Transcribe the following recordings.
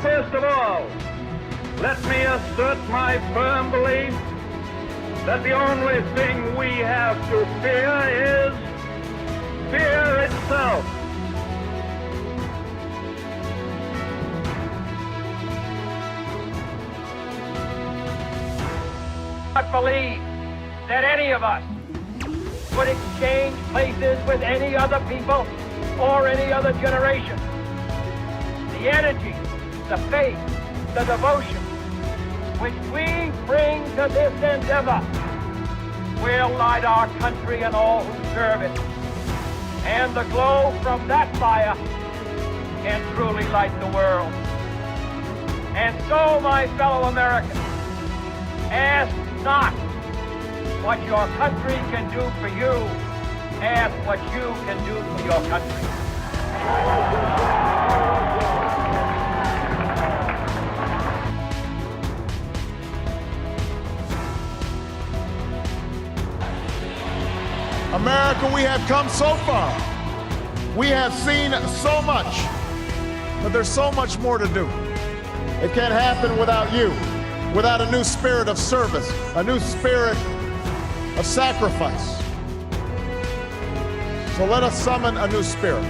first of all, let me assert my firm belief that the only thing we have to fear is fear itself. I believe that any of us would exchange places with any other people or any other generation. The energy, the faith, the devotion which we bring to this endeavor will light our country and all who serve it. And the glow from that fire can truly light the world. And so, my fellow Americans, ask not what your country can do for you. Ask what you can do for your country. America, we have come so far. We have seen so much, but there's so much more to do. It can't happen without you, without a new spirit of service, a new spirit of sacrifice. So let us summon a new spirit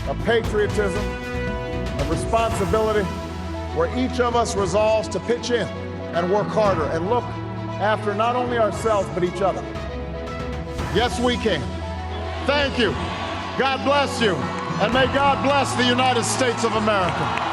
of patriotism, of responsibility, where each of us resolves to pitch in and work harder and look after not only ourselves, but each other. Yes, we can. Thank you. God bless you. And may God bless the United States of America.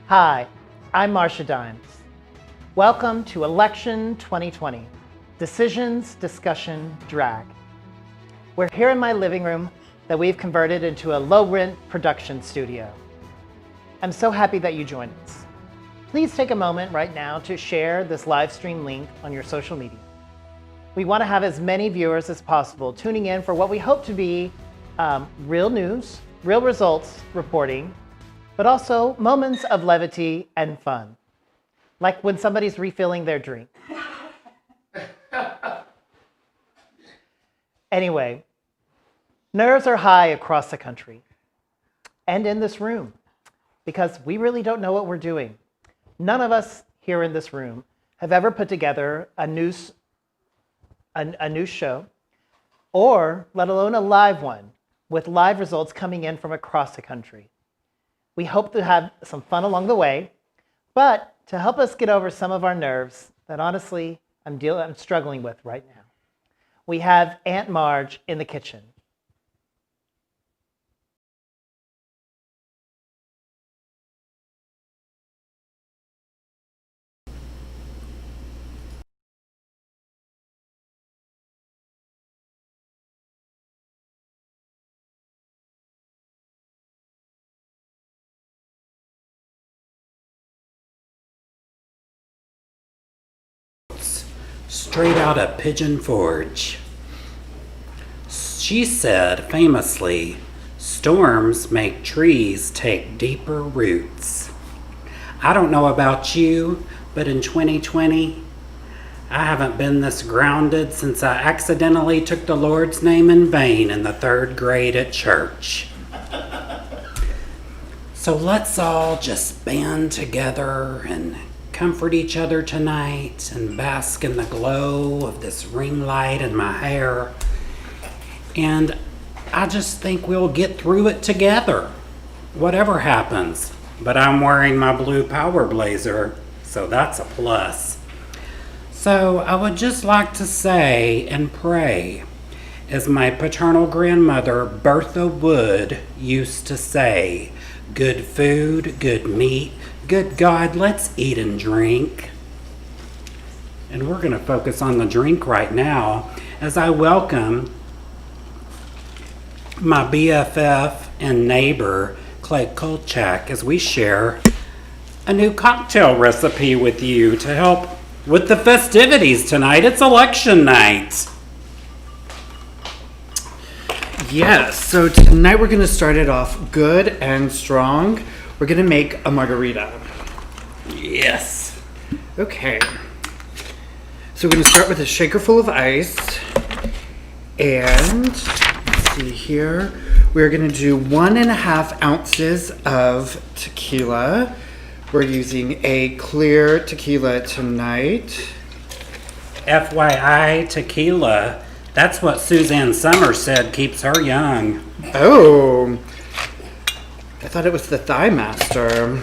Hi, I'm Marsha Dimes. Welcome to Election 2020, Decisions, Discussion, Drag. We're here in my living room that we've converted into a low-rent production studio. I'm so happy that you joined us. Please take a moment right now to share this live stream link on your social media. We want to have as many viewers as possible tuning in for what we hope to be real news, real results reporting, but also moments of levity and fun, like when somebody's refilling their drink. Anyway, nerves are high across the country and in this room because we really don't know what we're doing. None of us here in this room have ever put together a news show, or let alone a live one with live results coming in from across the country. We hope to have some fun along the way, but to help us get over some of our nerves that honestly I'm struggling with right now, we have Aunt Marge in the kitchen. Straight out of Pigeon Forge. She said famously, storms make trees take deeper roots. I don't know about you, but in 2020, I haven't been this grounded since I accidentally took the Lord's name in vain in the 3rd grade at church. So let's all just band together and comfort each other tonight and bask in the glow of this ring light in my hair. And I just think we'll get through it together, whatever happens. But I'm wearing my blue power blazer, so that's a plus. So I would just like to say and pray, as my paternal grandmother Bertha Wood used to say, good food, good meat, good God, let's eat and drink. And we're going to focus on the drink right now as I welcome my BFF and neighbor, Clay Kolchak, as we share a new cocktail recipe with you to help with the festivities tonight. It's election night. Yes, so tonight we're going to start it off good and strong. We're going to make a margarita. Yes. Okay. So we're going to start with a shaker full of ice. And let's see here. We're going to do 1.5 ounces of tequila. We're using a clear tequila tonight. FYI, tequila, that's what Suzanne Summers said keeps her young. Oh, I thought it was the Thigh Master.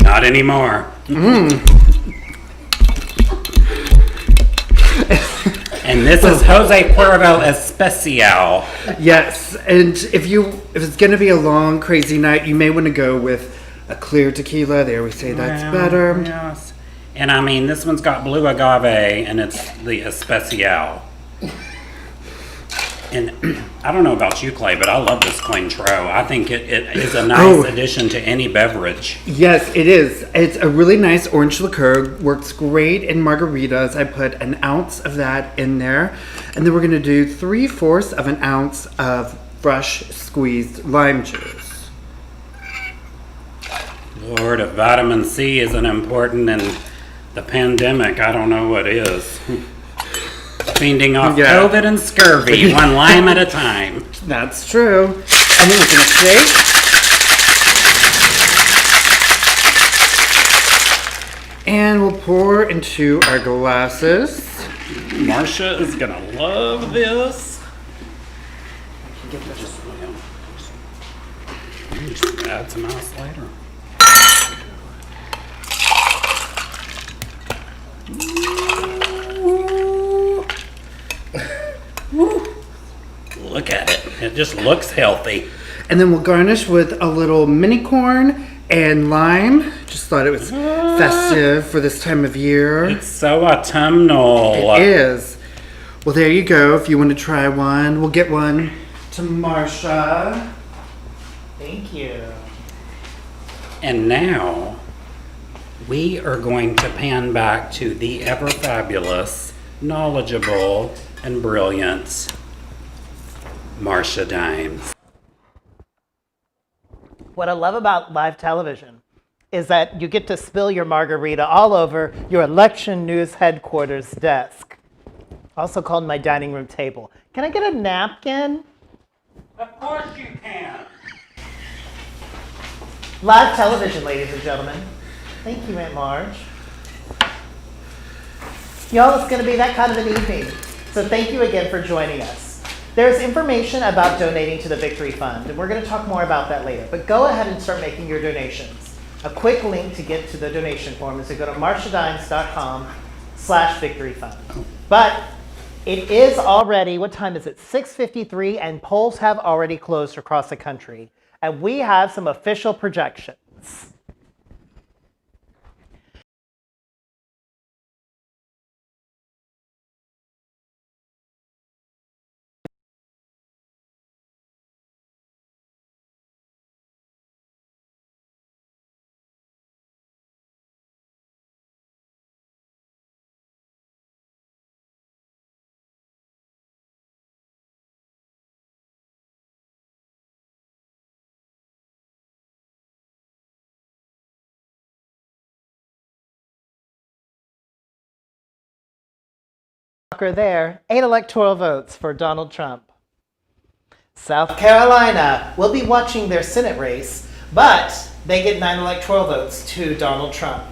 Not anymore. And this is Jose Cuervo Especial. Yes, and if it's going to be a long, crazy night, you may want to go with a clear tequila. They always say that's better. Yes. And I mean, this one's got blue agave, and it's the Especial. And I don't know about you, Clay, but I love this Cointreau. I think it is a nice addition to any beverage. Yes, it is. It's a really nice orange liqueur. Works great in margaritas. I put 1 ounce of that in there. And then we're going to do 3/4 of an ounce of fresh squeezed lime juice. Lord, if vitamin C isn't important in the pandemic, I don't know what is. Fiending off COVID and scurvy, one lime at a time. That's true. And then we're going to shake. And we'll pour into our glasses. Marsha is going to love this. Just add some ice later. Look at it. It just looks healthy. And then we'll garnish with a little mini corn and lime. Just thought it was festive for this time of year. It's so autumnal. It is. Well, there you go. If you want to try one, we'll get one to Marsha. Thank you. And now we are going to pan back to the ever fabulous, knowledgeable, and brilliant Marsha Dimes. What I love about live television is that you get to spill your margarita all over your election news headquarters desk, also called my dining room table. Can I get a napkin? Of course you can. Live television, ladies and gentlemen. Thank you, Aunt Marge. Y'all, it's going to be that kind of an evening. So thank you again for joining us. There's information about donating to the Victory Fund, and we're going to talk more about that later. But go ahead and start making your donations. A quick link to get to the donation form is to go to marshadimes.com/victoryfund. But it is already, what time is it? 6:53, and polls have already closed across the country. And we have some official projections. There, 8 electoral votes for Donald Trump. South Carolina will be watching their Senate race, but they get 9 electoral votes to Donald Trump.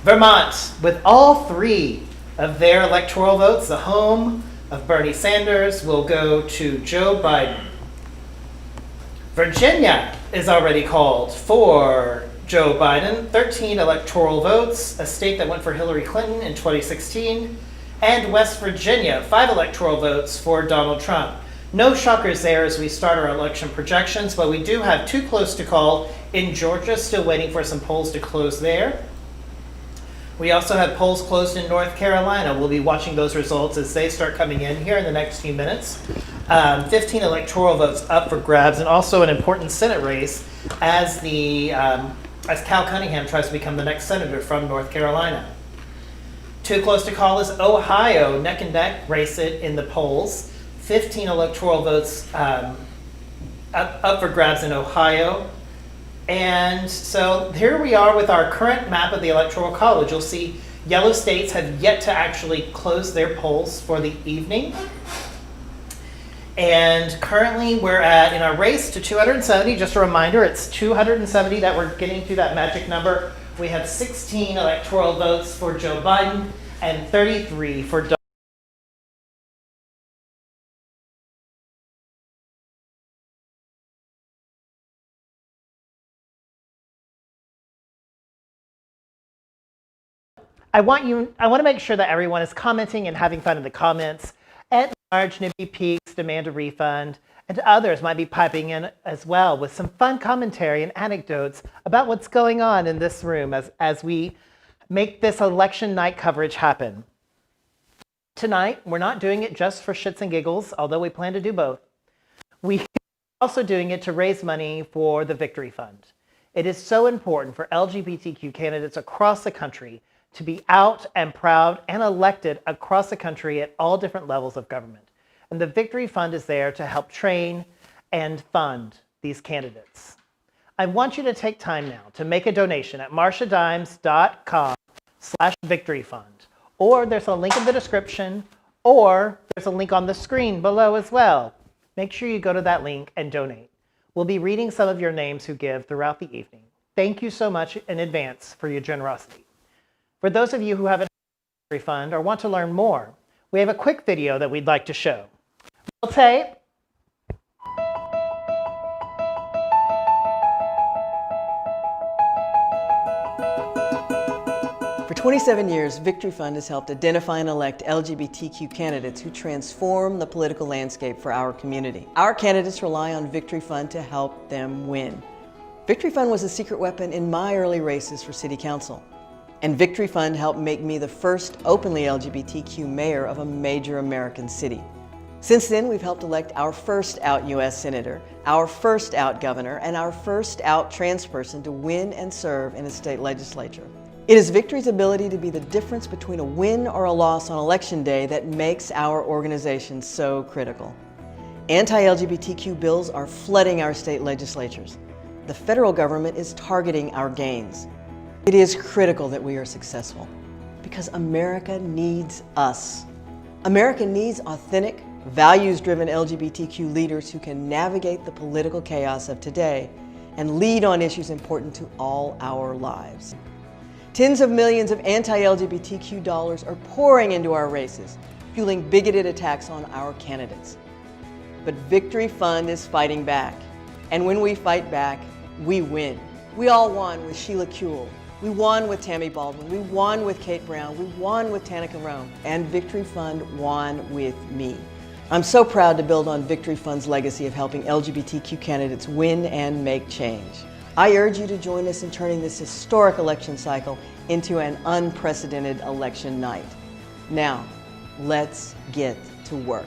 Vermont, with all 3 of their electoral votes, the home of Bernie Sanders, will go to Joe Biden. Virginia is already called for Joe Biden, 13 electoral votes, a state that went for Hillary Clinton in 2016. And West Virginia, 5 electoral votes for Donald Trump. No shockers there as we start our election projections, but we do have 2 close to call in Georgia, still waiting for some polls to close there. We also have polls closed in North Carolina. We'll be watching those results as they start coming in here in the next few minutes. 15 electoral votes up for grabs, and also an important Senate race as Cal Cunningham tries to become the next senator from North Carolina. 2 close to call is Ohio, neck and neck race it in the polls. 15 electoral votes up for grabs in Ohio. And so here we are with our current map of the Electoral College. You'll see yellow states have yet to actually close their polls for the evening. And currently we're in our race to 270. Just a reminder, it's 270 that we're getting to that magic number. We have 16 electoral votes for Joe Biden and 33 for Donald. I want to make sure that everyone is commenting and having fun in the comments. At large, Nibby Peaks, Demand a Refund, and others might be piping in as well with some fun commentary and anecdotes about what's going on in this room as we make this election night coverage happen. Tonight, we're not doing it just for shits and giggles, although we plan to do both. We're also doing it to raise money for the Victory Fund. It is so important for LGBTQ candidates across the country to be out and proud and elected across the country at all different levels of government. And the Victory Fund is there to help train and fund these candidates. I want you to take time now to make a donation at marshadimes.com/victoryfund. Or there's a link in the description, or there's a link on the screen below as well. Make sure you go to that link and donate. We'll be reading some of your names who give throughout the evening. Thank you so much in advance for your generosity. For those of you who haven't heard of the Victory Fund or want to learn more, we have a quick video that we'd like to show. Roll tape. For 27 years, Victory Fund has helped identify and elect LGBTQ candidates who transform the political landscape for our community. Our candidates rely on Victory Fund to help them win. Victory Fund was a secret weapon in my early races for City Council. And Victory Fund helped make me the first openly LGBTQ mayor of a major American city. Since then, we've helped elect our first out U.S. Senator, our first out governor, and our first out trans person to win and serve in a state legislature. It is Victory's ability to be the difference between a win or a loss on Election Day that makes our organization so critical. Anti-LGBTQ bills are flooding our state legislatures. The federal government is targeting our gains. It is critical that we are successful because America needs us. America needs authentic, values-driven LGBTQ leaders who can navigate the political chaos of today and lead on issues important to all our lives. Tens of millions of anti-LGBTQ dollars are pouring into our races, fueling bigoted attacks on our candidates. But Victory Fund is fighting back. And when we fight back, we win. We all won with Sheila Kuehl. We won with Tammy Baldwin. We won with Kate Brown. We won with Tanika Rome. And Victory Fund won with me. I'm so proud to build on Victory Fund's legacy of helping LGBTQ candidates win and make change. I urge you to join us in turning this historic election cycle into an unprecedented election night. Now, let's get to work.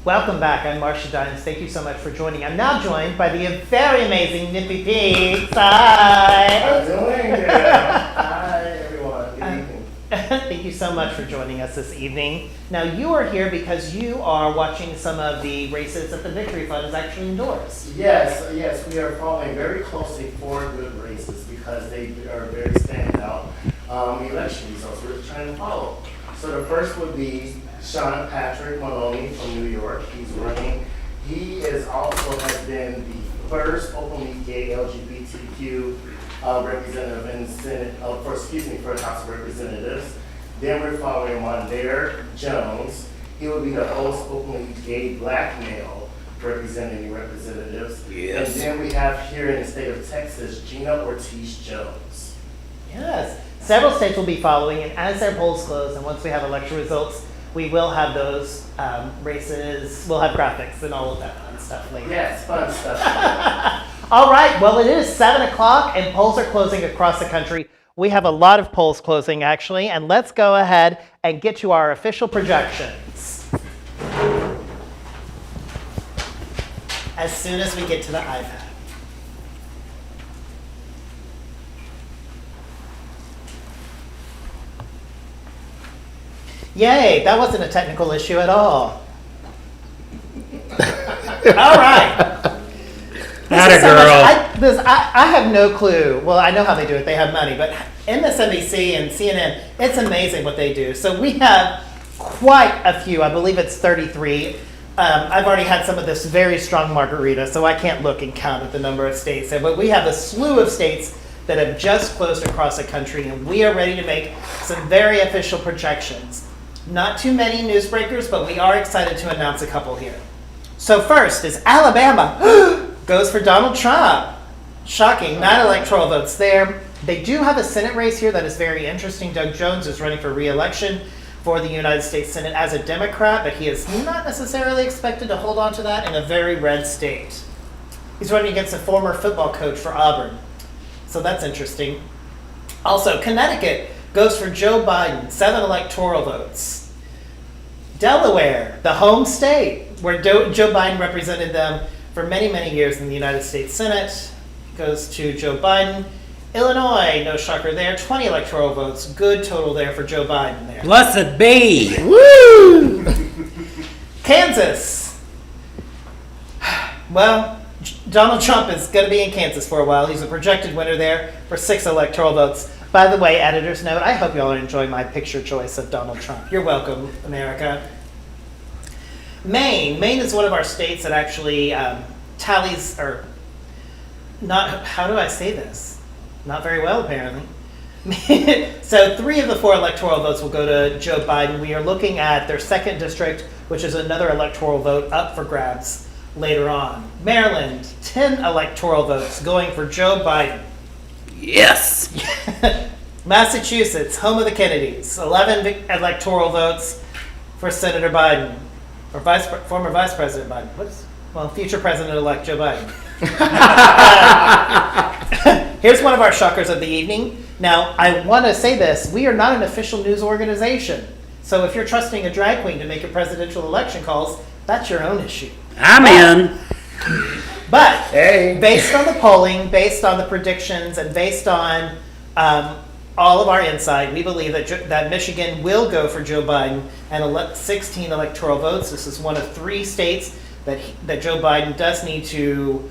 Welcome back. I'm Marsha Dimes. Thank you so much for joining. I'm now joined by the very amazing Nippy Peaks. Hi. How you doing? Hi, everyone. Good evening. Thank you so much for joining us this evening. Now, you are here because you are watching some of the races that the Victory Fund has actually endorsed. Yes, we are following very closely 4 good races because they are very standout election results we're trying to follow. So the first would be Sean Patrick Maloney from New York. He's running. He is also has been the first openly gay LGBTQ representative in the Senate, for House of Representatives. Then we're following Mondaire Jones. He will be the first openly gay black male representing representatives. Yes. And then we have here in the state of Texas, Gina Ortiz Jones. Yes. Several states will be following, and as their polls close, and once we have election results, we will have those races, we'll have graphics and all of that fun stuff later. Yes, fun stuff. All right, well, it is 7 o'clock and polls are closing across the country. We have a lot of polls closing, actually, and let's go ahead and get to our official projections. as soon as we get to the iPad. Yay, that wasn't a technical issue at all. All right. Atta girl. I have no clue. Well, I know how they do it. They have money. But MSNBC and CNN, it's amazing what they do. So we have quite a few. I believe it's 33. I've already had some of this very strong margarita, so I can't look and count at the number of states there. But we have a slew of states that have just closed across the country, and we are ready to make some very official projections. Not too many newsbreakers, but we are excited to announce a couple here. So first is Alabama goes for Donald Trump. Shocking, 9 electoral votes there. They do have a Senate race here that is very interesting. Doug Jones is running for re-election for the United States Senate as a Democrat, but he is not necessarily expected to hold on to that in a very red state. He's running against a former football coach for Auburn. So that's interesting. Also, Connecticut goes for Joe Biden, 7 electoral votes. Delaware, the home state, where Joe Biden represented them for many, many years in the United States Senate, goes to Joe Biden. Illinois, no shocker there, 20 electoral votes. Good total there for Joe Biden there. Blessed be. Woo! Kansas. Well, Donald Trump is going to be in Kansas for a while. He's a projected winner there for 6 electoral votes. By the way, editor's note, I hope you all are enjoying my picture choice of Donald Trump. You're welcome, America. Maine is one of our states that actually tallies, or not, how do I say this? Not very well, apparently. So 3 of the 4 electoral votes will go to Joe Biden. We are looking at their 2nd district, which is another electoral vote up for grabs later on. Maryland, 10 electoral votes going for Joe Biden. Yes. Massachusetts, home of the Kennedys, 11 electoral votes for Senator Biden, or former Vice President Biden. Future President-elect Joe Biden. Here's one of our shockers of the evening. Now, I want to say this. We are not an official news organization. So if you're trusting a drag queen to make your presidential election calls, that's your own issue. I'm in. But based on the polling, based on the predictions, and based on all of our insight, we believe that Michigan will go for Joe Biden and elect 16 electoral votes. This is one of 3 states that Joe Biden does need to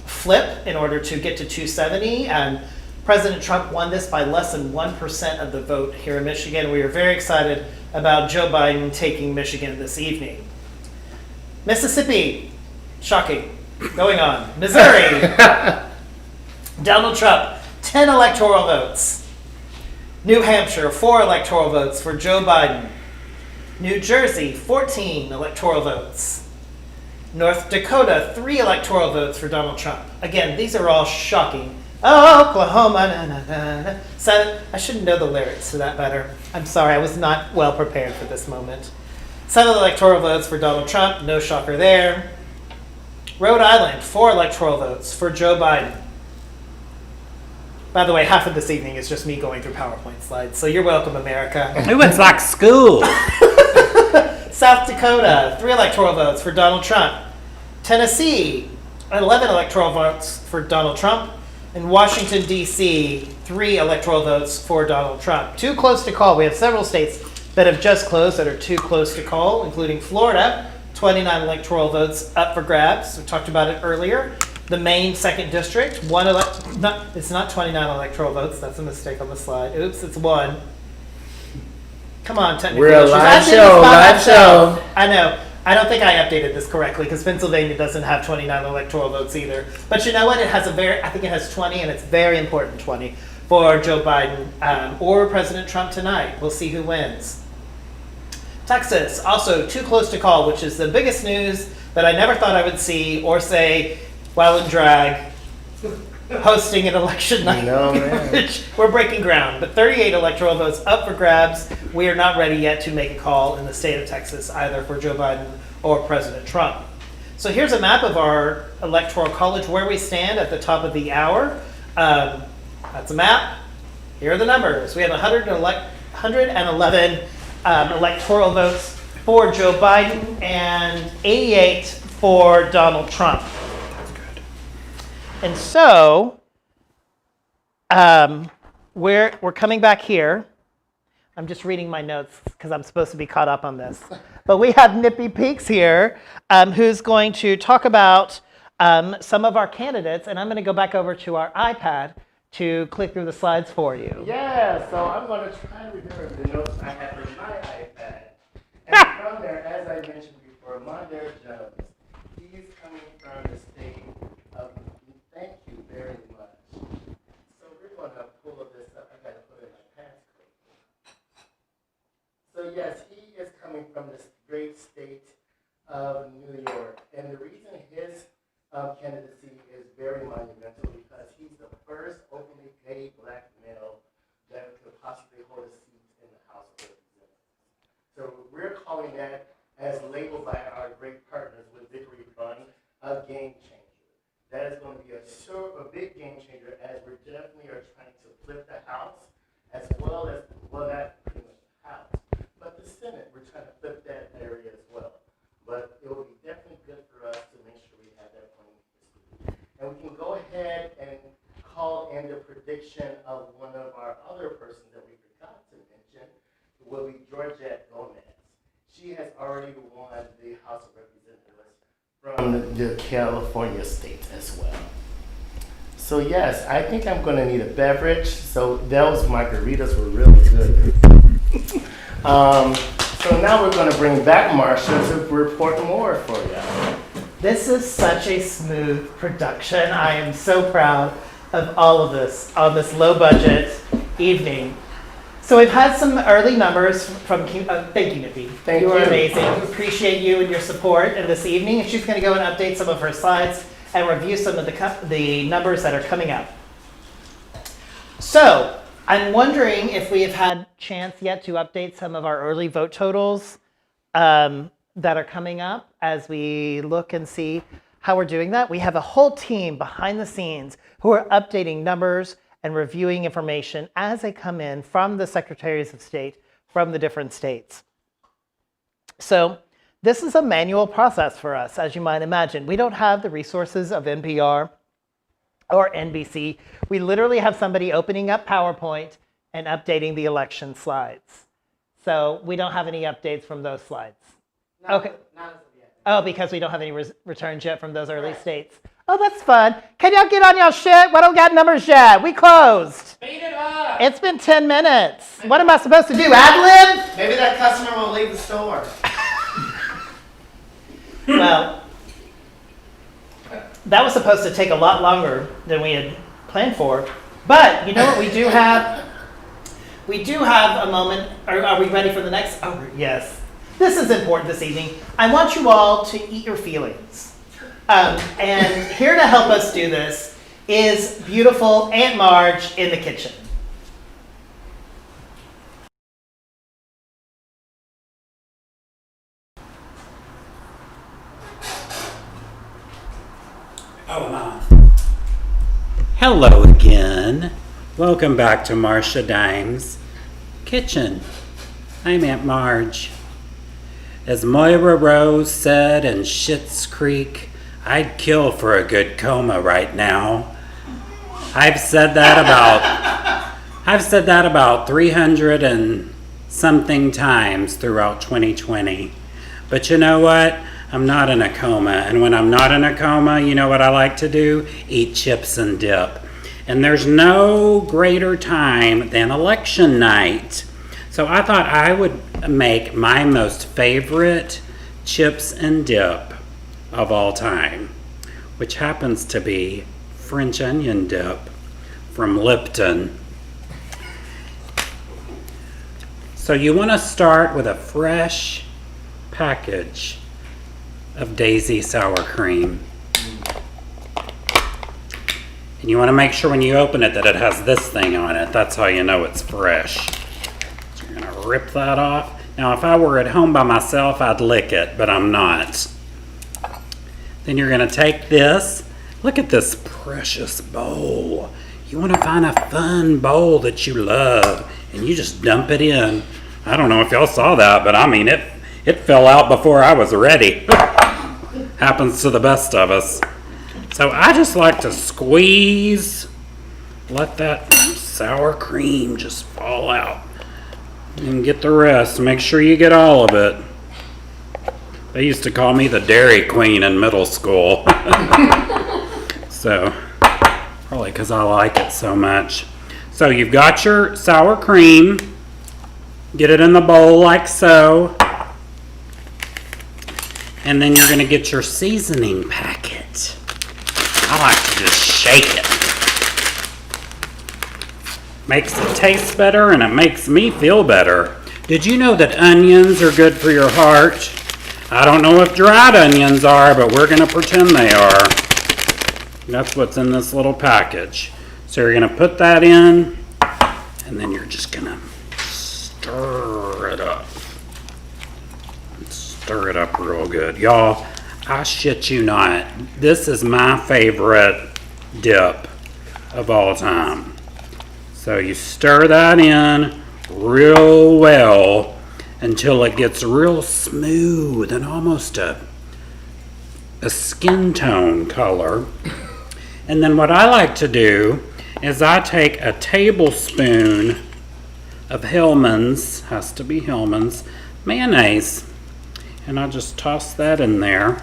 flip in order to get to 270. And President Trump won this by less than 1% of the vote here in Michigan. We are very excited about Joe Biden taking Michigan this evening. Mississippi, shocking. Going on. Missouri, Donald Trump, 10 electoral votes. New Hampshire, 4 electoral votes for Joe Biden. New Jersey, 14 electoral votes. North Dakota, 3 electoral votes for Donald Trump. Again, these are all shocking. Oh, Oklahoma, na, na, na, na. 7, I should know the lyrics to that better. I'm sorry, I was not well prepared for this moment. 7 electoral votes for Donald Trump, no shocker there. Rhode Island, 4 electoral votes for Joe Biden. By the way, half of this evening is just me going through PowerPoint slides, so you're welcome, America. Ooh, it's like school. South Dakota, 3 electoral votes for Donald Trump. Tennessee, 11 electoral votes for Donald Trump. And Washington, D.C., 3 electoral votes for Donald Trump. Too close to call. We have several states that have just closed that are too close to call, including Florida, 29 electoral votes up for grabs. We talked about it earlier. The Maine 2nd District, it's not 29 electoral votes. That's a mistake on the slide. Oops, it's 1. Come on, technical We're a issues. live show. I know. I don't think I updated this correctly because Pennsylvania doesn't have 29 electoral votes either. But you know what? I think it has 20, and it's very important 20 for Joe Biden or President Trump tonight. We'll see who wins. Texas, also too close to call, which is the biggest news that I never thought I would see or say while in drag, hosting an election night. No, man. We're breaking ground, but 38 electoral votes up for grabs. We are not ready yet to make a call in the state of Texas, either for Joe Biden or President Trump. So here's a map of our electoral college, where we stand at the top of the hour. That's a map. Here are the numbers. We have 111 electoral votes for Joe Biden and 88 for Donald Trump. And so we're coming back here. I'm just reading my notes because I'm supposed to be caught up on this. But we have Nippy Peaks here, who's going to talk about some of our candidates. And I'm going to go back over to our iPad to click through the slides for you. Yeah, so I'm going to try to remember the notes I have in my iPad. And from there, as I mentioned before, Mondaire Jones, he's coming from the state of, thank you very much. So we're going to pull this up. I got to put in my passcode. So yes, he is coming from this great state of New York. And the reason his candidacy is very monumental because he's the first openly gay black male that could possibly hold a seat in the House of Representatives. So we're calling that, as labeled by our great partners with Victory Fund, a game changer. That is going to be a big game changer as we definitely are trying to flip the House as well as, well, not pretty much the House, but the Senate. We're trying to flip that area as well. But it will be definitely good for us to make sure we have that point in history. And we can go ahead and call in the prediction of one of our other persons that we forgot to mention, will be Georgette Gomez. She has already won the House of Representatives from the California state as well. So yes, I think I'm going to need a beverage. So those margaritas were really good. So now we're going to bring back Marsha to report more for you. This is such a smooth production. I am so proud of all of this on this low budget evening. So we've had some early numbers from, thank you, Nippy. Thank you. You are amazing. We appreciate you and your support in this evening. And she's going to go and update some of her slides and review some of the numbers that are coming up. So I'm wondering if we have had chance yet to update some of our early vote totals that are coming up as we look and see how we're doing that. We have a whole team behind the scenes who are updating numbers and reviewing information as they come in from the secretaries of state from the different states. So this is a manual process for us, as you might imagine. We don't have the resources of NPR or NBC. We literally have somebody opening up PowerPoint and updating the election slides. So we don't have any updates from those slides. Okay. Not as of yet. Oh, because we don't have any returns yet from those early states. Oh, that's fun. Can y'all get on y'all shit? We don't got numbers yet. We closed. Speed it up. It's been 10 minutes. What am I supposed to do? Ad-lib? Maybe that customer will leave the store. Well, that was supposed to take a lot longer than we had planned for. But you know what we do have? We do have a moment. Are we ready for the next? Oh, yes. This is important this evening. I want you all to eat your feelings. And here to help us do this is beautiful Aunt Marge in the kitchen. Oh, my. Hello again. Welcome back to Marsha Dimes' kitchen. I'm Aunt Marge. As Moira Rose said in Schitt's Creek, I'd kill for a good coma right now. I've said that about 300 and something times throughout 2020. But you know what? I'm not in a coma. And when I'm not in a coma, you know what I like to do? Eat chips and dip. And there's no greater time than election night. So I thought I would make my most favorite chips and dip of all time, which happens to be French onion dip from Lipton. So you want to start with a fresh package of Daisy sour cream. And you want to make sure when you open it that it has this thing on it. That's how you know it's fresh. So you're going to rip that off. Now if I were at home by myself, I'd lick it, but I'm not. Then you're going to take this. Look at this precious bowl. You want to find a fun bowl that you love, and you just dump it in. I don't know if y'all saw that, but I mean, it fell out before I was ready. Happens to the best of us. So I just like to squeeze, let that sour cream just fall out, and get the rest. Make sure you get all of it. They used to call me the Dairy Queen in middle school. So, probably because I like it so much. So you've got your sour cream. Get it in the bowl like so. And then you're going to get your seasoning packet. I like to just shake it. Makes it taste better and it makes me feel better. Did you know that onions are good for your heart? I don't know if dried onions are, but we're going to pretend they are. That's what's in this little package. So you're going to put that in, and then you're just going to stir it up. Stir it up real good. Y'all, I shit you not. This is my favorite dip of all time. So you stir that in real well until it gets real smooth and almost a skin tone color. And then what I like to do is I take a tablespoon of Hellmann's, has to be Hellmann's, mayonnaise, and I just toss that in there,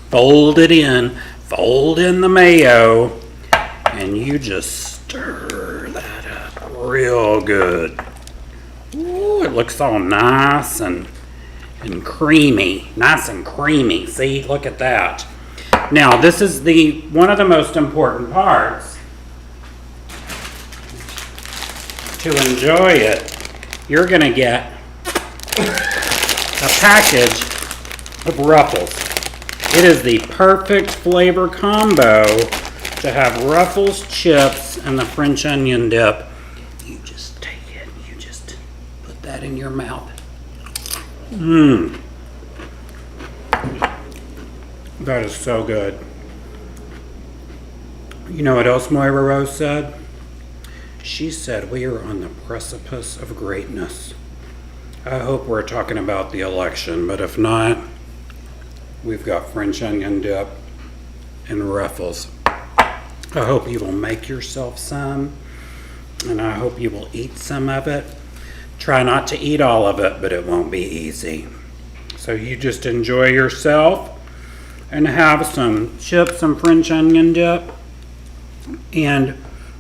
fold it in, fold in the mayo, and you just stir that up real good. Ooh, it looks all nice and creamy. Nice and creamy. See, look at that. Now, this is one of the most important parts. To enjoy it, you're going to get a package of Ruffles. It is the perfect flavor combo to have Ruffles chips and the French onion dip. You just take it, you just put that in your mouth. Mmm. That is so good. You know what else Moira Rose said? She said we are on the precipice of greatness. I hope we're talking about the election, but if not, we've got French onion dip and Ruffles. I hope you will make yourself some, and I hope you will eat some of it. Try not to eat all of it, but it won't be easy. So you just enjoy yourself and have some chips, some French onion dip. And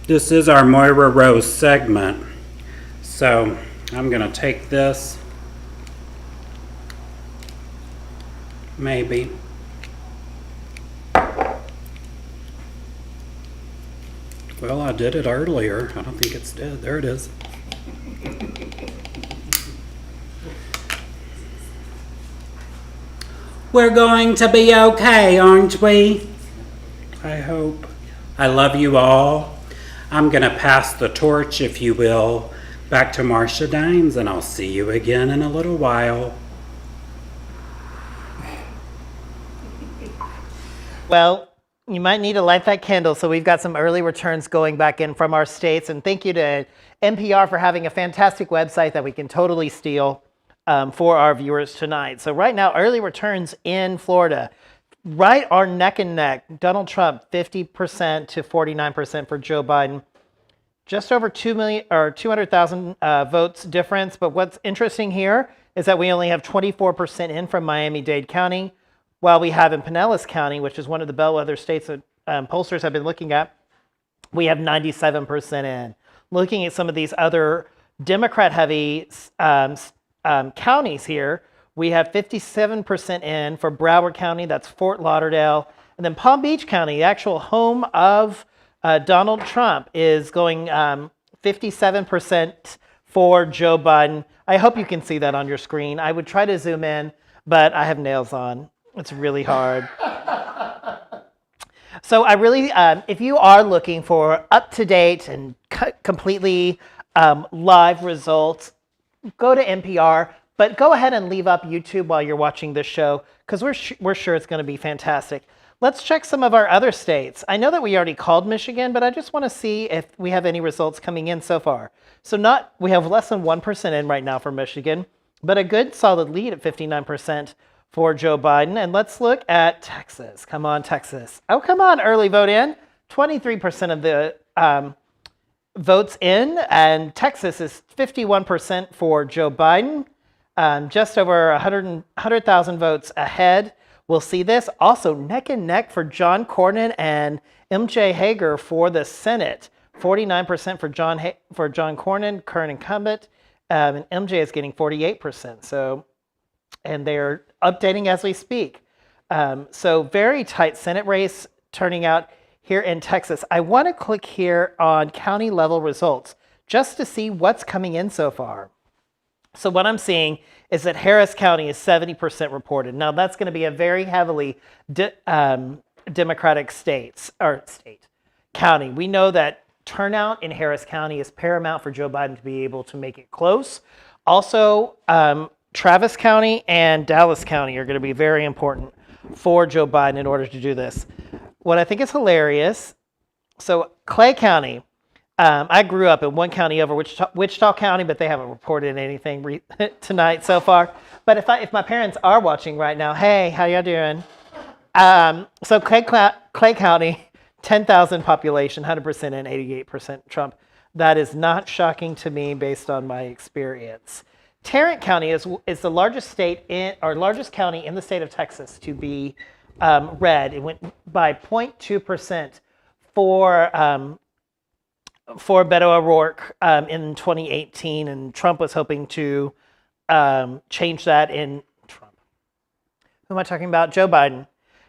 this is our Moira Rose segment. So I'm gonna take this, maybe. Well, I did it earlier. I don't think it's dead. There it is. We're going to be okay, aren't we? I hope. I love you all. I'm going to pass the torch, if you will, back to Marsha Dimes, and I'll see you again in a little while. Well, you might need to light that candle, so we've got some early returns going back in from our states, and thank you to NPR for having a fantastic website that we can totally steal for our viewers tonight. So right now, early returns in Florida, right are neck and neck. Donald Trump, 50% to 49% for Joe Biden. Just over 200,000 votes difference. But what's interesting here is that we only have 24% in from Miami-Dade County, while we have in Pinellas County, which is one of the bellwether states that pollsters have been looking at, we have 97% in. Looking at some of these other Democrat-heavy counties here, we have 57% in for Broward County, that's Fort Lauderdale. And then Palm Beach County, the actual home of Donald Trump, is going 57% for Joe Biden. I hope you can see that on your screen. I would try to zoom in, but I have nails on. It's really hard. So I really, if you are looking for up-to-date and completely live results, go to NPR. But go ahead and leave up YouTube while you're watching this show, because we're sure it's going to be fantastic. Let's check some of our other states. I know that we already called Michigan, but I just want to see if we have any results coming in so far. So we have less than 1% in right now for Michigan, but a good solid lead at 59% for Joe Biden. And let's look at Texas. Come on, Texas. Oh, come on, early vote in. 23% of the votes in, and Texas is 51% for Joe Biden, just over 100,000 votes ahead. We'll see this also neck and neck for John Cornyn and MJ Hager for the Senate. 49% for John Cornyn, current incumbent, and MJ is getting 48%. So, and they're updating as we speak. So very tight Senate race turning out here in Texas. I want to click here on county level results just to see what's coming in so far. So what I'm seeing is that Harris County is 70% reported. Now that's going to be a very heavily Democratic county. We know that turnout in Harris County is paramount for Joe Biden to be able to make it close. Also, Travis County and Dallas County are going to be very important for Joe Biden in order to do this. What I think is hilarious, so Clay County, I grew up in one county over Wichita County, but they haven't reported anything tonight so far. But if my parents are watching right now, hey, how y'all doing? So Clay County, 10,000 population, 100% in, 88% Trump. That is not shocking to me based on my experience. Tarrant County is the largest largest county in the state of Texas to be red. It went by 0.2% for Beto O'Rourke in 2018, and Trump was hoping to change that in Trump. Who am I talking about? Joe Biden.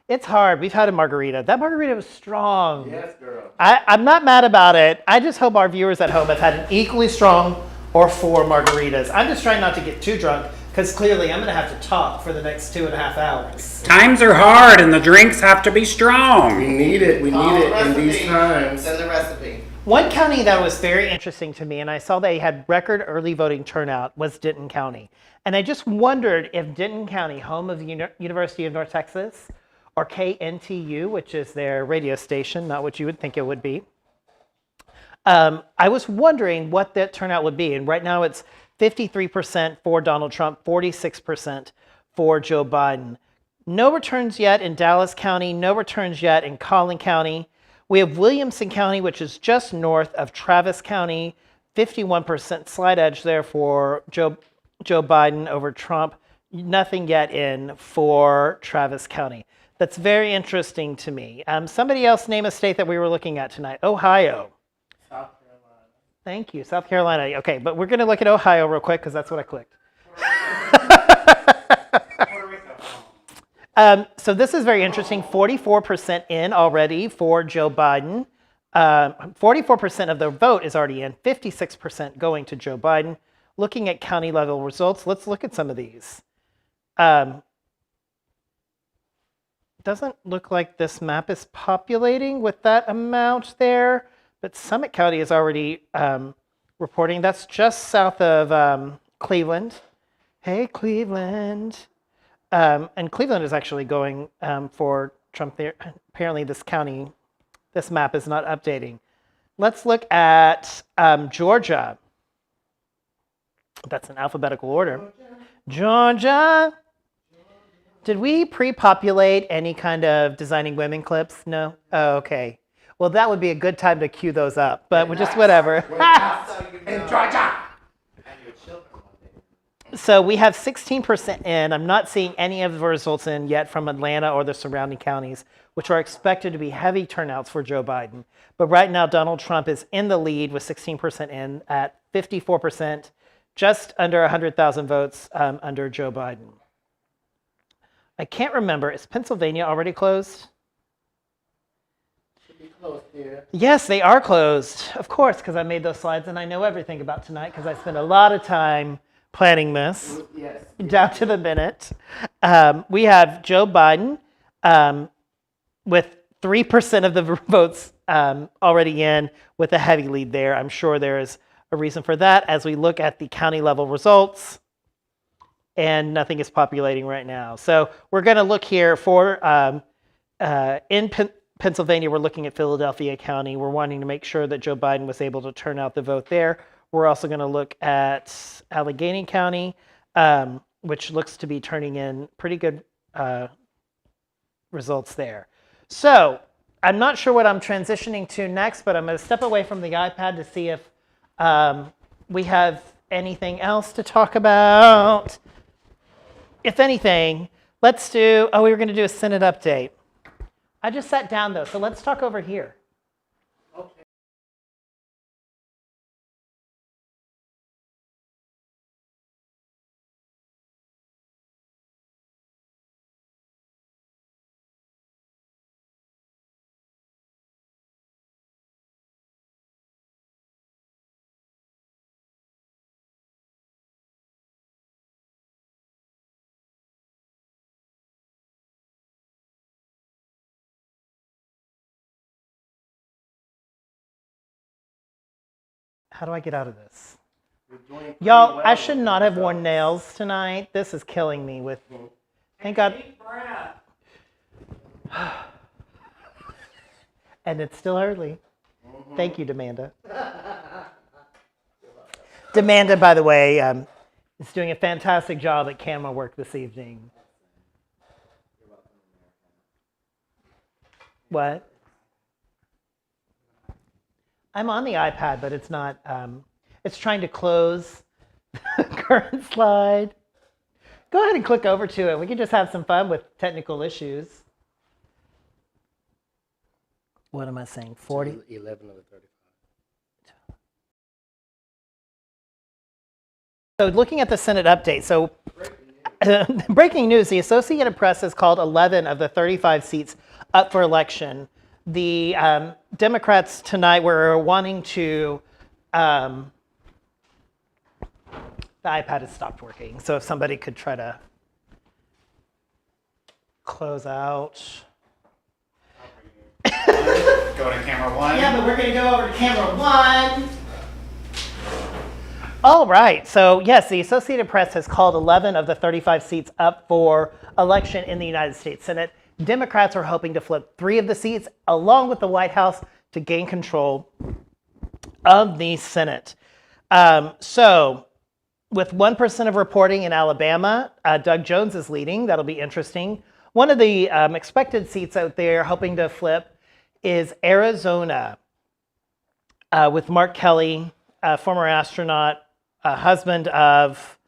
It's hard. We've had a margarita. That margarita was strong. Yes, girl. I'm not mad about it. I just hope our viewers at home have had an equally strong or 4 margaritas. I'm just trying not to get too drunk because clearly I'm going to have to talk for the next 2.5 hours. Times are hard and the drinks have to be strong. We need it. We need it in these times. Send the recipe. One county that was very interesting to me, and I saw they had record early voting turnout, was Denton County. And I just wondered if Denton County, home of the University of North Texas, or KNTU, which is their radio station, not what you would think it would be. I was wondering what that turnout would be. And right now it's 53% for Donald Trump, 46% for Joe Biden. No returns yet in Dallas County, no returns yet in Collin County. We have Williamson County, which is just north of Travis County, 51% slight edge there for Joe Biden over Trump. Nothing yet in for Travis County. That's very interesting to me. Somebody else name a state that we were looking at tonight. Ohio. South Carolina. Thank you, South Carolina. Okay, but we're going to look at Ohio real quick because that's what I clicked. So this is very interesting. 44% in already for Joe Biden. 44% of the vote is already in. 56% going to Joe Biden. Looking at county level results, let's look at some of these. Doesn't look like this map is populating with that amount there, but Summit County is already reporting. That's just south of Cleveland. Hey, Cleveland. And Cleveland is actually going for Trump there. Apparently this map is not updating. Let's look at Georgia. That's in alphabetical order. Georgia. Did we pre-populate any kind of Designing Women clips? No? Oh, okay. Well, that would be a good time to cue those up, but we're just whatever. In Georgia. So we have 16% in. I'm not seeing any of the results in yet from Atlanta or the surrounding counties, which are expected to be heavy turnouts for Joe Biden. But right now, Donald Trump is in the lead with 16% in at 54%, just under 100,000 votes under Joe Biden. I can't remember. Is Pennsylvania already closed? Should be closed here. Yes, they are closed. Of course, because I made those slides and I know everything about tonight because I spent a lot of time planning this. Yes. Down to the minute. We have Joe Biden with 3% of the votes already in with a heavy lead there. I'm sure there is a reason for that as we look at the county level results. And nothing is populating right now. So we're going to look here for, in Pennsylvania, we're looking at Philadelphia County. We're wanting to make sure that Joe Biden was able to turn out the vote there. We're also going to look at Allegheny County, which looks to be turning in pretty good results there. So I'm not sure what I'm transitioning to next, but I'm going to step away from the iPad to see if we have anything else to talk about. If anything, let's do, we were going to do a Senate update. I just sat down though, so let's talk over here. How do I get out of this? Y'all, I should not have worn nails tonight. This is killing me with, thank God. And it's still early. Thank you, Demanda. Demanda, by the way, is doing a fantastic job at camera work this evening. What? I'm on the iPad, but it's not, it's trying to close the current slide. Go ahead and click over to it. We can just have some fun with technical issues. What am I saying? 40? 11 of the 35. So looking at the Senate update, so breaking news, the Associated Press has called 11 of the 35 seats up for election. The Democrats tonight were wanting to, the iPad has stopped working, so if somebody could try to close out. Go to camera one. Yeah, but we're going to go over to camera one. All right, so yes, the Associated Press has called 11 of the 35 seats up for election in the United States Senate. Democrats are hoping to flip 3 of the seats along with the White House to gain control of the Senate. So with 1% of reporting in Alabama, Doug Jones is leading. That'll be interesting. One of the expected seats out there hoping to flip is Arizona with Mark Kelly, former astronaut, husband of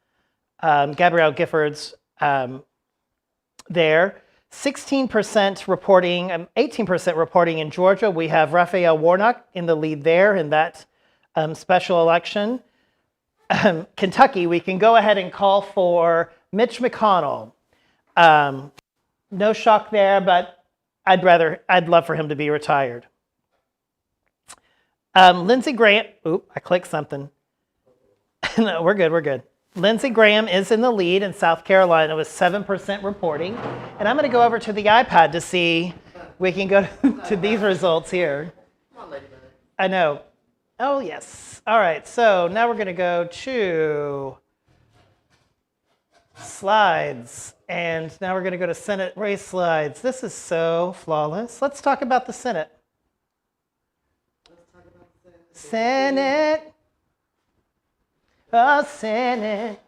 Gabrielle Giffords there. 16% reporting, 18% reporting in Georgia. We have Raphael Warnock in the lead there in that special election. Kentucky, we can go ahead and call for Mitch McConnell. No shock there, but I'd love for him to be retired. Lindsey Graham, I clicked something. No, we're good. Lindsey Graham is in the lead in South Carolina with 7% reporting. And I'm going to go over to the iPad to see, we can go to these results here. Come on, Ladybug. I know. Oh, yes. All right, so now we're going to go to slides. And now we're going to go to Senate race slides. This is so flawless. Let's talk about the Senate. Senate. Oh, Senate.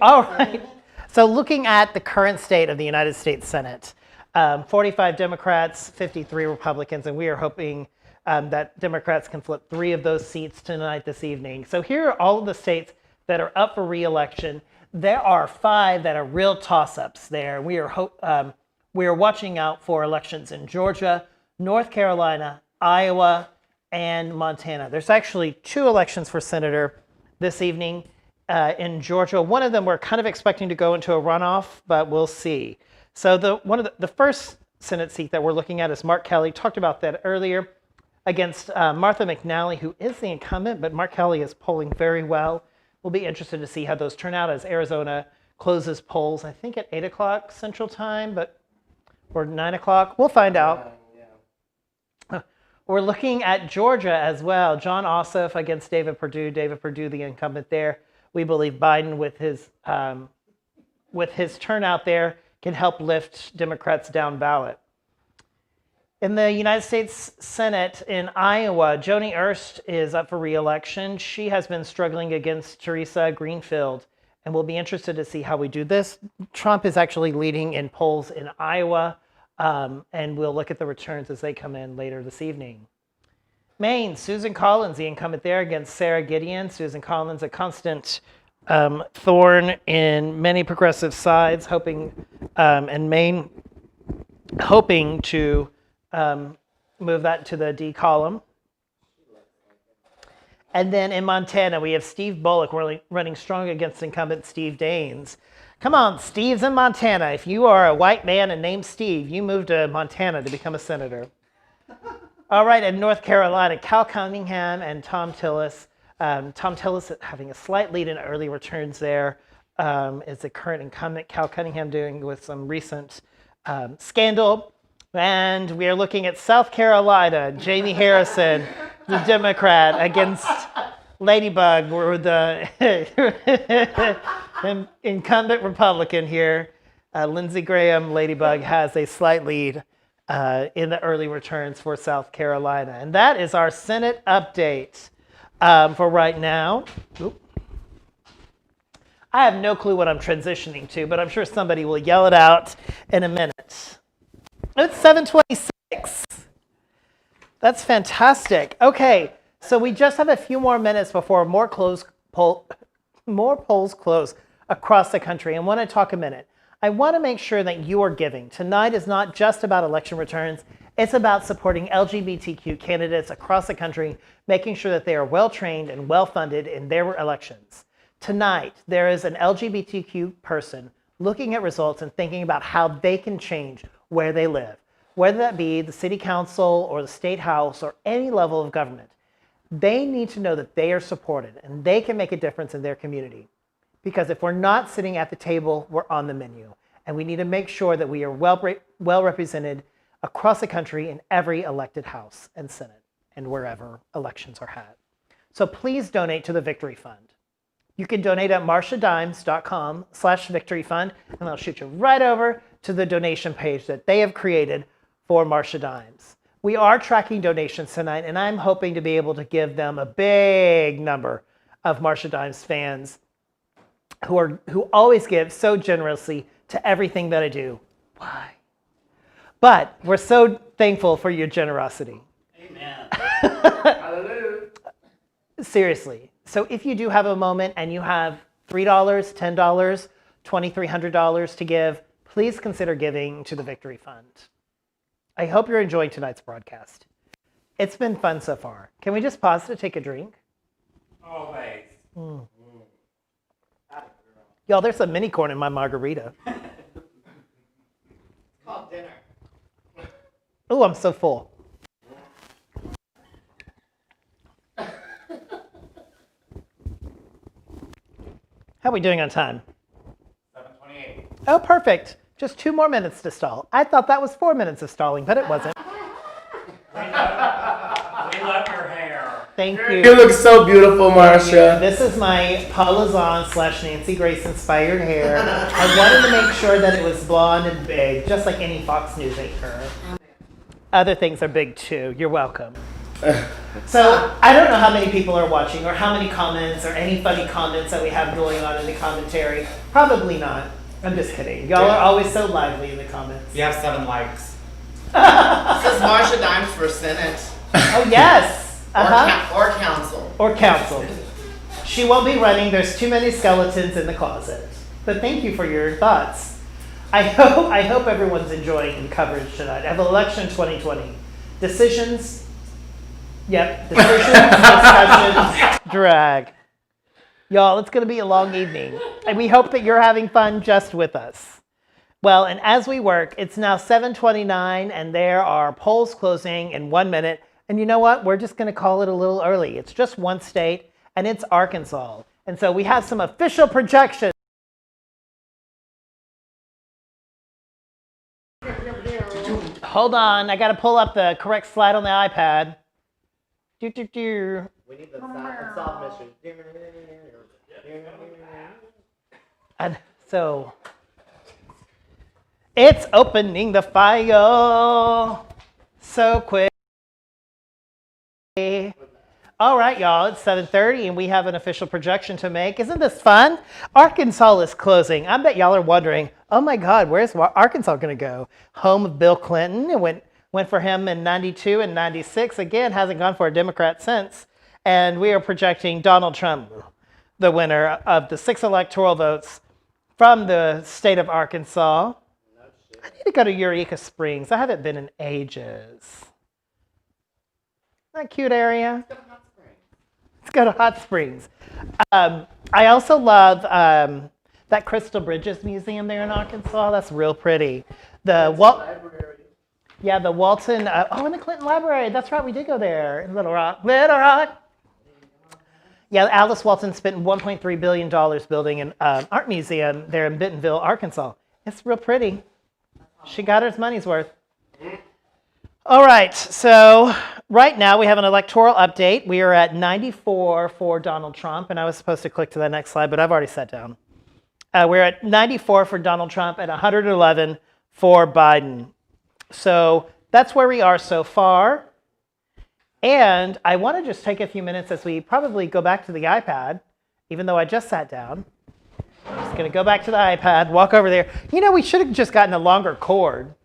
All right. So looking at the current state of the United States Senate, 45 Democrats, 53 Republicans, and we are hoping that Democrats can flip 3 of those seats tonight this evening. So here are all of the states that are up for re-election. There are 5 that are real toss-ups there. We are watching out for elections in Georgia, North Carolina, Iowa, and Montana. There's actually 2 elections for senator this evening in Georgia. One of them we're kind of expecting to go into a runoff, but we'll see. So the first Senate seat that we're looking at is Mark Kelly. Talked about that earlier against Martha McNally, who is the incumbent, but Mark Kelly is polling very well. We'll be interested to see how those turn out as Arizona closes polls, I think at 8 o'clock Central Time, or 9 o'clock. We'll find out. We're looking at Georgia as well. John Ossoff against David Perdue. David Perdue, the incumbent there. We believe Biden, with his turnout there, can help lift Democrats down ballot. In the United States Senate in Iowa, Joni Ernst is up for re-election. She has been struggling against Teresa Greenfield and we'll be interested to see how we do this. Trump is actually leading in polls in Iowa, and we'll look at the returns as they come in later this evening. Maine, Susan Collins, the incumbent there against Sarah Gideon. Susan Collins, a constant thorn in many progressive sides, and Maine hoping to move that to the D column. And then in Montana, we have Steve Bullock running strong against incumbent Steve Daines. Come on, Steve's in Montana. If you are a white man and named Steve, you moved to Montana to become a senator. All right, in North Carolina, Cal Cunningham and Tom Tillis. Tom Tillis having a slight lead in early returns there is the current incumbent. Cal Cunningham doing with some recent scandal. And we are looking at South Carolina, Jamie Harrison, the Democrat, against Ladybug, the incumbent Republican here. Lindsey Graham, Ladybug, has a slight lead in the early returns for South Carolina. And that is our Senate update for right now. Oop. I have no clue what I'm transitioning to, but I'm sure somebody will yell it out in a minute. It's 7:26. That's fantastic. Okay, so we just have a few more minutes before more polls close across the country. I want to talk a minute. I want to make sure that you are giving. Tonight is not just about election returns. It's about supporting LGBTQ candidates across the country, making sure that they are well-trained and well-funded in their elections. Tonight, there is an LGBTQ person looking at results and thinking about how they can change where they live, whether that be the city council or the state house or any level of government. They need to know that they are supported and they can make a difference in their community. Because if we're not sitting at the table, we're on the menu. And we need to make sure that we are well represented across the country in every elected house and senate and wherever elections are had. So please donate to the Victory Fund. You can donate at marshadimes.com/Victory Fund, and they'll shoot you right over to the donation page that they have created for Marsha Dimes. We are tracking donations tonight, and I'm hoping to be able to give them a big number of Marsha Dimes fans who always give so generously to everything that I do. Why? But we're so thankful for your generosity. Amen. Hallelujah. Seriously. So if you do have a moment and you have $3, $10, $2,300 to give, please consider giving to the Victory Fund. I hope you're enjoying tonight's broadcast. It's been fun so far. Can we just pause to take a drink? Always. Y'all, there's some mini corn in my margarita. It's called dinner. Oh, I'm so full. How are we doing on time? 7:28. Oh, perfect. Just 2 more minutes to stall. I thought that was 4 minutes of stalling, but it wasn't. We love your hair. Thank You you. look so beautiful, Marsha. This is my Paula Zahn / Nancy Grace inspired hair. I wanted to make sure that it was blonde and big, just like any Fox News anchor. Other things are big too. You're welcome. So I don't know how many people are watching or how many comments or any funny comments that we have going on in the commentary. Probably not. I'm just kidding. Y'all are always so lively in the comments. You have 7 likes. This is Marsha Dimes for Senate Oh, yes. or council. Or council. She won't be running. There's too many skeletons in the closet. But thank you for your thoughts. I hope everyone's enjoying the coverage tonight of election 2020. Decisions. Yep. Decisions, discussions, drag. Y'all, it's going to be a long evening. And we hope that you're having fun just with us. Well, and as we work, it's now 7:29 and there are polls closing in 1 minute. And you know what? We're just going to call it a little early. It's just one state, and it's Arkansas. And so we have some official projections. Hold on. I got to pull up the correct slide on the iPad. We need the soft mission. And so it's opening the file so quick. All right, y'all, it's 7:30 and we have an official projection to make. Isn't this fun? Arkansas is closing. I bet y'all are wondering, oh my God, where's Arkansas going to go? Home of Bill Clinton. It went for him in 92 and 96. Again, hasn't gone for a Democrat since. And we are projecting Donald Trump, the winner of the 6 electoral votes from the state of Arkansas. I need to go to Eureka Springs. I haven't been in ages. Isn't that a cute area? Let's go to Hot Springs. I also love that Crystal Bridges Museum there in Arkansas. That's real pretty. The Walton. And the Clinton Library. That's right. We did go there in Little Rock. Little Rock. Yeah, Alice Walton spent $1.3 billion building an art museum there in Bentonville, Arkansas. It's real pretty. She got her money's worth. All right, so right now we have an electoral update. We are at 94 for Donald Trump, and I was supposed to click to the next slide, but I've already sat down. We're at 94 for Donald Trump and 111 for Biden. So that's where we are so far. And I want to just take a few minutes as we probably go back to the iPad, even though I just sat down. I'm just going to go back to the iPad, walk over there. You know, we should have just gotten a longer cord.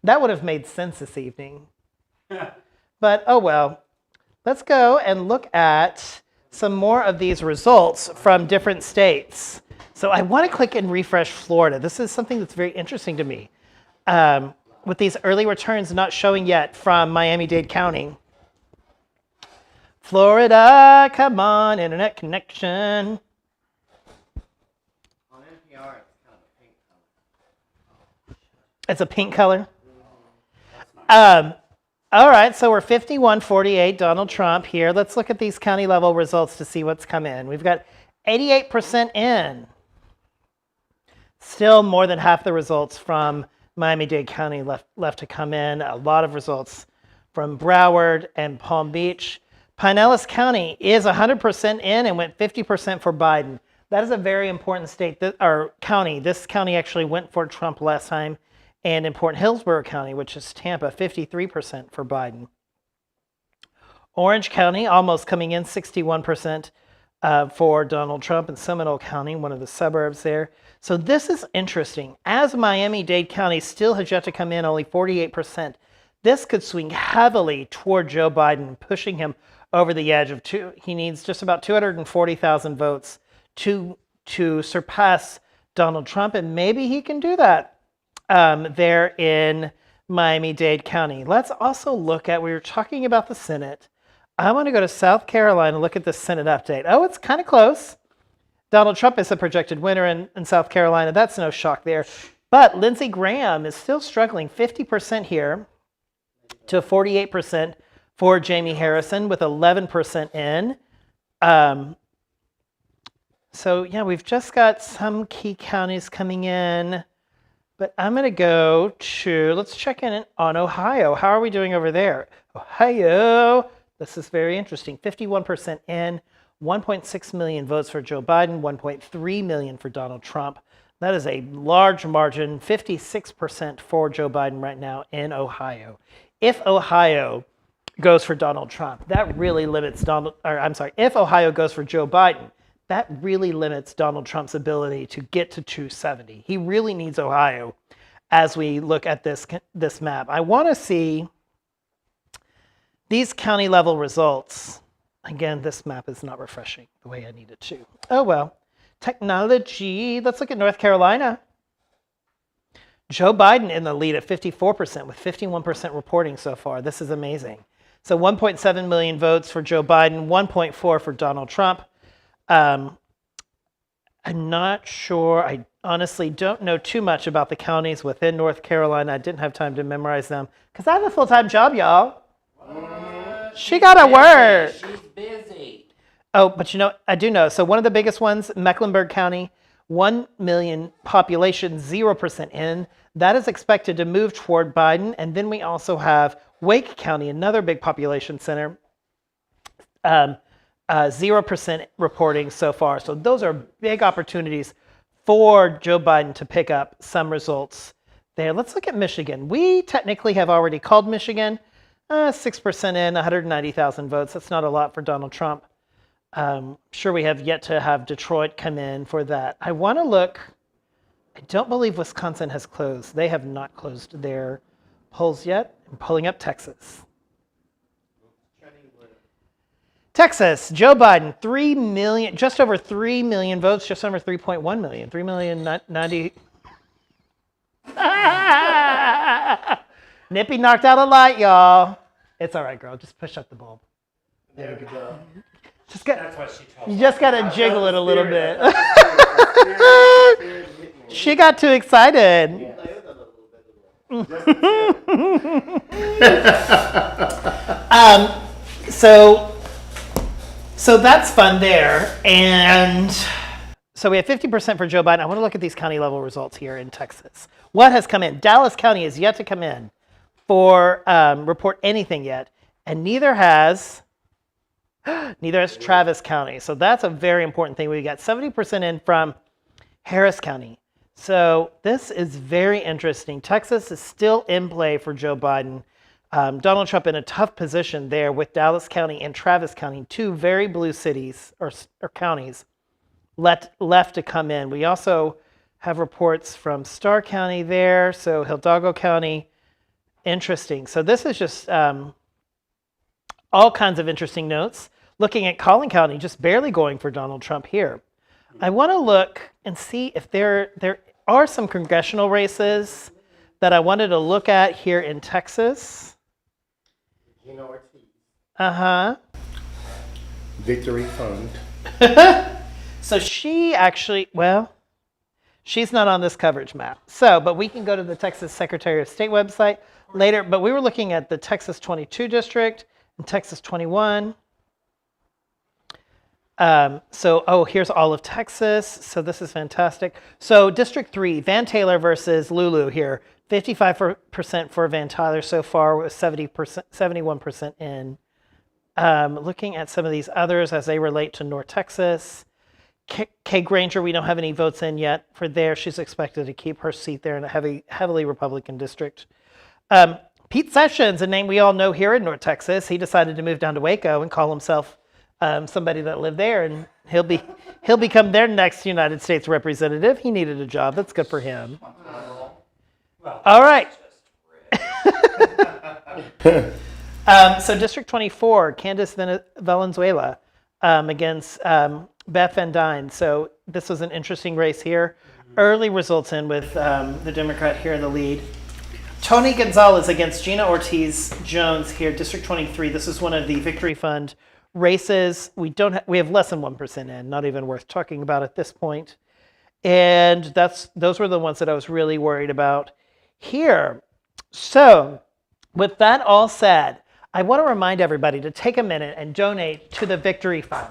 That would have made sense this evening. But oh well. Let's go and look at some more of these results from different states. So I want to click and refresh Florida. This is something that's very interesting to me. With these early returns not showing yet from Miami-Dade County. Florida, come on, internet connection. On NPR, it's kind of a pink color. It's a pink color? All right, so we're 51-48 Donald Trump here. Let's look at these county level results to see what's come in. We've got 88% in. Still more than half the results from Miami-Dade County left to come in. A lot of results from Broward and Palm Beach. Pinellas County is 100% in and went 50% for Biden. That is a very important state, or county. This county actually went for Trump last time. And in Port Hillsborough County, which is Tampa, 53% for Biden. Orange County almost coming in 61% for Donald Trump, and Seminole County, one of the suburbs there. So this is interesting. As Miami-Dade County still has yet to come in, only 48%. This could swing heavily toward Joe Biden, pushing him over the edge of he needs just about 240,000 votes to surpass Donald Trump, and maybe he can do that there in Miami-Dade County. Let's also look at, we were talking about the Senate. I want to go to South Carolina and look at the Senate update. Oh, it's kind of close. Donald Trump is a projected winner in South Carolina. That's no shock there. But Lindsey Graham is still struggling, 50% here to 48% for Jamie Harrison with 11% in. So yeah, we've just got some key counties coming in. But I'm going to go to, let's check in on Ohio. How are we doing over there? Ohio, this is very interesting. 51% in, 1.6 million votes for Joe Biden, 1.3 million for Donald Trump. That is a large margin, 56% for Joe Biden right now in Ohio. If Ohio goes for Donald Trump, that really limits if Ohio goes for Joe Biden, that really limits Donald Trump's ability to get to 270. He really needs Ohio as we look at this map. I want to see these county level results. Again, this map is not refreshing the way I need it to. Oh well. Technology. Let's look at North Carolina. Joe Biden in the lead at 54% with 51% reporting so far. This is amazing. So 1.7 million votes for Joe Biden, 1.4 for Donald Trump. I'm not sure. I honestly don't know too much about the counties within North Carolina. I didn't have time to memorize them because I have a full-time job, y'all. She got to work. She's busy. Oh, but you know, I do know. So one of the biggest ones, Mecklenburg County, 1 million population, 0% in. That is expected to move toward Biden. And then we also have Wake County, another big population center. 0% reporting so far. So those are big opportunities for Joe Biden to pick up some results there. Let's look at Michigan. We technically have already called Michigan. 6% in, 190,000 votes. That's not a lot for Donald Trump. Sure, we have yet to have Detroit come in for that. I want to look. I don't believe Wisconsin has closed. They have not closed their polls yet. I'm pulling up Texas. Texas, Joe Biden, 3 million, just over 3 million votes, just over 3.1 million, 3,090,000. Nippy knocked out a light, y'all. It's all right, girl. Just push up the bulb. There we go. That's what she told me. You just got to jiggle it a little bit. She got too excited. So that's fun there. And so we have 50% for Joe Biden. I want to look at these county level results here in Texas. What has come in? Dallas County is yet to come in for report anything yet. And neither has Travis County. So that's a very important thing. We got 70% in from Harris County. So this is very interesting. Texas is still in play for Joe Biden. Donald Trump in a tough position there with Dallas County and Travis County, two very blue cities or counties left to come in. We also have reports from Starr County there, so Hidalgo County. Interesting. So this is just all kinds of interesting notes. Looking at Collin County, just barely going for Donald Trump here. I want to look and see if there are some congressional races that I wanted to look at here in Texas. Victory Fund. So she actually, well, she's not on this coverage map. So, but we can go to the Texas Secretary of State website later. But we were looking at the Texas 22 district and Texas 21. Here's all of Texas. So this is fantastic. So District 3, Van Taylor versus Lulu here. 55% for Van Taylor so far, with 71% in. Looking at some of these others as they relate to North Texas. Kay Granger, we don't have any votes in yet for there. She's expected to keep her seat there in a heavily Republican district. Pete Sessions, a name we all know here in North Texas, he decided to move down to Waco and call himself somebody that lived there, and he'll become their next United States representative. He needed a job. That's good for him. All right. So District 24, Candace Valenzuela against Beth Van Dyne. So this was an interesting race here. Early results in with the Democrat here in the lead. Tony Gonzalez against Gina Ortiz Jones here, District 23. This is one of the Victory Fund races. We have less than 1% in, not even worth talking about at this point. And those were the ones that I was really worried about here. So with that all said, I want to remind everybody to take a minute and donate to the Victory Fund.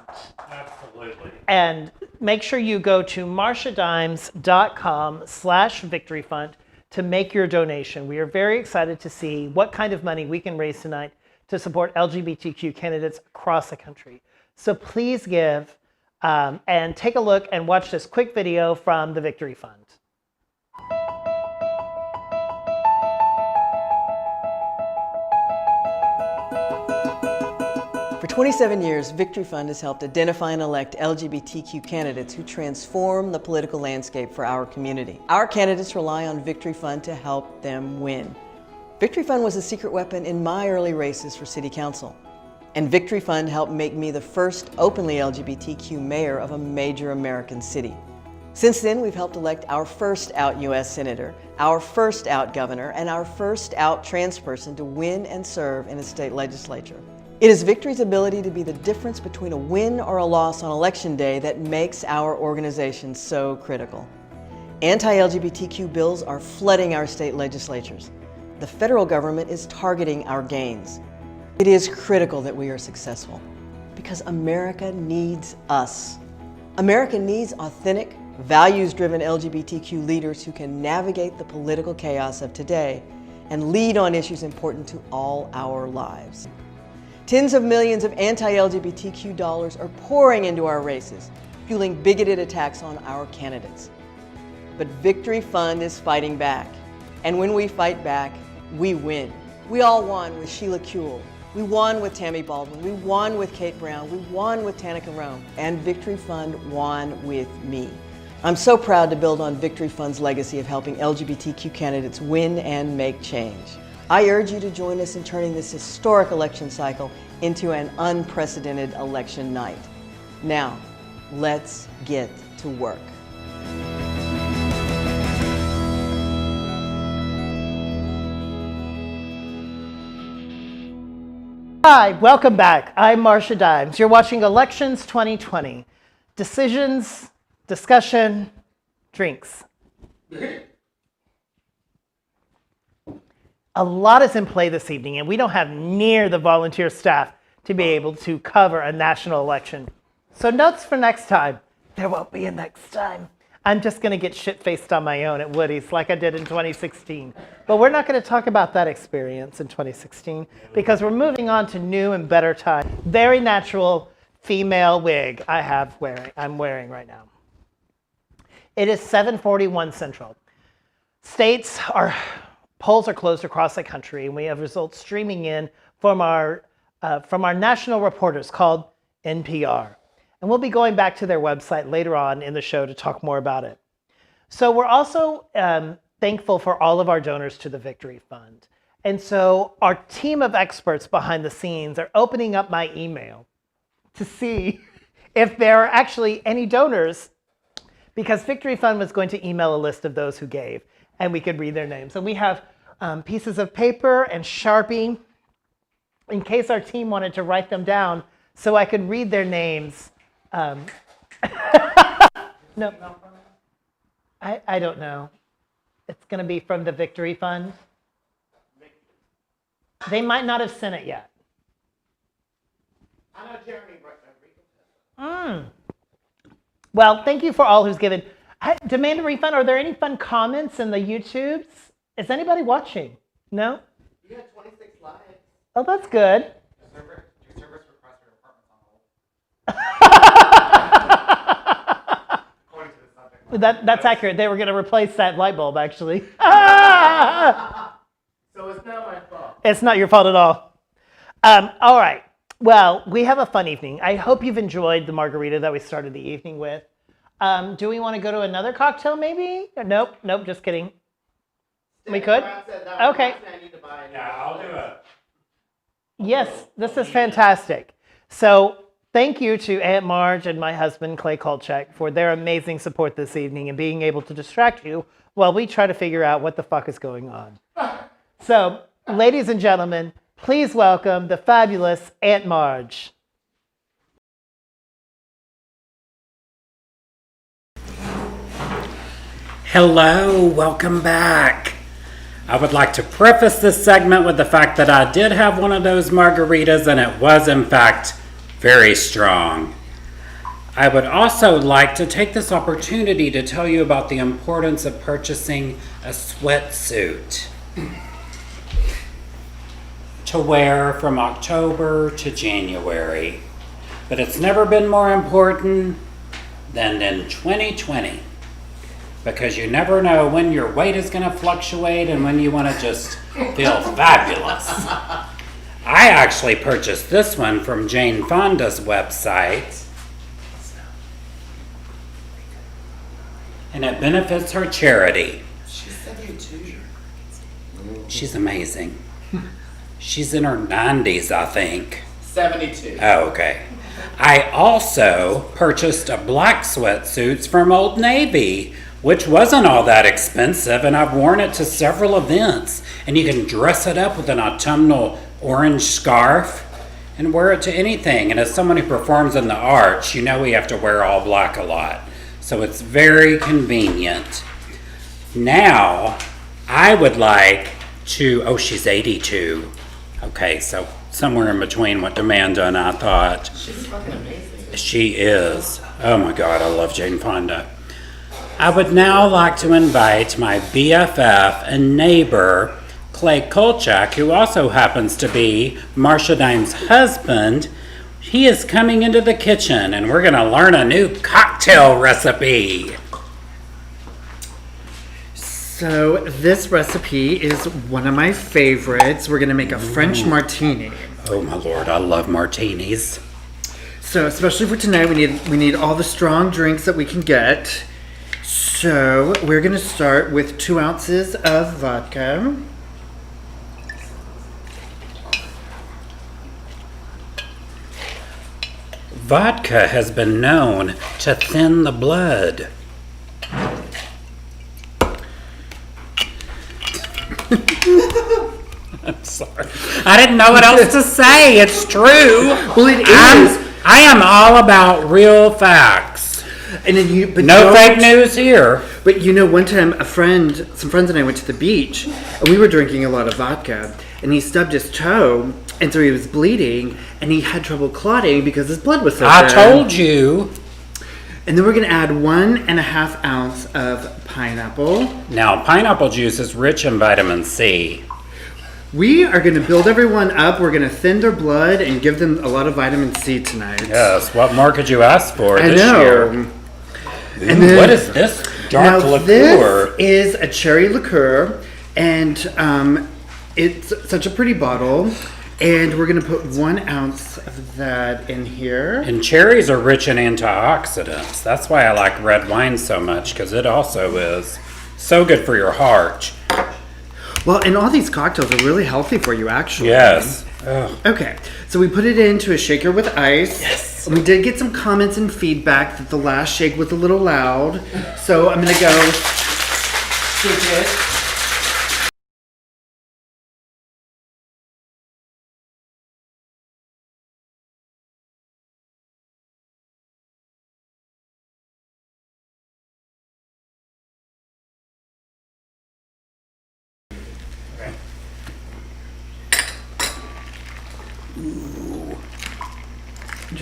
Absolutely. And make sure you go to marshadimes.com/Victory Fund to make your donation. We are very excited to see what kind of money we can raise tonight to support LGBTQ candidates across the country. So please give and take a look and watch this quick video from the Victory Fund. For 27 years, Victory Fund has helped identify and elect LGBTQ candidates who transform the political landscape for our community. Our candidates rely on Victory Fund to help them win. Victory Fund was a secret weapon in my early races for City Council. And Victory Fund helped make me the first openly LGBTQ mayor of a major American city. Since then, we've helped elect our first out U.S. Senator, our first out governor, and our first out trans person to win and serve in a state legislature. It is Victory's ability to be the difference between a win or a loss on Election Day that makes our organization so critical. Anti-LGBTQ bills are flooding our state legislatures. The federal government is targeting our gains. It is critical that we are successful because America needs us. America needs authentic, values-driven LGBTQ leaders who can navigate the political chaos of today and lead on issues important to all our lives. Tens of millions of anti-LGBTQ dollars are pouring into our races, fueling bigoted attacks on our candidates. But Victory Fund is fighting back. And when we fight back, we win. We all won with Sheila Kuehl. We won with Tammy Baldwin. We won with Kate Brown. We won with Tanika Rome. And Victory Fund won with me. I'm so proud to build on Victory Fund's legacy of helping LGBTQ candidates win and make change. I urge you to join us in turning this historic election cycle into an unprecedented election night. Now, let's get to work. Hi, welcome back. I'm Marsha Dimes. You're watching Elections 2020. Decisions, discussion, drinks. A lot is in play this evening, and we don't have near the volunteer staff to be able to cover a national election. So notes for next time. There won't be a next time. I'm just going to get shit-faced on my own at Woody's like I did in 2016. But we're not going to talk about that experience in 2016 because we're moving on to new and better times. Very natural female wig I'm wearing right now. It is 7:41 Central. Polls are closed across the country, and we have results streaming in from our national reporters called NPR. And we'll be going back to their website later on in the show to talk more about it. So we're also thankful for all of our donors to the Victory Fund. And so our team of experts behind the scenes are opening up my email to see if there are actually any donors, because Victory Fund was going to email a list of those who gave, and we could read their names. And we have pieces of paper and Sharpie in case our team wanted to write them down so I could read their names. No, I don't know. It's going to be from the Victory Fund. They might not have sent it yet. I know Jeremy. Well, thank you for all who's given. Demand a refund. Are there any fun comments in the YouTubes? Is anybody watching? No? You had 26 likes. Oh, that's good. Service request for apartments on hold. According to the subject. That's accurate. They were going to replace that light bulb, actually. So it's not my fault. It's not your fault at all. All right. Well, we have a fun evening. I hope you've enjoyed the margarita that we started the evening with. Do we want to go to another cocktail, maybe? Nope, just kidding. We could? Okay. Yeah, I'll do it. Yes, this is fantastic. So thank you to Aunt Marge and my husband, Clay Kolchak, for their amazing support this evening and being able to distract you while we try to figure out what the fuck is going on. So, ladies and gentlemen, please welcome the fabulous Aunt Marge. Hello, welcome back. I would like to preface this segment with the fact that I did have one of those margaritas and it was in fact very strong. I would also like to take this opportunity to tell you about the importance of purchasing a sweatsuit to wear from October to January. But it's never been more important than in 2020. Because you never know when your weight is going to fluctuate and when you want to just feel fabulous. I actually purchased this one from Jane Fonda's website. And it benefits her charity. She's 72. She's amazing. She's in her 90s, I think. 72. Oh, okay. I also purchased a black sweatsuit from Old Navy, which wasn't all that expensive, and I've worn it to several events. And you can dress it up with an autumnal orange scarf and wear it to anything. And as someone who performs in the arts, you know we have to wear all black a lot. So it's very convenient. Now, I would like to, oh, she's 82. Okay, so somewhere in between what Amanda and I thought. She's fucking amazing. She is. Oh my God, I love Jane Fonda. I would now like to invite my BFF and neighbor, Clay Kolchak, who also happens to be Marsha Dimes' husband. He is coming into the kitchen and we're going to learn a new cocktail recipe. So this recipe is one of my favorites. We're gonna make a French martini. Oh my lord, I love martinis. So especially for tonight, we need all the strong drinks that we can get. So we're gonna start with 2 ounces of vodka. Vodka has been known to thin the blood. I'm sorry. I didn't know what else to say. It's true. Well, it is. I am all about real facts. And then but no fake news here. But you know, one time some friends and I went to the beach, and we were drinking a lot of vodka, and he stubbed his toe, and so he was bleeding, and he had trouble clotting because his blood was so thin. I told you. And then we're going to add 1.5 ounce of pineapple. Now, pineapple juice is rich in vitamin C. We are going to build everyone up. We're going to thin their blood and give them a lot of vitamin C tonight. Yes, what more could you ask for I this know. year? And then, what is this dark liqueur? This is a cherry liqueur, and it's such a pretty bottle. And we're going to put 1 ounce of that in here. And cherries are rich in antioxidants. That's why I like red wine so much, because it also is so good for your heart. Well, and all these cocktails are really healthy for you, actually. Yes. Ugh. Okay, so we put it into a shaker with ice. Yes. And we did get some comments and feedback that the last shake was a little loud. So I'm going to go shake it.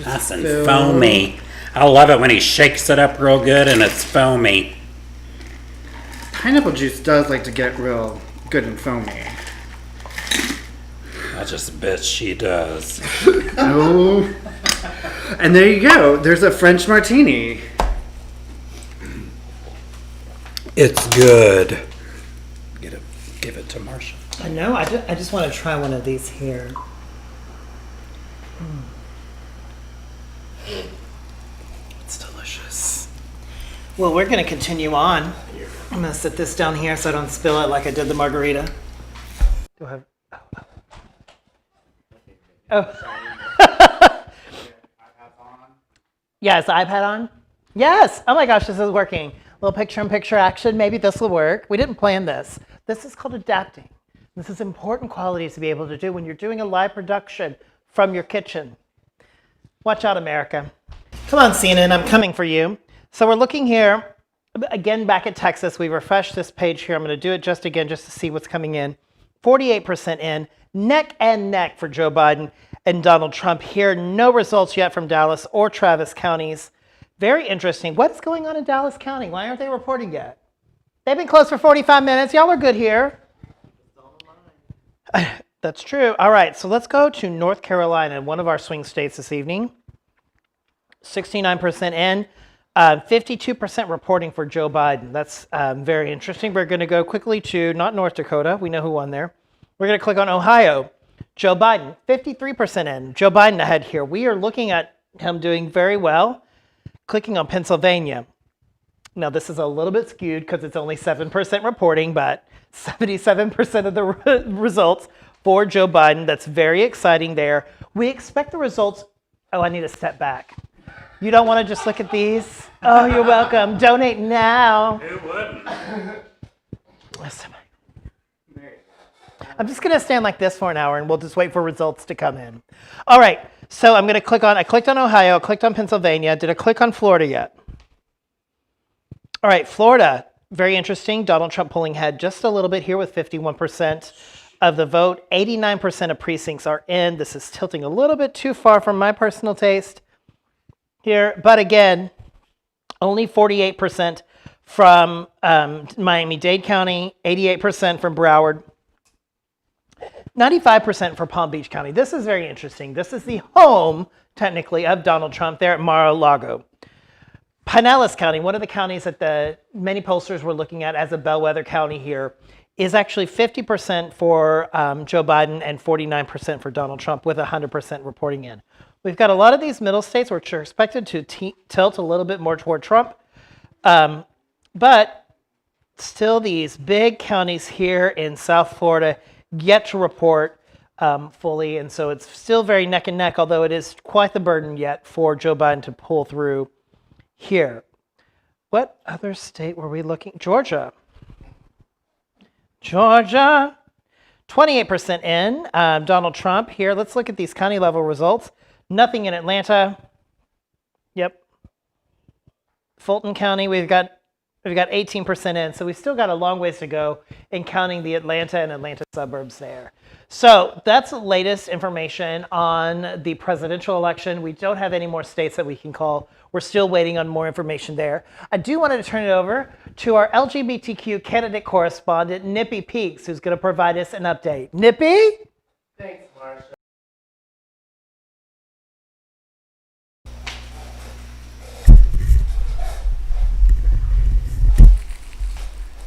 Nice and foamy. I love it when he shakes it up real good and it's foamy. Pineapple juice does like to get real good and foamy. I just bet she does. Oh. And there you go. There's a French martini. It's good. Give it to Marsha. I know. I just want to try one of these here. It's delicious. Well, we're going to continue on. I'm going to sit this down here so I don't spill it like I did the margarita. Do I have... Oh. Yes, iPad on? Yes. Oh my gosh, this is working. Little picture-in-picture action. Maybe this will work. We didn't plan this. This is called adapting. This is important qualities to be able to do when you're doing a live production from your kitchen. Watch out, America. Come on, CNN, I'm coming for you. So we're looking here, again, back at Texas. We refreshed this page here. I'm going to do it just again just to see what's coming in. 48% in, neck and neck for Joe Biden and Donald Trump here. No results yet from Dallas or Travis counties. Very interesting. What's going on in Dallas County? Why aren't they reporting yet? They've been closed for 45 minutes. Y'all are good here. That's true. All right, so let's go to North Carolina, one of our swing states this evening. 69% in, 52% reporting for Joe Biden. That's very interesting. We're going to go quickly to not North Dakota. We know who won there. We're going to click on Ohio. Joe Biden, 53% in. Joe Biden ahead here. We are looking at him doing very well. Clicking on Pennsylvania. Now, this is a little bit skewed because it's only 7% reporting, but 77% of the results for Joe Biden. That's very exciting there. We expect the results. Oh, I need to step back. You don't want to just look at these? Oh, you're welcome. Donate now. Who wouldn't? I'm just going to stand like this for an hour and we'll just wait for results to come in. All right. So I'm going to click on, I clicked on Ohio, clicked on Pennsylvania. Did I click on Florida yet? All right, Florida, very interesting. Donald Trump pulling ahead just a little bit here with 51% of the vote. 89% of precincts are in. This is tilting a little bit too far from my personal taste here. But again, only 48% from Miami-Dade County, 88% from Broward, 95% for Palm Beach County. This is very interesting. This is the home, technically, of Donald Trump there at Mar-a-Lago. Pinellas County, one of the counties that many pollsters were looking at as a bellwether county here, is actually 50% for Joe Biden and 49% for Donald Trump, with 100% reporting in. We've got a lot of these middle states which are expected to tilt a little bit more toward Trump, but still these big counties here in South Florida yet to report fully, and so it's still very neck and neck, although it is quite the burden yet for Joe Biden to pull through here. What other state were we looking? Georgia. Georgia, 28% in. Donald Trump here. Let's look at these county level results. Nothing in Atlanta. Yep. Fulton County, we've got 18% in. So we've still got a long ways to go in counting the Atlanta and Atlanta suburbs there. So that's the latest information on the presidential election. We don't have any more states that we can call. We're still waiting on more information there. I do want to turn it over to our LGBTQ candidate correspondent, Nippy Peaks, who's going to provide us an update. Nippy? Thanks, Marsha.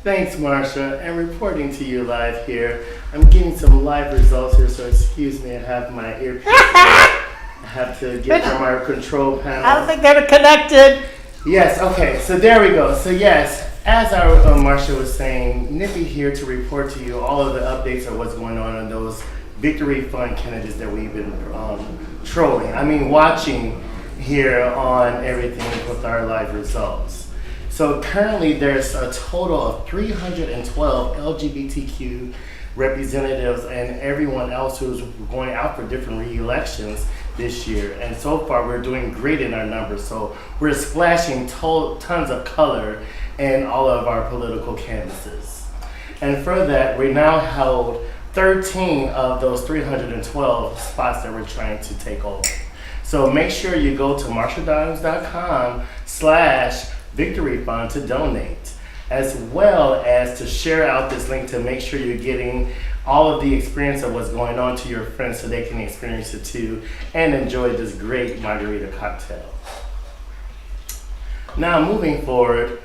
Thanks, Marsha, and reporting to you live here. I'm getting some live results here, so excuse me, I have my earpiece. I have to get from our control panel. I don't think they were connected. Yes, okay, so there we go. So yes, as our Marsha was saying, Nippy here to report to you all of the updates of what's going on those Victory Fund candidates that we've been watching here on everything with our live results. So currently there's a total of 312 LGBTQ representatives and everyone else who's going out for different re-elections this year. And so far we're doing great in our numbers. So we're splashing tons of color in all of our political canvases. And for that, we now held 13 of those 312 spots that we're trying to take over. So make sure you go to marshadimes.com/Victory Fund to donate, as well as to share out this link to make sure you're getting all of the experience of what's going on to your friends so they can experience it too and enjoy this great margarita cocktail. Now moving forward,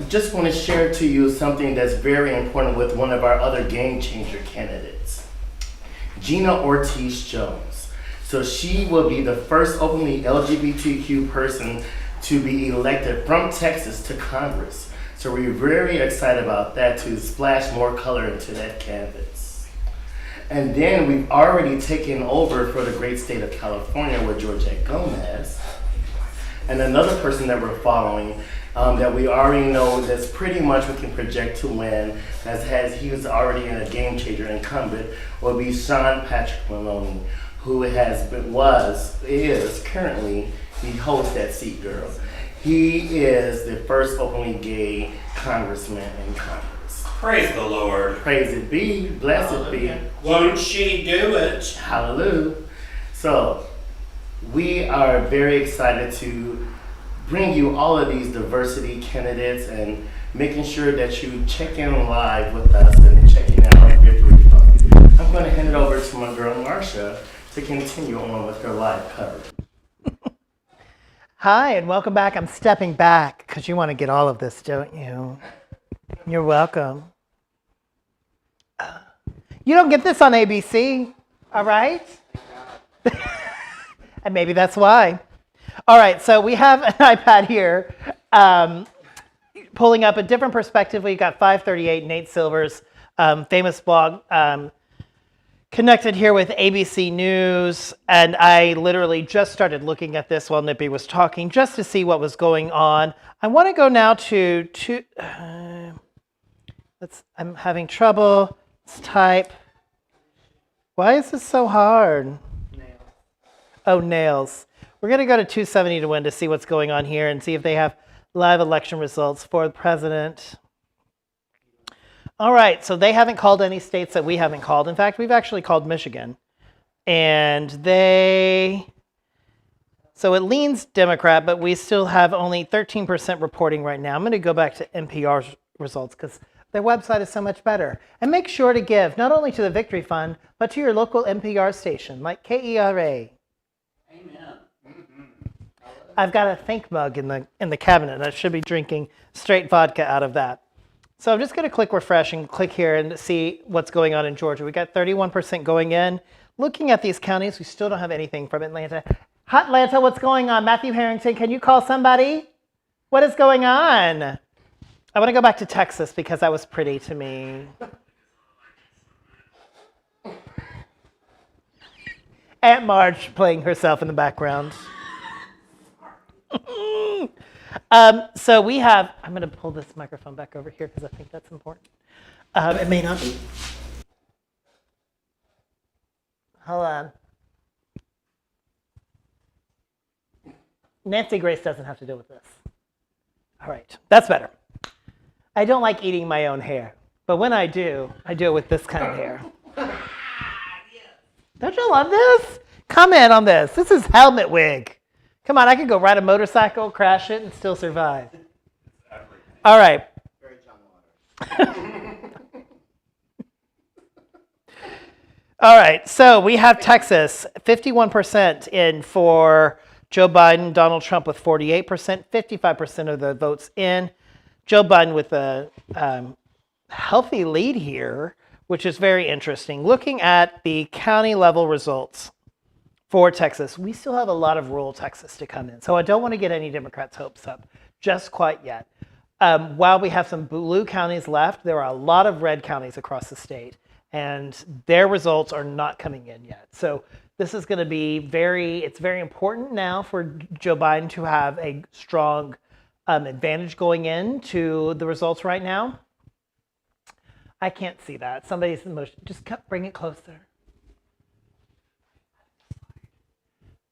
just want to share to you something that's very important with one of our other game changer candidates, Gina Ortiz-Jones. So she will be the first openly LGBTQ person to be elected from Texas to Congress. So we're very excited about that, to splash more color into that canvas. And then we've already taken over for the great state of California with Georgette Gomez. And another person that we're following that we already know that's pretty much we can project to win, he was already in a game changer incumbent, will be Sean Patrick Maloney, who is currently he holds that seat, girl. He is the first openly gay congressman in Congress. Praise the Lord. Praise it be, blessed be. Won't she do it? Hallelujah. So, we are very excited to bring you all of these diversity candidates and making sure that you check in live with us and checking out our Victory Fund. I'm going to hand it over to my girl Marsha to continue on with her live coverage. Hi, and welcome back. I'm stepping back because you want to get all of this, don't you? You're welcome. You don't get this on ABC, all right? And maybe that's why. All right, so we have an iPad here pulling up a different perspective. We've got 538, Nate Silver's famous blog, connected here with ABC News, and I literally just started looking at this while Nippy was talking just to see what was going on. I want to go now to I'm having trouble. Let's type. Why is this so hard? Nails. Oh, nails. We're going to go to 270 to win to see what's going on here and see if they have live election results for the president. All right, so they haven't called any states that we haven't called. In fact, we've actually called Michigan. And so it leans Democrat, but we still have only 13% reporting right now. I'm going to go back to NPR's results because their website is so much better. And make sure to give not only to the Victory Fund, but to your local NPR station like KERA. Amen. I've got a think mug in the cabinet. I should be drinking straight vodka out of that. So I'm just going to click refresh and click here and see what's going on in Georgia. We got 31% going in. Looking at these counties, we still don't have anything from Atlanta. Hot Atlanta, what's going on? Matthew Harrington, can you call somebody? What is going on? I want to go back to Texas because that was pretty to me. Aunt Marge playing herself in the background. So we have, I'm going to pull this microphone back over here because I think that's important. It may not be. Hold on. Nancy Grace doesn't have to deal with this. All right, that's better. I don't like eating my own hair, but when I do it with this kind of hair. Don't you love this? Comment on this. This is helmet wig. Come on, I could go ride a motorcycle, crash it, and still survive. All right. Very John Waters. All right, so we have Texas, 51% in for Joe Biden, Donald Trump with 48%, 55% of the votes in. Joe Biden with a healthy lead here, which is very interesting. Looking at the county level results for Texas, we still have a lot of rural Texas to come in. So I don't want to get any Democrats' hopes up just quite yet. While we have some blue counties left, there are a lot of red counties across the state, and their results are not coming in yet. So this is going to be it's very important now for Joe Biden to have a strong advantage going into the results right now. I can't see that. Somebody's in motion. Just bring it closer.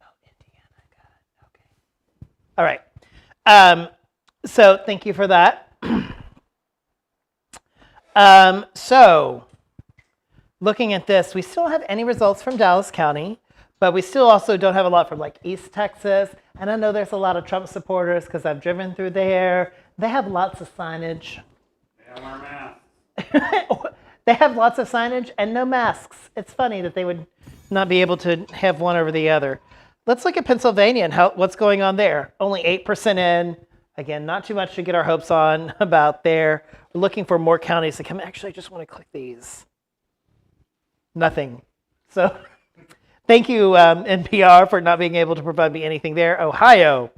Oh, Indiana, got it. Okay. All right. So thank you for that. So looking at this, we still don't have any results from Dallas County, but we still also don't have a lot from like East Texas. And I know there's a lot of Trump supporters because I've driven through there. They have lots of signage. They have lots of signage and no masks. It's funny that they would not be able to have one over the other. Let's look at Pennsylvania and what's going on there. Only 8% in. Again, not too much to get our hopes on about there. We're looking for more counties to come. Actually, I just want to click these. Nothing. So thank you, NPR, for not being able to provide me anything there. Ohio,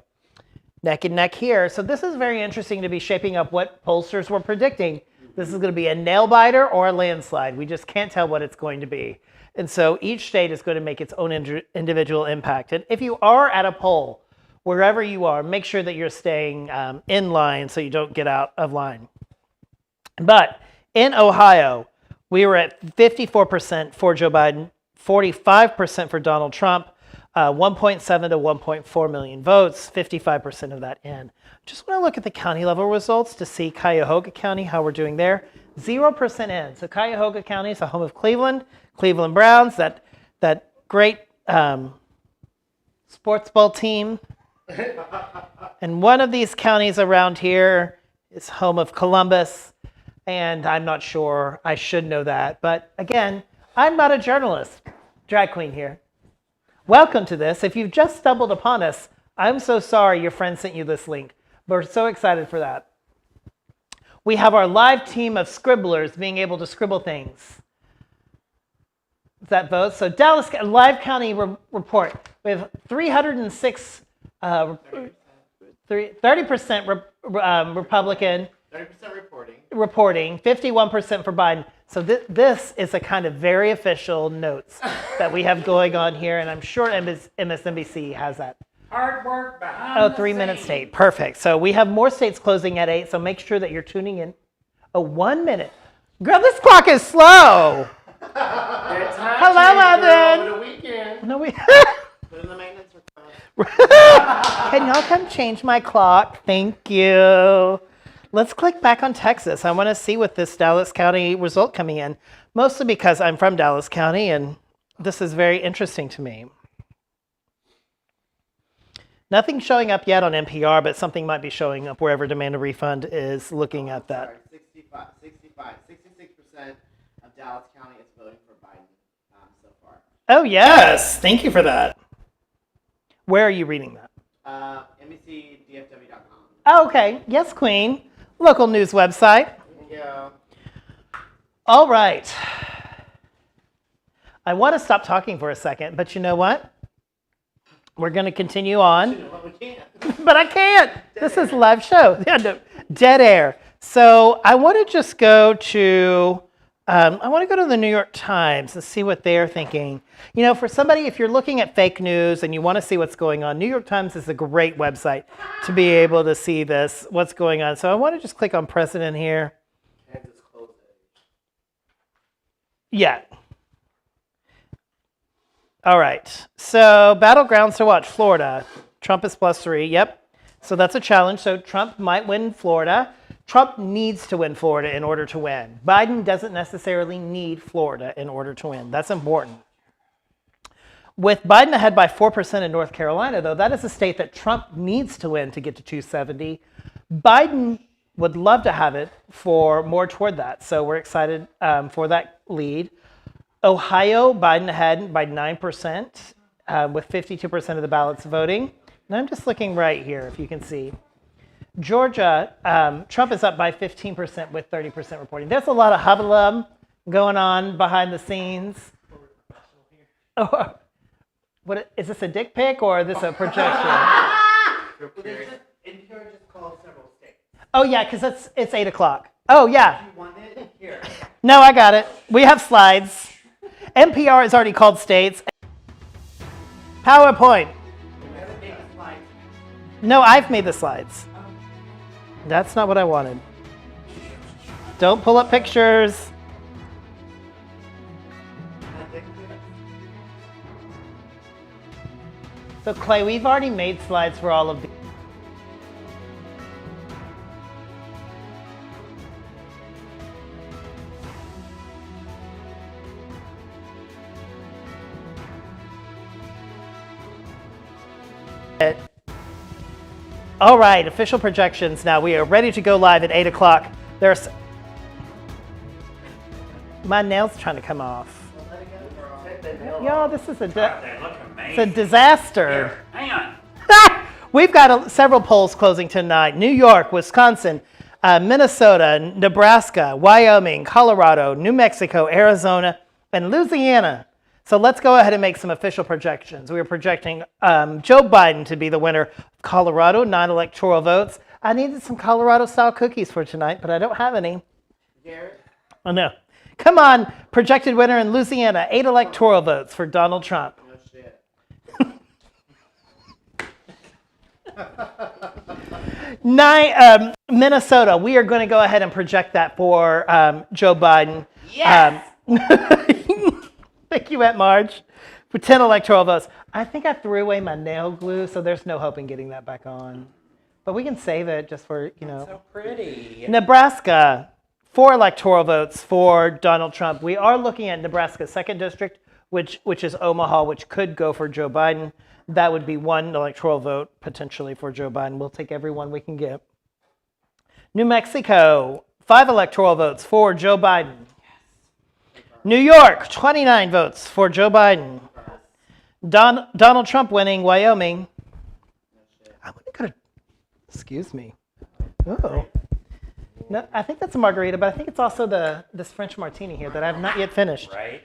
neck and neck here. So this is very interesting to be shaping up what pollsters were predicting. This is going to be a nail biter or a landslide. We just can't tell what it's going to be. And so each state is going to make its own individual impact. And if you are at a poll, wherever you are, make sure that you're staying in line so you don't get out of line. But in Ohio, we were at 54% for Joe Biden, 45% for Donald Trump, 1.7 to 1.4 million votes, 55% of that in. Just want to look at the county level results to see Cuyahoga County, how we're doing there. 0% in. So Cuyahoga County is the home of Cleveland Browns, that great sports ball team. And one of these counties around here is home of Columbus. And I'm not sure, I should know that. But again, I'm not a journalist. Drag queen here. Welcome to this. If you've just stumbled upon us, I'm so sorry your friend sent you this link. We're so excited for that. We have our live team of scribblers being able to scribble things. Is that vote? So Dallas Live County report. We have 306, 30% Republican. 30% reporting, 51% for Biden. So this is a kind of very official notes that we have going on here, and I'm sure MSNBC has that. Hard work behind 3 minutes to 8. Perfect. So we have more states closing at 8, so make sure that you're tuning in. 1 minute. Girl, this clock is slow. Hello, Evan. Over the weekend. No, we. Put in the maintenance request. Can y'all come change my clock? Thank you. Let's click back on Texas. I want to see what this Dallas County result coming in, mostly because I'm from Dallas County, and this is very interesting to me. Nothing showing up yet on NPR, but something might be showing up wherever Demand a Refund is looking at that. 66% of Dallas County is voting for Biden so far. Oh, yes. Thank you for that. Where are you reading that? Oh, okay. Yes, Queen. Local news website. Yeah. All right. I want to stop talking for a second, but you know what? We're going to continue on. But we can't. But I can't. This is a live show. Yeah, no, dead air. So I want to just go to, the New York Times and see what they're thinking. You know, for somebody, if you're looking at fake news and you want to see what's going on, New York Times is a great website to be able to see this, what's going on. So I want to just click on President here. Kansas closed it. Yeah. All right. So battlegrounds to watch. Florida. Trump is +3. Yep. So that's a challenge. So Trump might win Florida. Trump needs to win Florida in order to win. Biden doesn't necessarily need Florida in order to win. That's important. With Biden ahead by 4% in North Carolina, though, that is a state that Trump needs to win to get to 270. Biden would love to have it for more toward that. So we're excited for that lead. Ohio, Biden ahead by 9% with 52% of the ballots voting. And I'm just looking right here, if you can see. Georgia, Trump is up by 15% with 30% reporting. There's a lot of hubbub going on behind the scenes. Oh, what is this, a dick pic or is this a projection? NPR just called several states. Oh yeah, because it's 8 o'clock. Oh yeah. You want it? Here. No, I got it. We have slides. NPR has already called states. PowerPoint. No, I've made the slides. That's not what I wanted. Don't pull up pictures. So Clay, we've already made slides for all of these. All right, official projections now. We are ready to go live at 8 o'clock. There's my nail's trying to come off. Y'all, this is They look it's a amazing. disaster. Here, hang on. We've got several polls closing tonight. New York, Wisconsin, Minnesota, Nebraska, Wyoming, Colorado, New Mexico, Arizona, and Louisiana. So let's go ahead and make some official projections. We are projecting Joe Biden to be the winner of Colorado, 9 electoral votes. I needed some Colorado-style cookies for tonight, but I don't have any. Garrett? Oh, no. Come on, projected winner in Louisiana, 8 electoral votes for Donald Trump. No shit. 9, Minnesota, we are going to go ahead and project that for Joe Biden. Yes! Thank you, Aunt Marge, for 10 electoral votes. I think I threw away my nail glue, so there's no hope in getting that back on. But we can save it just for, you know. So pretty. Nebraska, 4 electoral votes for Donald Trump. We are looking at Nebraska's 2nd district, which is Omaha, which could go for Joe Biden. That would be 1 electoral vote potentially for Joe Biden. We'll take every one we can get. New Mexico, 5 electoral votes for Joe Biden. New York, 29 votes for Joe Biden. Donald Trump winning Wyoming. I want to go to, excuse me. Oh. No, I think that's a margarita, but I think it's also this French martini here that I have not yet finished. Right?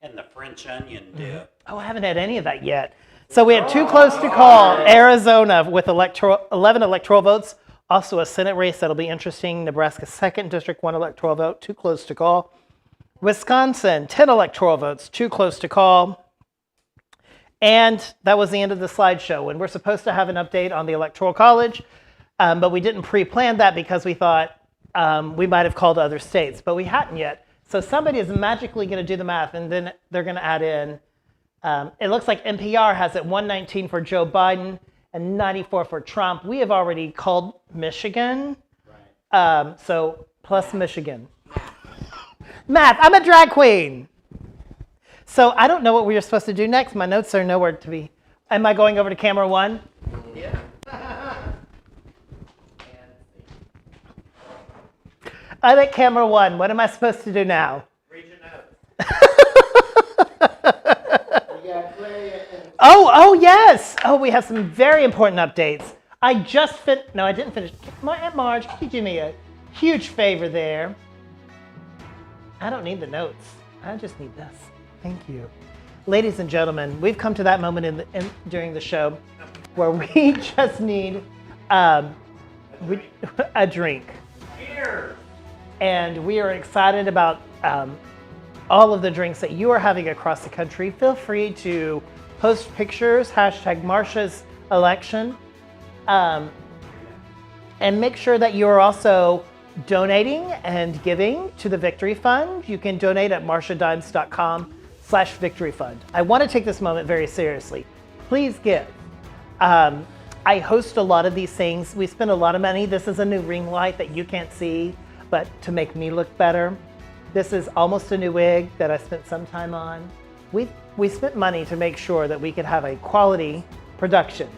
And the French onion dip. Oh, I haven't had any of that yet. So we have 2 close to call. Arizona with 11 electoral votes. Also a Senate race that'll be interesting. Nebraska's 2nd district, 1 electoral vote, 2 close to call. Wisconsin, 10 electoral votes, 2 close to call. And that was the end of the slideshow. And we're supposed to have an update on the Electoral College, but we didn't pre-plan that because we thought we might have called other states, but we hadn't yet. So somebody is magically going to do the math, and then they're going to add in. It looks like NPR has it 119 for Joe Biden and 94 for Trump. We have already called Michigan, so plus Michigan. Math, I'm a drag queen. So I don't know what we are supposed to do next. My notes are nowhere to be. Am I going over to camera 1? Yeah. I'm at camera 1. What am I supposed to do now? Read your notes. You gotta play it and Oh, yes. Oh, we have some very important updates. I didn't finish. Aunt Marge, could you do me a huge favor there? I don't need the notes. I just need this. Thank you. Ladies and gentlemen, we've come to that moment during the show where we just need a drink. Cheers! And we are excited about all of the drinks that you are having across the country. Feel free to post pictures, hashtag Marsha's election, and make sure that you are also donating and giving to the Victory Fund. You can donate at marshadimes.com/Victory Fund. I want to take this moment very seriously. Please give. I host a lot of these things. We spend a lot of money. This is a new ring light that you can't see, but to make me look better. This is almost a new wig that I spent some time on. We spent money to make sure that we could have a quality production.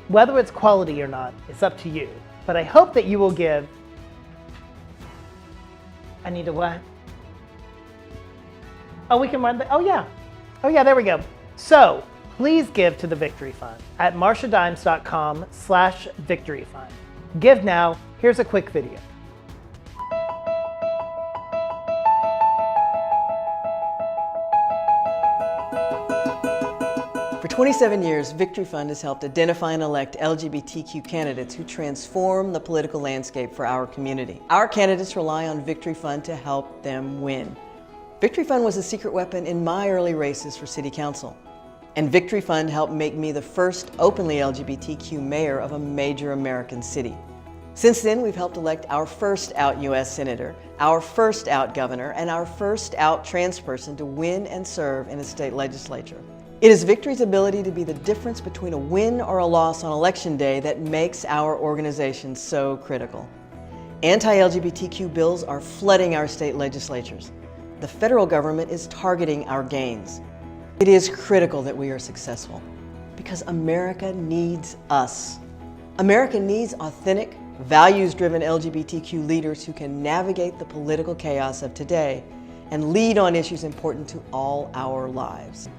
Whether it's quality or not, it's up to you. But I hope that you will give. I need to what? Oh, we can run the, oh yeah, there we go. So please give to the Victory Fund at marshadimes.com/Victory Fund. Give now. Here's a quick video. For 27 years, Victory Fund has helped identify and elect LGBTQ candidates who transform the political landscape for our community. Our candidates rely on Victory Fund to help them win. Victory Fund was a secret weapon in my early races for City Council. And Victory Fund helped make me the first openly LGBTQ mayor of a major American city. Since then, we've helped elect our first out U.S. Senator, our first out governor, and our first out trans person to win and serve in a state legislature. It is Victory's ability to be the difference between a win or a loss on election day that makes our organization so critical. Anti-LGBTQ bills are flooding our state legislatures. The federal government is targeting our gains. It is critical that we are successful because America needs us. America needs authentic, values-driven LGBTQ leaders who can navigate the political chaos of today and lead on issues important to all our lives.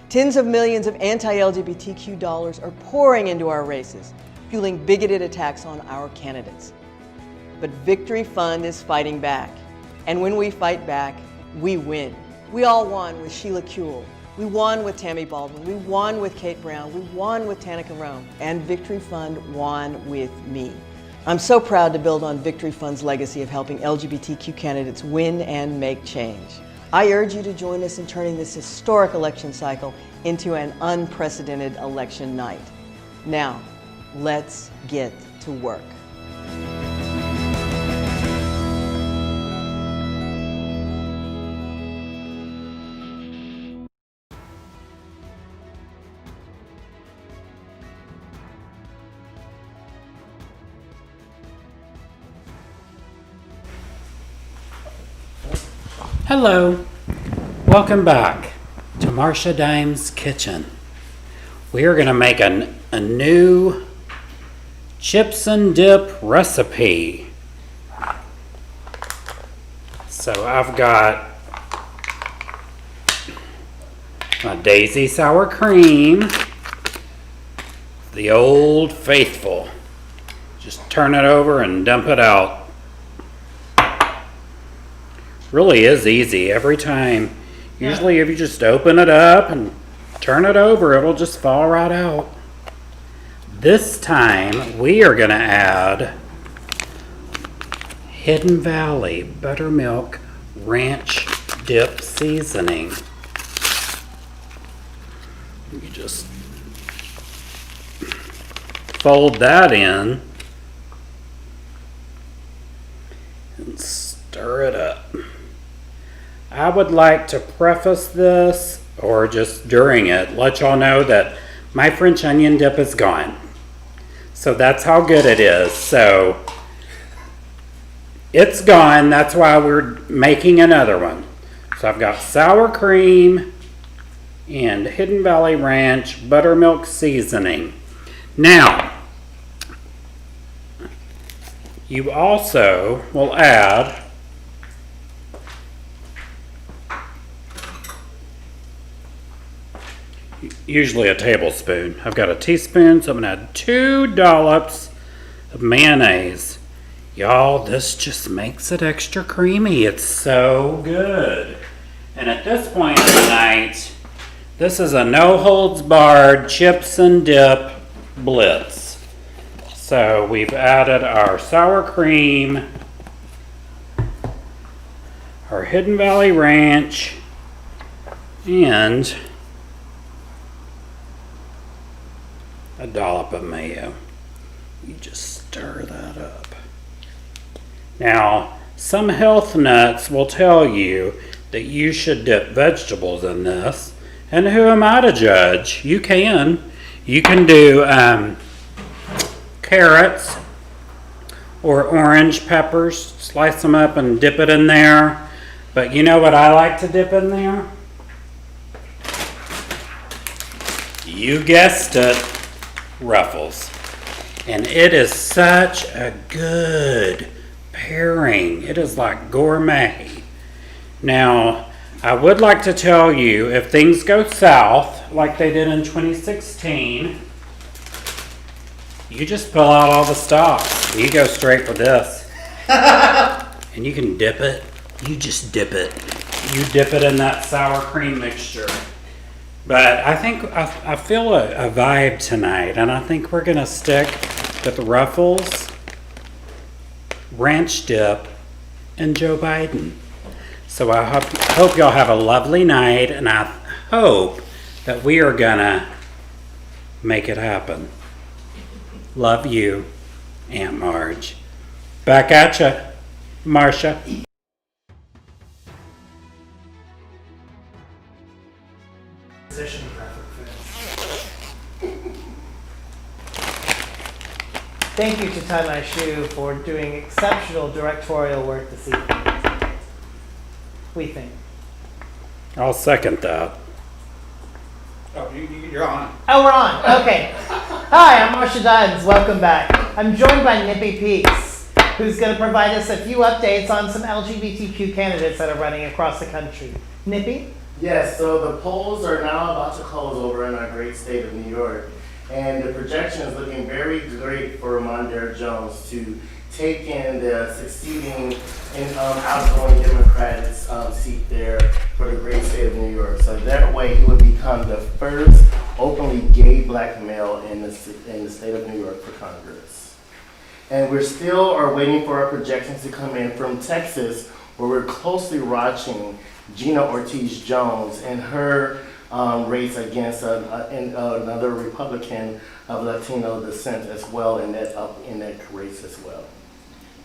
Tens of millions of anti-LGBTQ dollars are pouring into our races, fueling bigoted attacks on our candidates. But Victory Fund is fighting back. And when we fight back, we win. We all won with Sheila Kuehl. We won with Tammy Baldwin. We won with Kate Brown. We won with Tanika Rome. And Victory Fund won with me. I'm so proud to build on Victory Fund's legacy of helping LGBTQ candidates win and make change. I urge you to join us in turning this historic election cycle into an unprecedented election night. Now, let's get to work. Hello, welcome back to Marsha Dimes' kitchen. We are going to make a new chips and dip recipe. So I've got my Daisy sour cream, the old faithful. Just turn it over and dump it out. Really is easy every time. Usually if you just open it up and turn it over, it'll just fall right out. This time we are going to add Hidden Valley Buttermilk Ranch Dip Seasoning. You just fold that in and stir it up. I would like to preface this, or just during it, let y'all know that my French onion dip is gone. So that's how good it is. So it's gone. That's why we're making another one. So I've got sour cream and Hidden Valley Ranch buttermilk seasoning. Now, you also will add usually a tablespoon. I've got a teaspoon, so I'm gonna add 2 dollops of mayonnaise. Y'all, this just makes it extra creamy. It's so good. And at this point in the night, this is a no-holds-barred chips and dip blitz. So we've added our sour cream, our Hidden Valley Ranch, and a dollop of mayo. You just stir that up. Now, some health nuts will tell you that you should dip vegetables in this, and who am I to judge? You can. You can do carrots or orange peppers, slice them up and dip it in there. But you know what I like to dip in there? You guessed it, Ruffles. And it is such a good pairing. It is like gourmet. Now, I would like to tell you, if things go south, like they did in 2016, you just pull out all the stops. You go straight for this. And you can dip it. You just dip it. You dip it in that sour cream mixture. But I think, I feel a vibe tonight, and I think we're gonna stick with Ruffles, Ranch Dip, and Joe Biden. So I hope y'all have a lovely night, and I hope that we are gonna make it happen. Love you, Aunt Marge. Back at ya, Marsha. Thank you to Tie My Shoe for doing exceptional directorial work this evening. We think. I'll second that. Oh, you're on. Oh, we're on. Okay. Hi, I'm Marsha Dimes. Welcome back. I'm joined by Nippy Peaks, who's going to provide us a few updates on some LGBTQ candidates that are running across the country. Nippy? Yes, so the polls are now about to close over in our great state of New York. And the projection is looking very great for Mondaire Jones to take in the succeeding and outgoing Democratic seat there for the great state of New York. So that way he would become the first openly gay black male in the state of New York for Congress. And we're still waiting for our projections to come in from Texas, where we're closely watching Gina Ortiz Jones and her race against another Republican of Latino descent as well in that race as well.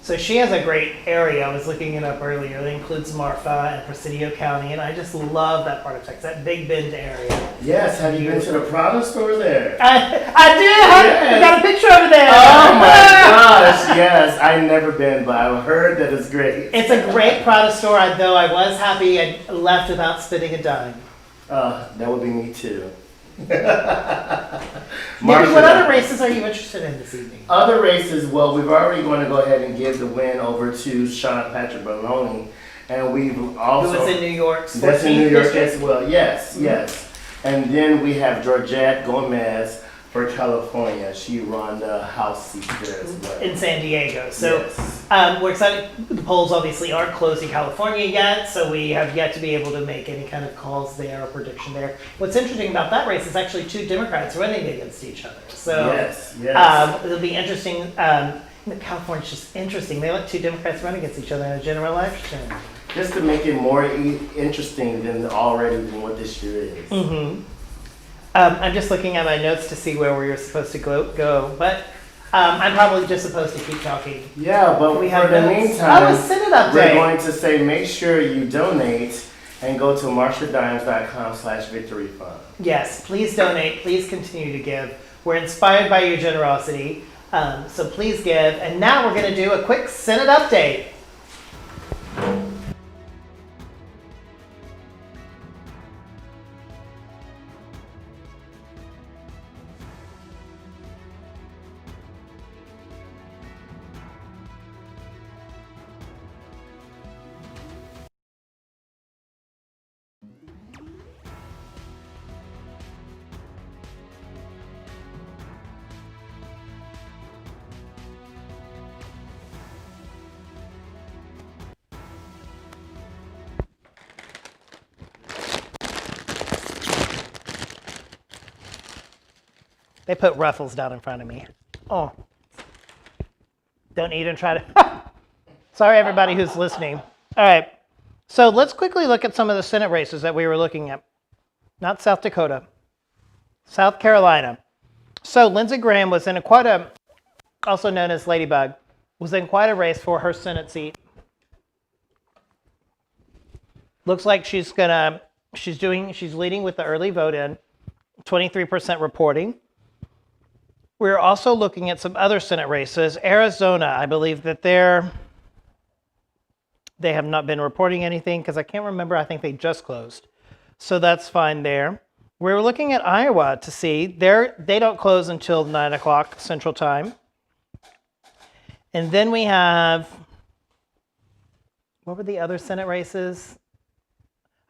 So she has a great area. I was looking it up earlier. It includes Marfa and Presidio County, and I just love that part of Texas, that Big Bend area. Yes, have you been to the Prada store there? I did. Yes. I got a picture over there. Oh my gosh, yes. I've never been, but I've heard that it's great. It's a great Prada store, though I was happy I left without spending a dime. That would be me too. Maybe what other races are you interested in this evening? Other races, well, we've already going to go ahead and give the win over to Sean Patrick Maloney, and we've also... Who was in New York. That's in New York as well, yes, yes. And then we have Georgette Gomez for California. She run the House seat there as well. In San Diego. So yes. We're excited. The polls obviously aren't closed in California yet, so we have yet to be able to make any kind of calls there or prediction there. What's interesting about that race is actually two Democrats running against each other. So yes, yes. It'll be interesting. California's just interesting. They let two Democrats run against each other in a general election. Just to make it more interesting than what this year is. Mm-hmm. I'm just looking at my notes to see where we were supposed to go, but I'm probably just supposed to keep talking. Yeah, but we for the meantime, we're going to say make sure you donate and go to marshadimes.com/victoryfund. Yes, please donate. Please continue to give. We're inspired by your generosity, so please give. And now we're going to do a quick Senate update. They put Ruffles down in front of me. Oh. Don't eat and try to. Sorry, everybody who's listening. All right. So let's quickly look at some of the Senate races that we were looking at. Not South Dakota. South Carolina. So Lindsey Graham was in also known as Ladybug, was in quite a race for her Senate seat. Looks like she's leading with the early vote in, 23% reporting. We're also looking at some other Senate races. Arizona, I believe that they have not been reporting anything because I can't remember. I think they just closed. So that's fine there. We're looking at Iowa to see. They don't close until 9 o'clock Central Time. And then we have, what were the other Senate races?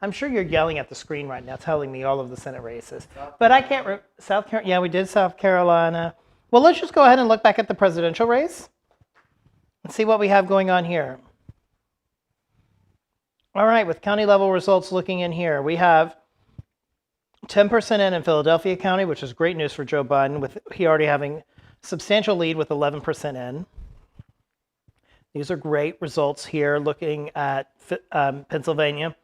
I'm sure you're yelling at the screen right now telling me all of the Senate races. But I can't, South Carolina, yeah, we did South Carolina. Well, let's just go ahead and look back at the presidential race and see what we have going on here. All right, with county level results looking in here, we have 10% in Philadelphia County, which is great news for Joe Biden, with he already having substantial lead with 11% in. These are great results here looking at Pennsylvania.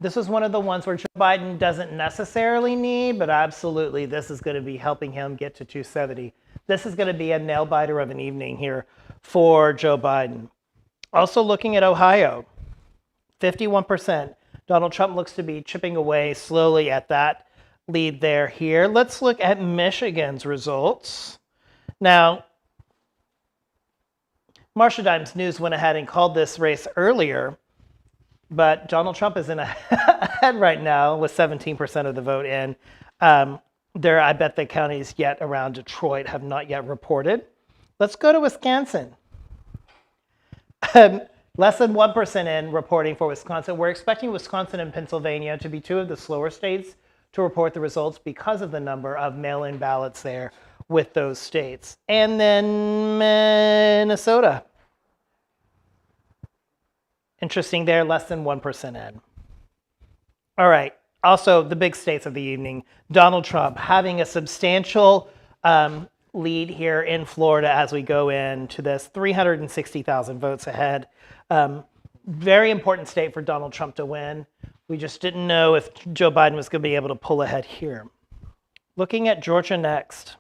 This is one of the ones where Joe Biden doesn't necessarily need, but absolutely this is going to be helping him get to 270. This is going to be a nail biter of an evening here for Joe Biden. Also looking at Ohio, 51%. Donald Trump looks to be chipping away slowly at that lead there here. Let's look at Michigan's results. Now, Marsha Dimes News went ahead and called this race earlier, but Donald Trump is in ahead right now with 17% of the vote in. I bet the counties yet around Detroit have not yet reported. Let's go to Wisconsin. Less than 1% in reporting for Wisconsin. We're expecting Wisconsin and Pennsylvania to be two of the slower states to report the results because of the number of mail-in ballots there with those states. And then Minnesota. Interesting there, less than 1% in. All right, also the big states of the evening. Donald Trump having a substantial lead here in Florida as we go into this, 360,000 votes ahead. Very important state for Donald Trump to win. We just didn't know if Joe Biden was going to be able to pull ahead here. Looking at Georgia next.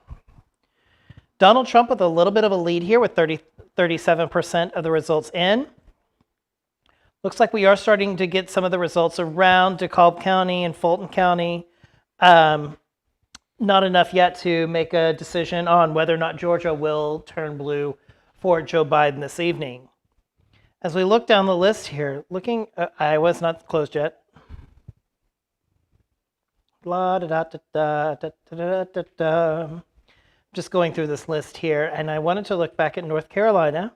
Donald Trump with a little bit of a lead here with 37% of the results in. Looks like we are starting to get some of the results around DeKalb County and Fulton County. Not enough yet to make a decision on whether or not Georgia will turn blue for Joe Biden this evening. As we look down the list here, Iowa's not closed yet. Just going through this list here, and I wanted to look back at North Carolina.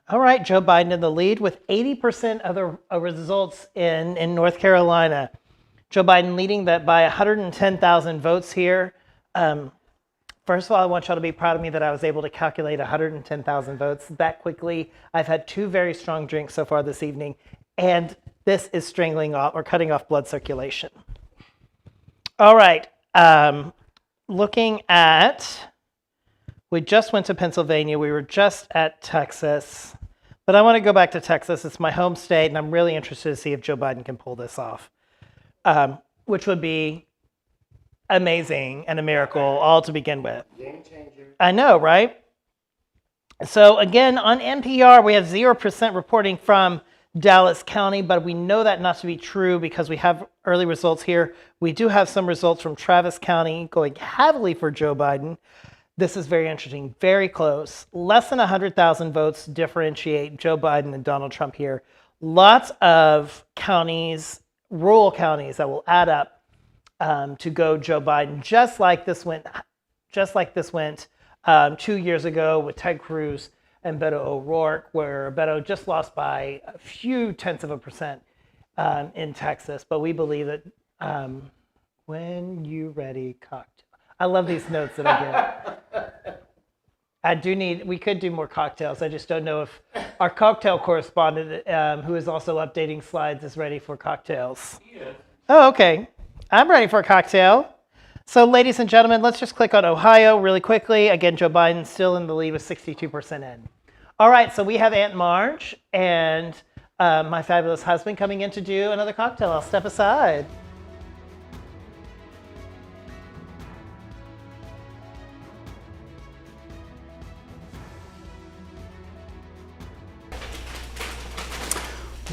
All right, Joe Biden in the lead with 80% of the results in North Carolina. Joe Biden leading that by 110,000 votes here. First of all, I want y'all to be proud of me that I was able to calculate 110,000 votes that quickly. I've had 2 very strong drinks so far this evening, and this is strangling off or cutting off blood circulation. All right, looking at, we just went to Pennsylvania. We were just at Texas, but I want to go back to Texas. It's my home state, and I'm really interested to see if Joe Biden can pull this off, which would be amazing and a miracle all to begin with. Game changer. I know, right? So again, on NPR, we have 0% reporting from Dallas County, but we know that not to be true because we have early results here. We do have some results from Travis County going heavily for Joe Biden. This is very interesting, very close. Less than 100,000 votes differentiate Joe Biden and Donald Trump here. Lots of counties, rural counties that will add up to go Joe Biden, just like this went 2 years ago with Ted Cruz and Beto O'Rourke, where Beto just lost by a few tenths of a percent in Texas. But we believe that when you ready, cocktail. I love these notes that I get. We could do more cocktails. I just don't know if our cocktail correspondent, who is also updating slides, is ready for cocktails. Yes. Oh, okay. I'm ready for a cocktail. So ladies and gentlemen, let's just click on Ohio really quickly. Again, Joe Biden's still in the lead with 62% in. All right, so we have Aunt Marge and my fabulous husband coming in to do another cocktail. I'll step aside.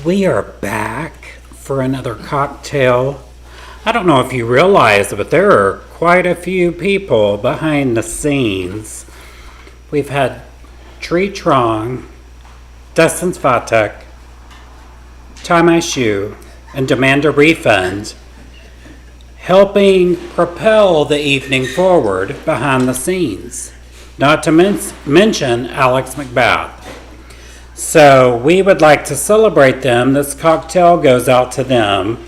We are back for another cocktail. I don't know if you realize, but there are quite a few people behind the scenes. We've had Tree Trong, Dustin Svatek, Tamai Shu, and Demand a Refund, helping propel the evening forward behind the scenes. Not to mention Alex McBath. So we would like to celebrate them. This cocktail goes out to them.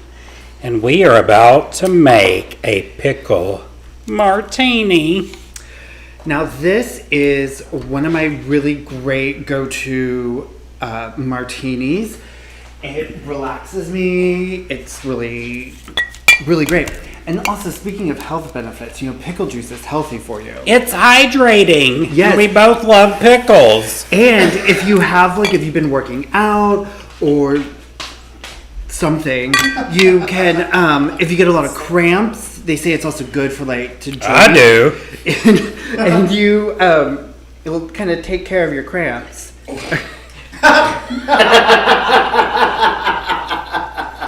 And we are about to make a pickle martini. Now this is one of my really great go-to martinis. It relaxes me. It's really, really great. And also, speaking of health benefits, you know, pickle juice is healthy for you. It's hydrating. Yes. We both love pickles. And if you have, like, if you've been working out or something, you can, if you get a lot of cramps, they say it's also good for, like, to drink. I do. And you, it will kind of take care of your cramps.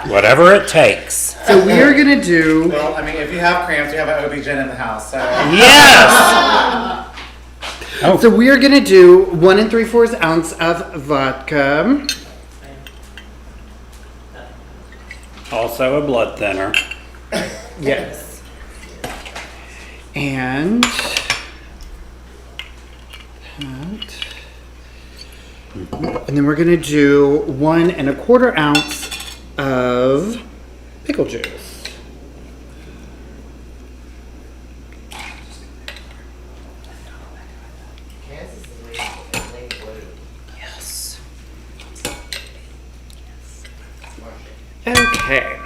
Whatever it takes. So we are gonna do. Well, I mean, if you have cramps, you have an OB-GYN in the house. So. Yes! Oh. So we are gonna do 1 3/4 ounce of vodka. Also a blood thinner. Yes. And that. And then we're gonna do 1 1/4 ounce of pickle juice. Yes. Okay.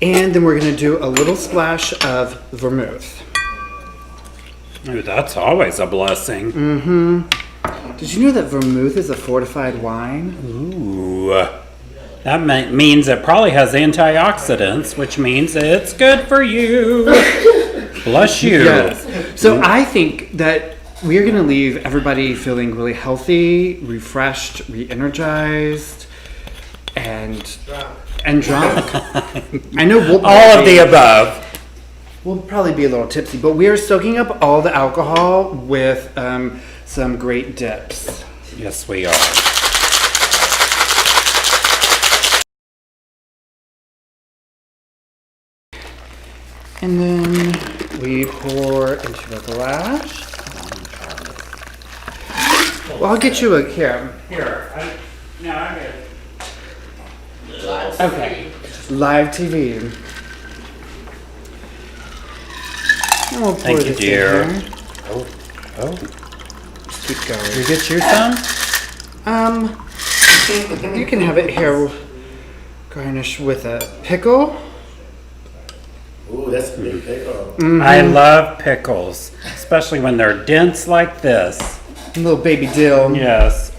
And then we're gonna do a little splash of vermouth. Ooh, that's always a blessing. Mm-hmm. Did you know that vermouth is a fortified wine? Ooh. That means it probably has antioxidants, which means it's good for you. Bless you. Yes. So I think that we are going to leave everybody feeling really healthy, refreshed, re-energized, and drunk. I know we'll all of the above. We'll probably be a little tipsy, but we are soaking up all the alcohol with some great dips. Yes, we are. And then we pour into the glass. Well, I'll get you a here. Here, no, I'm good. Okay, live TV. And we'll pour Thank you, this in dear. here. Oh. Just keep going. You get you some? You can have it here. We'll garnish with a pickle. Ooh, that's a big pickle. I love pickles, especially when they're dense like this. A little baby dill. Yes.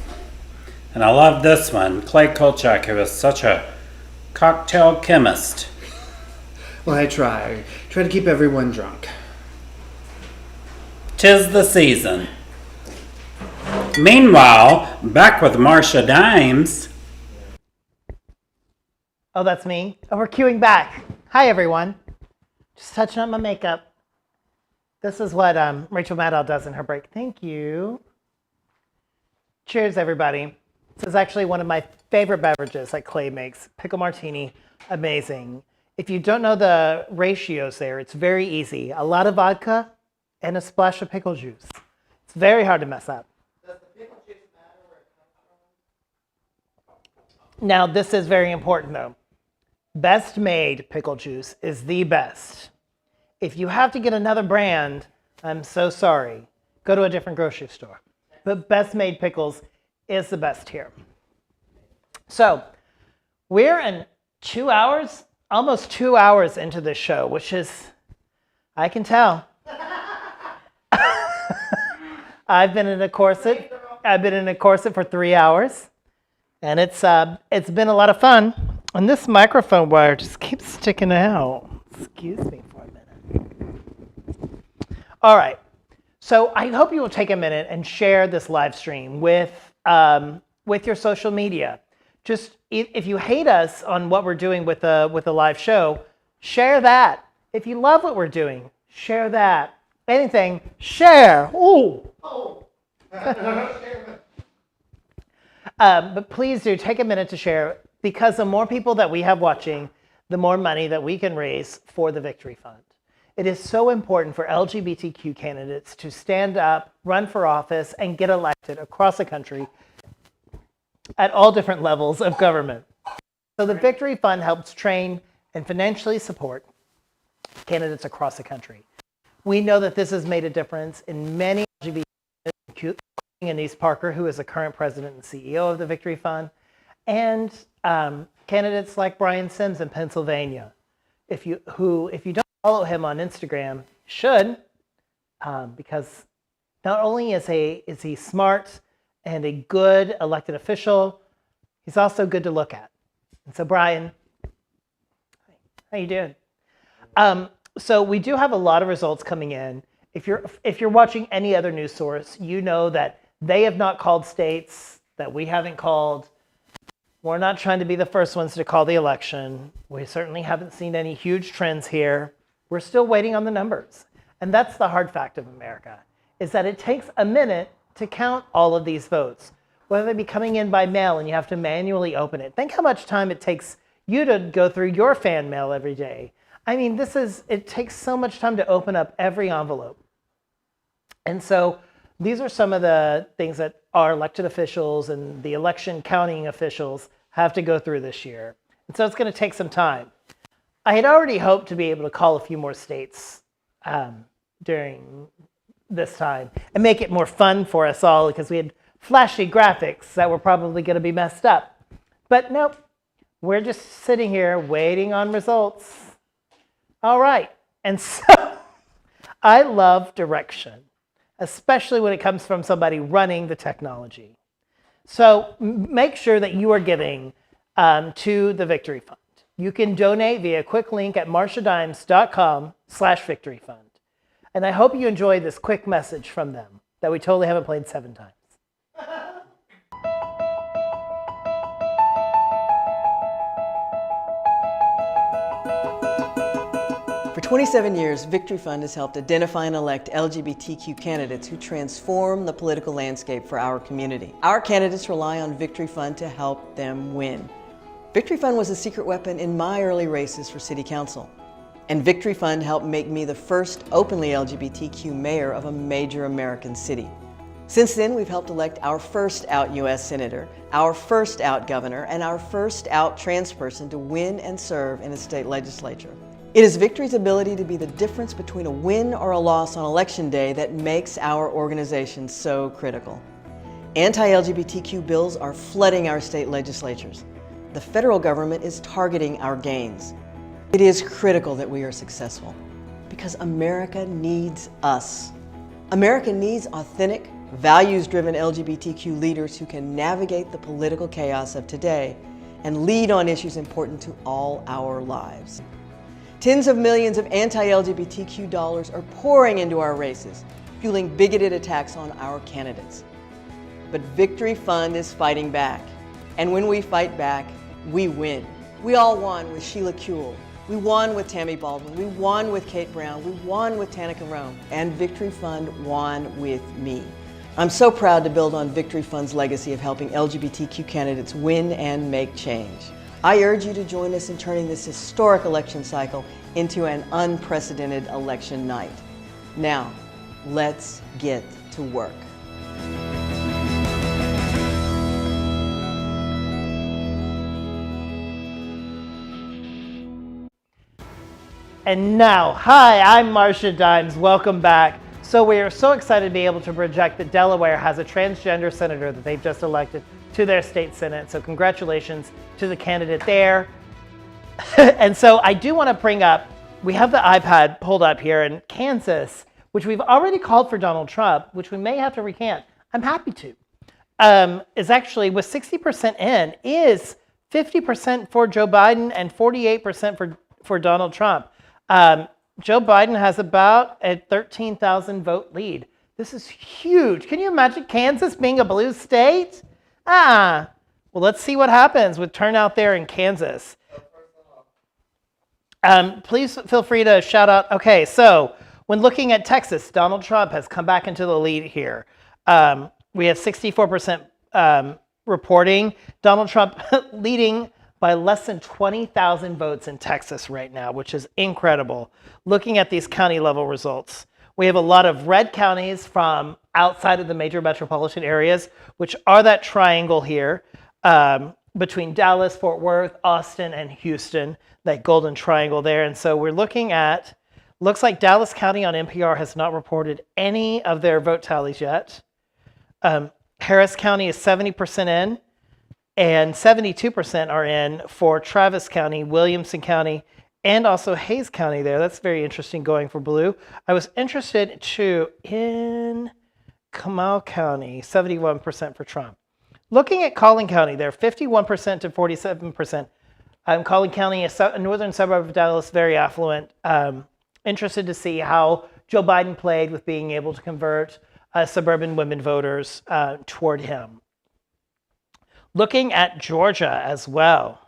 And I love this one, Clay Kolchak, who is such a cocktail chemist. Well, I try to keep everyone drunk. 'Tis the season. Meanwhile, back with Marsha Dimes. Oh, that's me. Oh, we're queuing back. Hi, everyone. Just touching up my makeup. This is what Rachel Maddow does in her break. Thank you. Cheers, everybody. This is actually one of my favorite beverages that Clay makes. Pickle martini, amazing. If you don't know the ratios there, it's very easy. A lot of vodka and a splash of pickle juice. It's very hard to mess up. Does the pickle juice matter where it comes from? Now, this is very important, though. Best made pickle juice is the best. If you have to get another brand, I'm so sorry. Go to a different grocery store. But best made pickles is the best here. So we're in 2 hours, almost 2 hours into this show, which is I can tell. I've been in a corset. I've been in a corset for 3 hours, and it's been a lot of fun. And this microphone wire just keeps sticking out. Excuse me for a minute. All right. So I hope you will take a minute and share this live stream with your social media. Just if you hate us on what we're doing with the live show, share that. If you love what we're doing, share that. Anything, share. Ooh. But please do take a minute to share, because the more people that we have watching, the more money that we can raise for the Victory Fund. It is so important for LGBTQ candidates to stand up, run for office, and get elected across the country at all different levels of government. So the Victory Fund helps train and financially support candidates across the country. We know that this has made a difference in many LGBTQ, including Anise Parker, who is the current president and CEO of the Victory Fund, and candidates like Brian Sims in Pennsylvania. If you don't follow him on Instagram, you should, because not only is he smart and a good elected official, he's also good to look at. And so, Brian, how you doing? So we do have a lot of results coming in. If you're watching any other news source, you know that they have not called states that we haven't called. We're not trying to be the first ones to call the election. We certainly haven't seen any huge trends here. We're still waiting on the numbers. And that's the hard fact of America, is that it takes a minute to count all of these votes, whether they be coming in by mail and you have to manually open it. Think how much time it takes you to go through your fan mail every day. I mean, it takes so much time to open up every envelope. And so these are some of the things that our elected officials and the election counting officials have to go through this year. And so it's going to take some time. I had already hoped to be able to call a few more states during this time and make it more fun for us all, because we had flashy graphics that were probably going to be messed up. But nope, we're just sitting here waiting on results. All right, and so I love direction, especially when it comes from somebody running the technology. So make sure that you are giving to the Victory Fund. You can donate via a quick link at marshadimes.com/victoryfund. And I hope you enjoy this quick message from them that we totally haven't played 7 times. For 27 years, Victory Fund has helped identify and elect LGBTQ candidates who transform the political landscape for our community. Our candidates rely on Victory Fund to help them win. Victory Fund was a secret weapon in my early races for City Council. And Victory Fund helped make me the first openly LGBTQ mayor of a major American city. Since then, we've helped elect our first out U.S. Senator, our first out governor, and our first out trans person to win and serve in a state legislature. It is Victory's ability to be the difference between a win or a loss on Election Day that makes our organization so critical. Anti-LGBTQ bills are flooding our state legislatures. The federal government is targeting our gains. It is critical that we are successful, because America needs us. America needs authentic, values-driven LGBTQ leaders who can navigate the political chaos of today and lead on issues important to all our lives. Tens of millions of anti-LGBTQ dollars are pouring into our races, fueling bigoted attacks on our candidates. But Victory Fund is fighting back. And when we fight back, we win. We all won with Sheila Kuehl. We won with Tammy Baldwin. We won with Kate Brown. We won with Tanika Rome. And Victory Fund won with me. I'm so proud to build on Victory Fund's legacy of helping LGBTQ candidates win and make change. I urge you to join us in turning this historic election cycle into an unprecedented election night. Now, let's get to work. And now, hi, I'm Marsha Dimes. Welcome back. So we are so excited to be able to project that Delaware has a transgender senator that they've just elected to their state senate. So congratulations to the candidate there. And so I do want to bring up we have the iPad pulled up here, and Kansas, which we've already called for Donald Trump, which we may have to recant. I'm happy to. Is actually, with 60% in, is 50% for Joe Biden and 48% for Donald Trump. Joe Biden has about a 13,000 vote lead. This is huge. Can you imagine Kansas being a blue state? Well, let's see what happens with turnout there in Kansas. Please feel free to shout out. Okay, so when looking at Texas, Donald Trump has come back into the lead here. We have 64% reporting. Donald Trump leading by less than 20,000 votes in Texas right now, which is incredible. Looking at these county level results, we have a lot of red counties from outside of the major metropolitan areas, which are that triangle here between Dallas, Fort Worth, Austin, and Houston, that golden triangle there. And so we're looking at, looks like Dallas County on NPR has not reported any of their vote tallies yet. Harris County is 70% in, and 72% are in for Travis County, Williamson County, and also Hayes County there. That's very interesting going for blue. I was interested too in Comal County, 71% for Trump. Looking at Collin County there, 51% to 47%. Collin County, a northern suburb of Dallas, very affluent. Interested to see how Joe Biden played with being able to convert suburban women voters toward him. Looking at Georgia as well.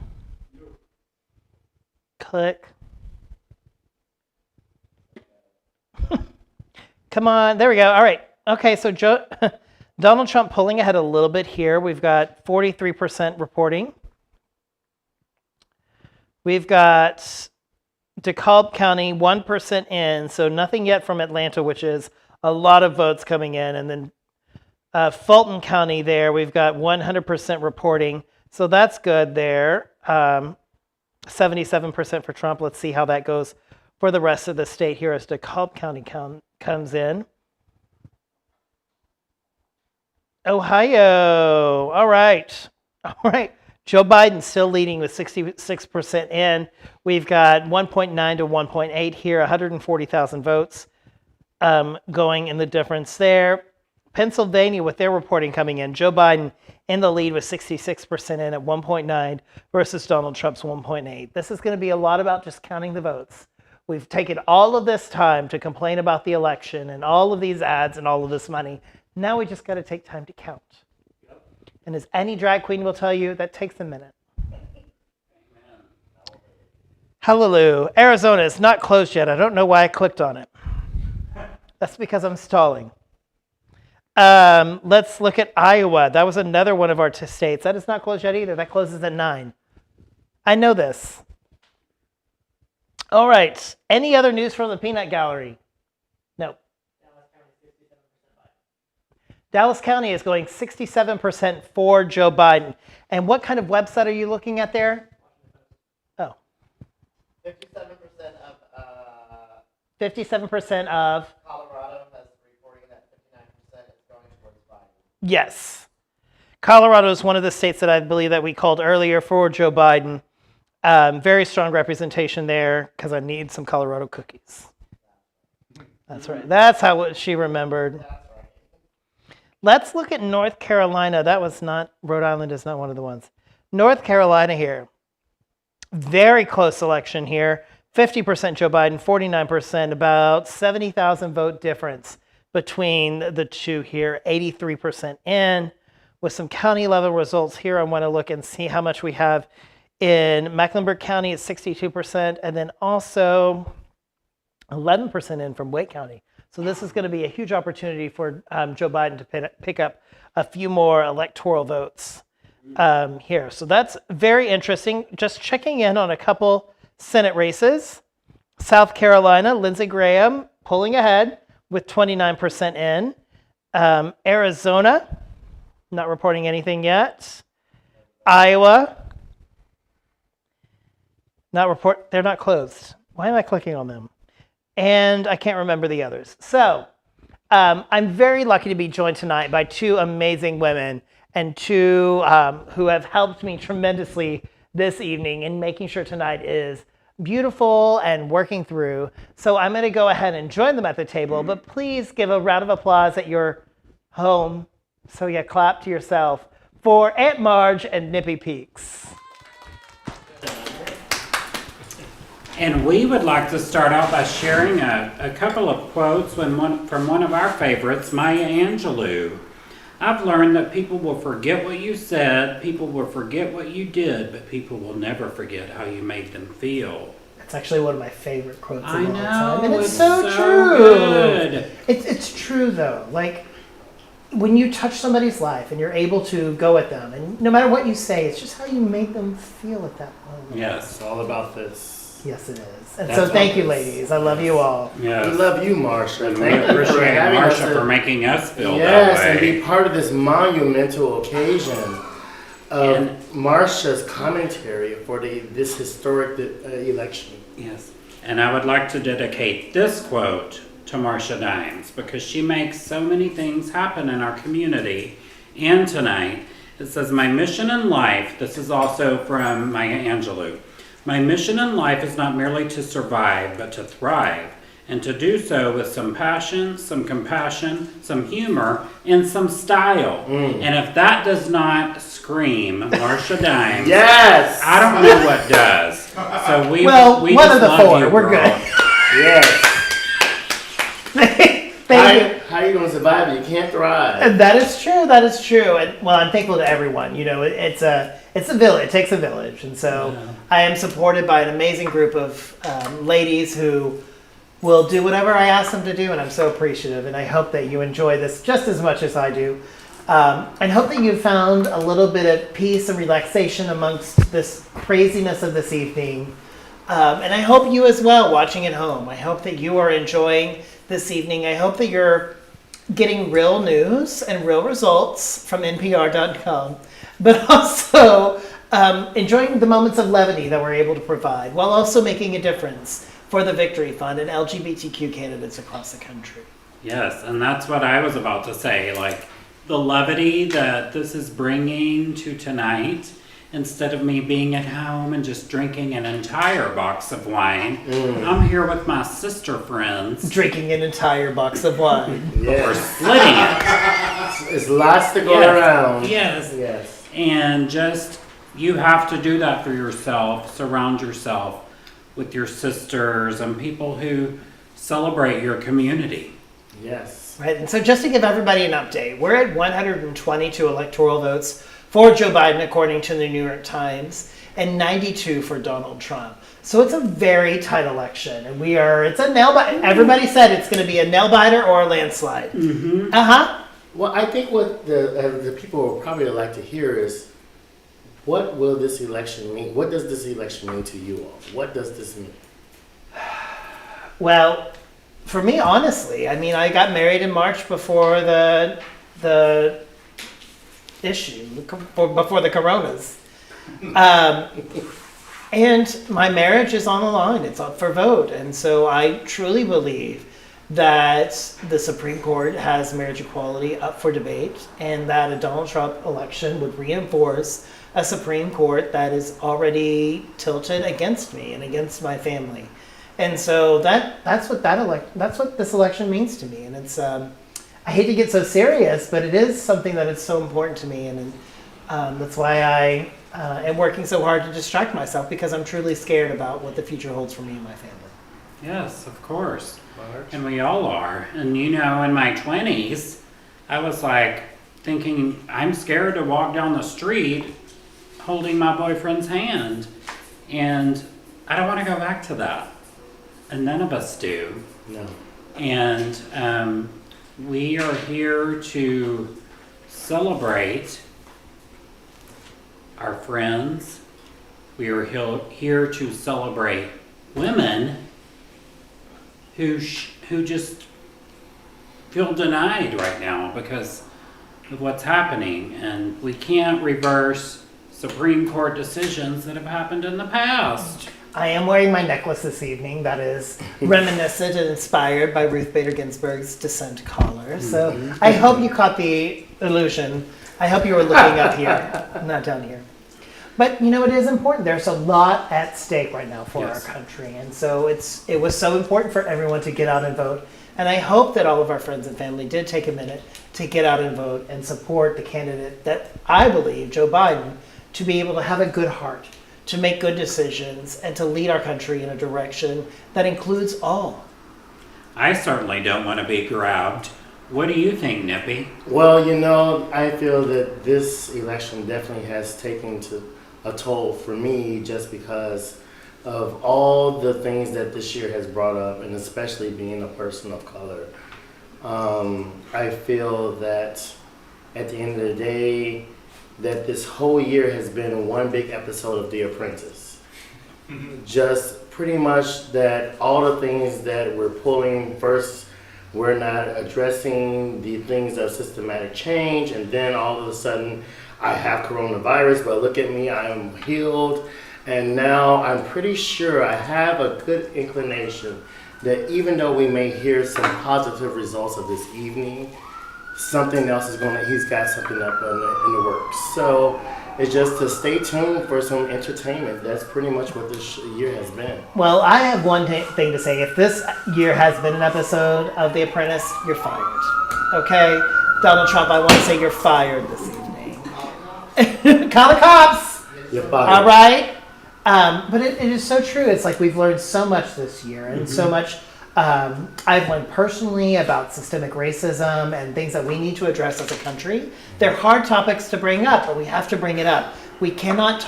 Click. Come on, there we go. All right. Okay, so Donald Trump pulling ahead a little bit here. We've got 43% reporting. We've got DeKalb County, 1% in, so nothing yet from Atlanta, which is a lot of votes coming in. And then Fulton County there, we've got 100% reporting. So that's good there. 77% for Trump. Let's see how that goes for the rest of the state here as DeKalb County comes in. Ohio. All right. All right. Joe Biden still leading with 66% in. We've got 1.9 to 1.8 here, 140,000 votes going in the difference there. Pennsylvania with their reporting coming in. Joe Biden in the lead with 66% in at 1.9 versus Donald Trump's 1.8. This is going to be a lot about just counting the votes. We've taken all of this time to complain about the election and all of these ads and all of this money. Now we just got to take time to count. And as any drag queen will tell you, that takes a minute. Hallelujah. Arizona is not closed yet. I don't know why I clicked on it. That's because I'm stalling. Let's look at Iowa. That was another one of our states. That is not closed yet either. That closes at 9. I know this. All right. Any other news from the peanut gallery? No. Dallas County is going 67% for Joe Biden. And what kind of website are you looking at there? Oh. 57% of Colorado has reporting that 59% is going towards Biden. Yes. Colorado is one of the states that I believe that we called earlier for Joe Biden. Very strong representation there because I need some Colorado cookies. That's right. That's how she remembered. Let's look at North Carolina. That was not, Rhode Island is not one of the ones. North Carolina here. Very close election here. 50% Joe Biden, 49%, about 70,000 vote difference between the two here. 83% in. With some county level results here, I want to look and see how much we have in Mecklenburg County at 62%, and then also 11% in from Wake County. So this is going to be a huge opportunity for Joe Biden to pick up a few more electoral votes here. So that's very interesting. Just checking in on a couple Senate races. South Carolina, Lindsey Graham pulling ahead with 29% in. Arizona, not reporting anything yet. Iowa, they're not closed. Why am I clicking on them? And I can't remember the others. So I'm very lucky to be joined tonight by two amazing women and two who have helped me tremendously this evening in making sure tonight is beautiful and working through. So I'm going to go ahead and join them at the table, but please give a round of applause at your home. So yeah, clap to yourself for Aunt Marge and Nippy Peaks. And we would like to start out by sharing a couple of quotes from one of our favorites, Maya Angelou. I've learned that people will forget what you said, people will forget what you did, but people will never forget how you made them feel. That's actually one of my favorite quotes of I all know, time. And it's so so true. good. It's true though. Like when you touch somebody's life and you're able to go at them, and no matter what you say, it's just how you make them feel at that moment. Yes. It's all about this. Yes, it is. And That's so thank what- you, ladies. I love you all. Yes. We love you, Marsha. And we Thank you for appreciate having us. Marsha for making us feel Yes, that and way. be part of this monumental occasion of And- Marsha's commentary for this historic election. Yes. And I would like to dedicate this quote to Marsha Dimes because she makes so many things happen in our community. And tonight, it says, "My mission in life," this is also from Maya Angelou, "My mission in life is not merely to survive, but to thrive, and to do so with some passion, some compassion, some humor, and some style." And if that does not scream Marsha Dimes, Yes! I don't know what does. So we Well, we one just of the love four. you, We're girl. good. Yes. Thank you. How are you going to survive? You can't thrive. And that is true. That is true. And well, I'm thankful to everyone. You know, it's a village. It takes a village, and so I am supported by an amazing group of ladies who will do whatever I ask them to do, and I'm so appreciative. And I hope that you enjoy this just as much as I do. I hope that you found a little bit of peace and relaxation amongst this craziness of this evening. And I hope you as well, watching at home. I hope that you are enjoying this evening. I hope that you're getting real news and real results from NPR.com, but also enjoying the moments of levity that we're able to provide, while also making a difference for the Victory Fund and LGBTQ candidates across the country. Yes, and that's what I was about to say. Like the levity that this is bringing to tonight, instead of me being at home and just drinking an entire box of wine, I'm here with my sister friends. Drinking an entire box of wine. We're splitting it. It's lots to go Yes. around. Yes. Yes. And just, you have to do that for yourself. Surround yourself with your sisters and people who celebrate your community. Yes. Right, and so just to give everybody an update, we're at 122 electoral votes for Joe Biden, according to the New York Times, and 92 for Donald Trump. So it's a very tight election, and it's a nail biter. Everybody said it's going to be a nail biter or a landslide. Mm-hmm. Well, I think what the people will probably like to hear is, what will this election mean? What does this election mean to you all? What does this mean? Well, for me, honestly, I mean, I got married in March before the issue, before the coronas. And my marriage is on the line. It's up for vote. And so I truly believe that the Supreme Court has marriage equality up for debate, and that a Donald Trump election would reinforce a Supreme Court that is already tilted against me and against my family. And so that's what this election means to me. And it's I hate to get so serious, but it is something that is so important to me, and that's why I am working so hard to distract myself, because I'm truly scared about what the future holds for me and my family. Yes, of course. And we all are. And you know, in my 20s, I was like thinking, I'm scared to walk down the street holding my boyfriend's hand. And I don't want to go back to that. And none of us do. No. And we are here to celebrate our friends. We are here to celebrate women who just feel denied right now because of what's happening. And we can't reverse Supreme Court decisions that have happened in the past. I am wearing my necklace this evening that is reminiscent and inspired by Ruth Bader Ginsburg's Descent collar. So I hope you caught the illusion. I hope you were looking up here, not down here. But you know, it is important. There's a lot at stake right now for Yes. our country, and so it was so important for everyone to get out and vote. And I hope that all of our friends and family did take a minute to get out and vote and support the candidate that I believe, Joe Biden, to be able to have a good heart, to make good decisions, and to lead our country in a direction that includes all. I certainly don't want to be grabbed. What do you think, Nippy? Well, you know, I feel that this election definitely has taken a toll for me just because of all the things that this year has brought up, and especially being a person of color. I feel that at the end of the day, that this whole year has been one big episode of The Apprentice. Just pretty much that all the things that we're pulling first, we're not addressing the things of systematic change, and then all of a sudden I have coronavirus, but look at me, I am healed. And now I'm pretty sure I have a good inclination that even though we may hear some positive results of this evening, something else is he's got something up in the works. So it's just to stay tuned for some entertainment. That's pretty much what this year has been. Well, I have one thing to say. If this year has been an episode of The Apprentice, you're fired. Okay? Donald Trump, I want to say you're fired this evening. Call the cops! You're fired. All right? But it is so true. It's like we've learned so much this year, and so much I've learned personally about systemic racism and things that we need to address as a country. They're hard topics to bring up, but we have to bring it up. We cannot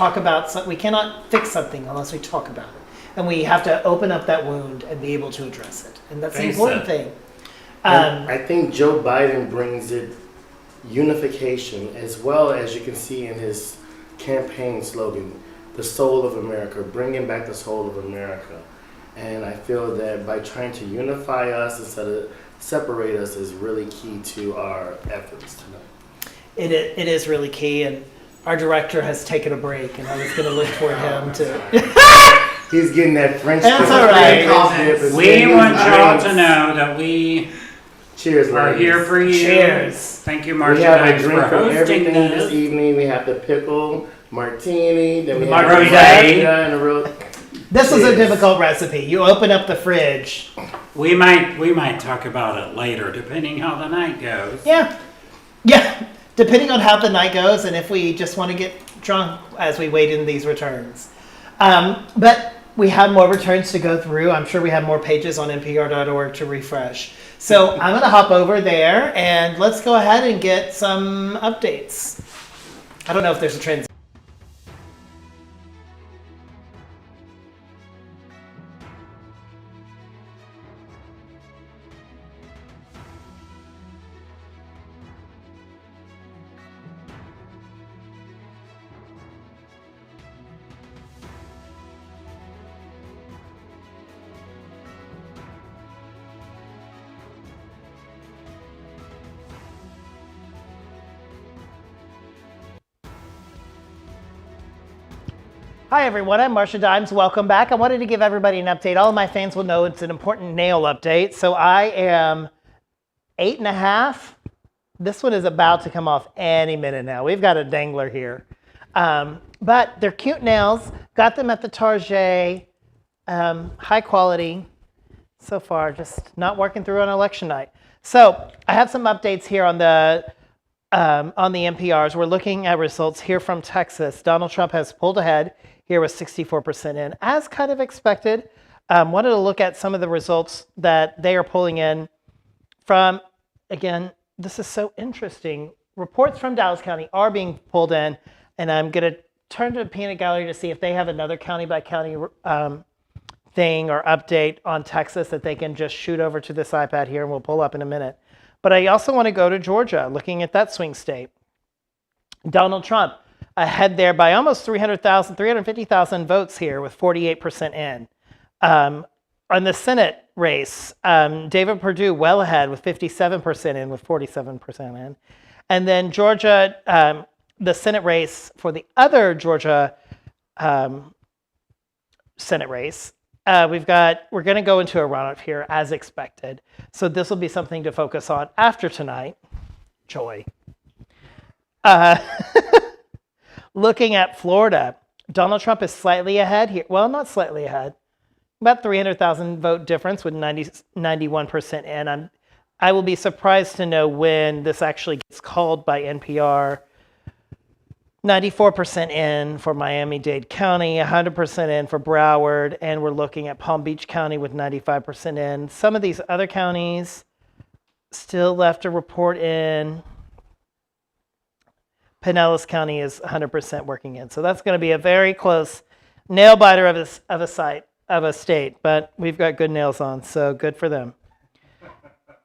we cannot fix something unless we talk about it. And we have to open up that wound and be able to address it. And that's the important thing. I think Joe Biden brings it unification, as well as you can see in his campaign slogan, the soul of America, bringing back the soul of America. And I feel that by trying to unify us instead of separate us is really key to our efforts tonight. It is really key, and our director has taken a break, and I was going to look for him to... He's getting that French. That's all right. We want y'all to know that we Cheers, are ladies. here for you. Cheers. Thank you, Marsha We have a Dimes, drink for for hosting everything this this. evening. We have the pickle martini, then we have Margarita. the margarita and a real... This is a Cheers. difficult recipe. You open up the fridge. We might talk about it later, depending how the night goes. Yeah. Depending on how the night goes, and if we just want to get drunk as we wait in these returns. But we have more returns to go through. I'm sure we have more pages on npr.org to refresh. So I'm going to hop over there, and let's go ahead and get some updates. I don't know if there's a transition. Hi everyone, I'm Marsha Dimes. Welcome back. I wanted to give everybody an update. All of my fans will know it's an important nail update. So I am 8.5. This one is about to come off any minute now. We've got a dangler here. But they're cute nails. Got them at the Target. High quality. So far, just not working through on election night. So I have some updates here on the NPRs. We're looking at results here from Texas. Donald Trump has pulled ahead here with 64% in, as kind of expected. Wanted to look at some of the results that they are pulling in from, again, this is so interesting. Reports from Dallas County are being pulled in, and I'm going to turn to the peanut gallery to see if they have another county by county thing or update on Texas that they can just shoot over to this iPad here, and we'll pull up in a minute. But I also want to go to Georgia, looking at that swing state. Donald Trump ahead there by almost 350,000 votes here with 48% in. On the Senate race, David Perdue well ahead with 57% in with 47% in. And then Georgia, the Senate race for the other Georgia Senate race, we're going to go into a runoff here as expected. So this will be something to focus on after tonight. Joy. Looking at Florida, Donald Trump is slightly ahead here. Well, not slightly ahead. About 300,000 vote difference with 91% in. I will be surprised to know when this actually gets called by NPR. 94% in for Miami-Dade County, 100% in for Broward, and we're looking at Palm Beach County with 95% in. Some of these other counties still left to report in. Pinellas County is 100% working in. So that's going to be a very close nail biter of a state, but we've got good nails on, so good for them.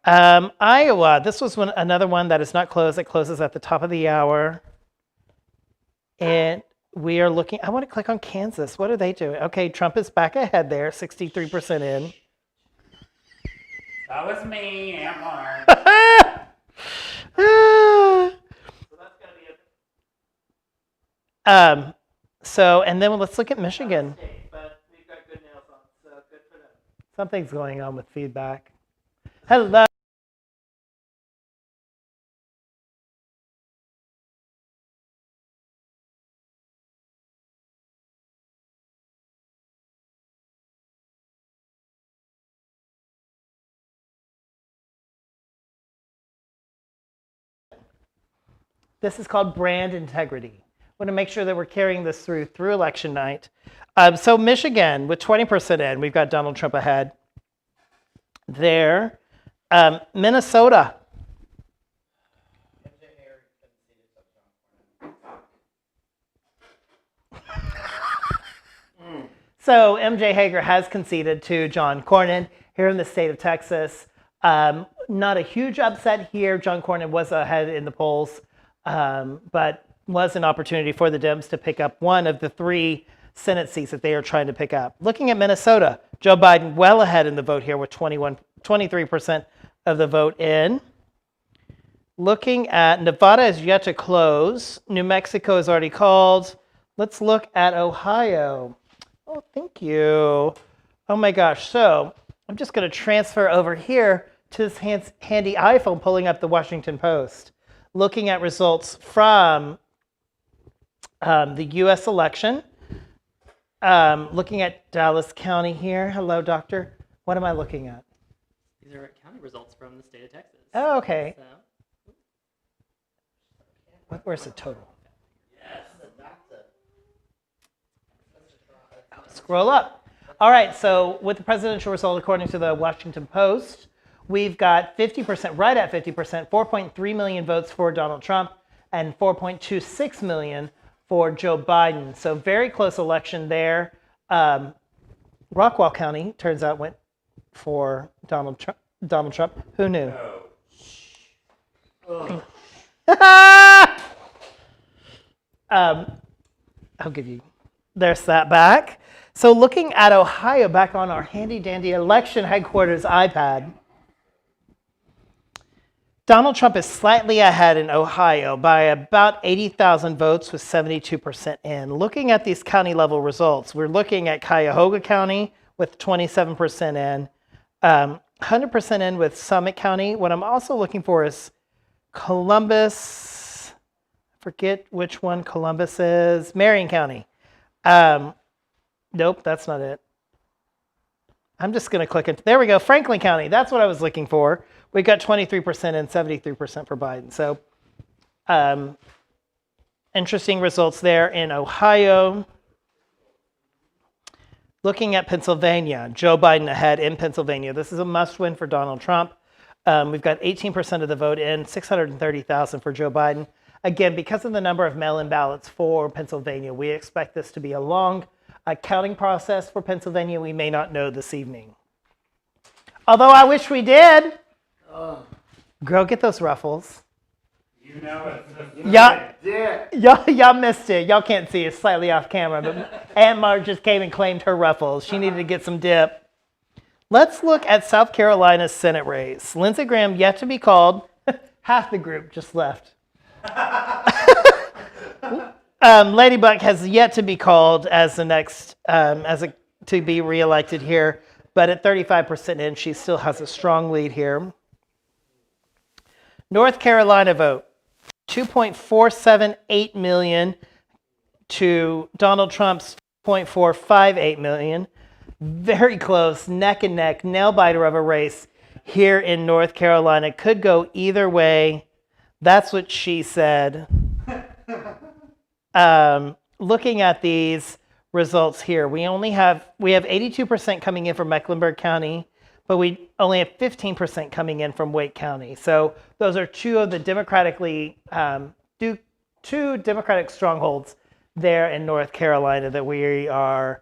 Iowa, this was another one that is not closed. It closes at the top of the hour. And we are looking, I want to click on Kansas. What are they doing? Okay, Trump is back ahead there, 63% in. That was me, Aunt Mark. And then let's look at Michigan. But we've got good nails on, so good for them. Something's going on with feedback. Hello. This is called brand integrity. Want to make sure that we're carrying this through election night. So Michigan with 20% in, we've got Donald Trump ahead there. Minnesota. So MJ Hager has conceded to John Cornyn here in the state of Texas. Not a huge upset here. John Cornyn was ahead in the polls, but was an opportunity for the Dems to pick up one of the 3 Senate seats that they are trying to pick up. Looking at Minnesota, Joe Biden well ahead in the vote here with 23% of the vote in. Looking at Nevada is yet to close. New Mexico is already called. Let's look at Ohio. Oh, thank you. Oh my gosh. So I'm just going to transfer over here to this handy iPhone pulling up the Washington Post. Looking at results from the U.S. election. Looking at Dallas County here. Hello, doctor. What am I looking at? These are county results from the state of Texas. Oh, okay. So. Where's the total? Scroll up. All right, so with the presidential result, according to the Washington Post, we've got 50%, right at 50%, 4.3 million votes for Donald Trump and 4.26 million for Joe Biden. So very close election there. Rockwall County, turns out, went for Donald Trump. Who knew? I'll give you, there's that back. So looking at Ohio, back on our handy dandy election headquarters iPad, Donald Trump is slightly ahead in Ohio by about 80,000 votes with 72% in. Looking at these county level results, we're looking at Cuyahoga County with 27% in, 100% in with Summit County. What I'm also looking for is Columbus, I forget which one Columbus is, Marion County. Nope, that's not it. I'm just going to click it. There we go, Franklin County. That's what I was looking for. We got 23% and 73% for Biden. So interesting results there in Ohio. Looking at Pennsylvania, Joe Biden ahead in Pennsylvania. This is a must win for Donald Trump. We've got 18% of the vote in, 630,000 for Joe Biden. Again, because of the number of mail-in ballots for Pennsylvania, we expect this to be a long counting process for Pennsylvania. We may not know this evening. Although I wish we did. Girl, get those ruffles. You know it. Y'all missed it. Y'all can't see it, slightly off camera, but Aunt Marge just came and claimed her ruffles. She needed to get some dip. Let's look at South Carolina's Senate race. Lindsey Graham yet to be called. Half the group just left. Lady Buck has yet to be called as the next, to be reelected here, but at 35% in, she still has a strong lead here. North Carolina vote, 2.478 million. to Donald Trump's 0.458 million. Very close, neck and neck, nail biter of a race here in North Carolina. Could go either way. That's what she said. Looking at these results here, we have 82% coming in from Mecklenburg County, but we only have 15% coming in from Wake County. So those are two of the two Democratic strongholds there in North Carolina that we are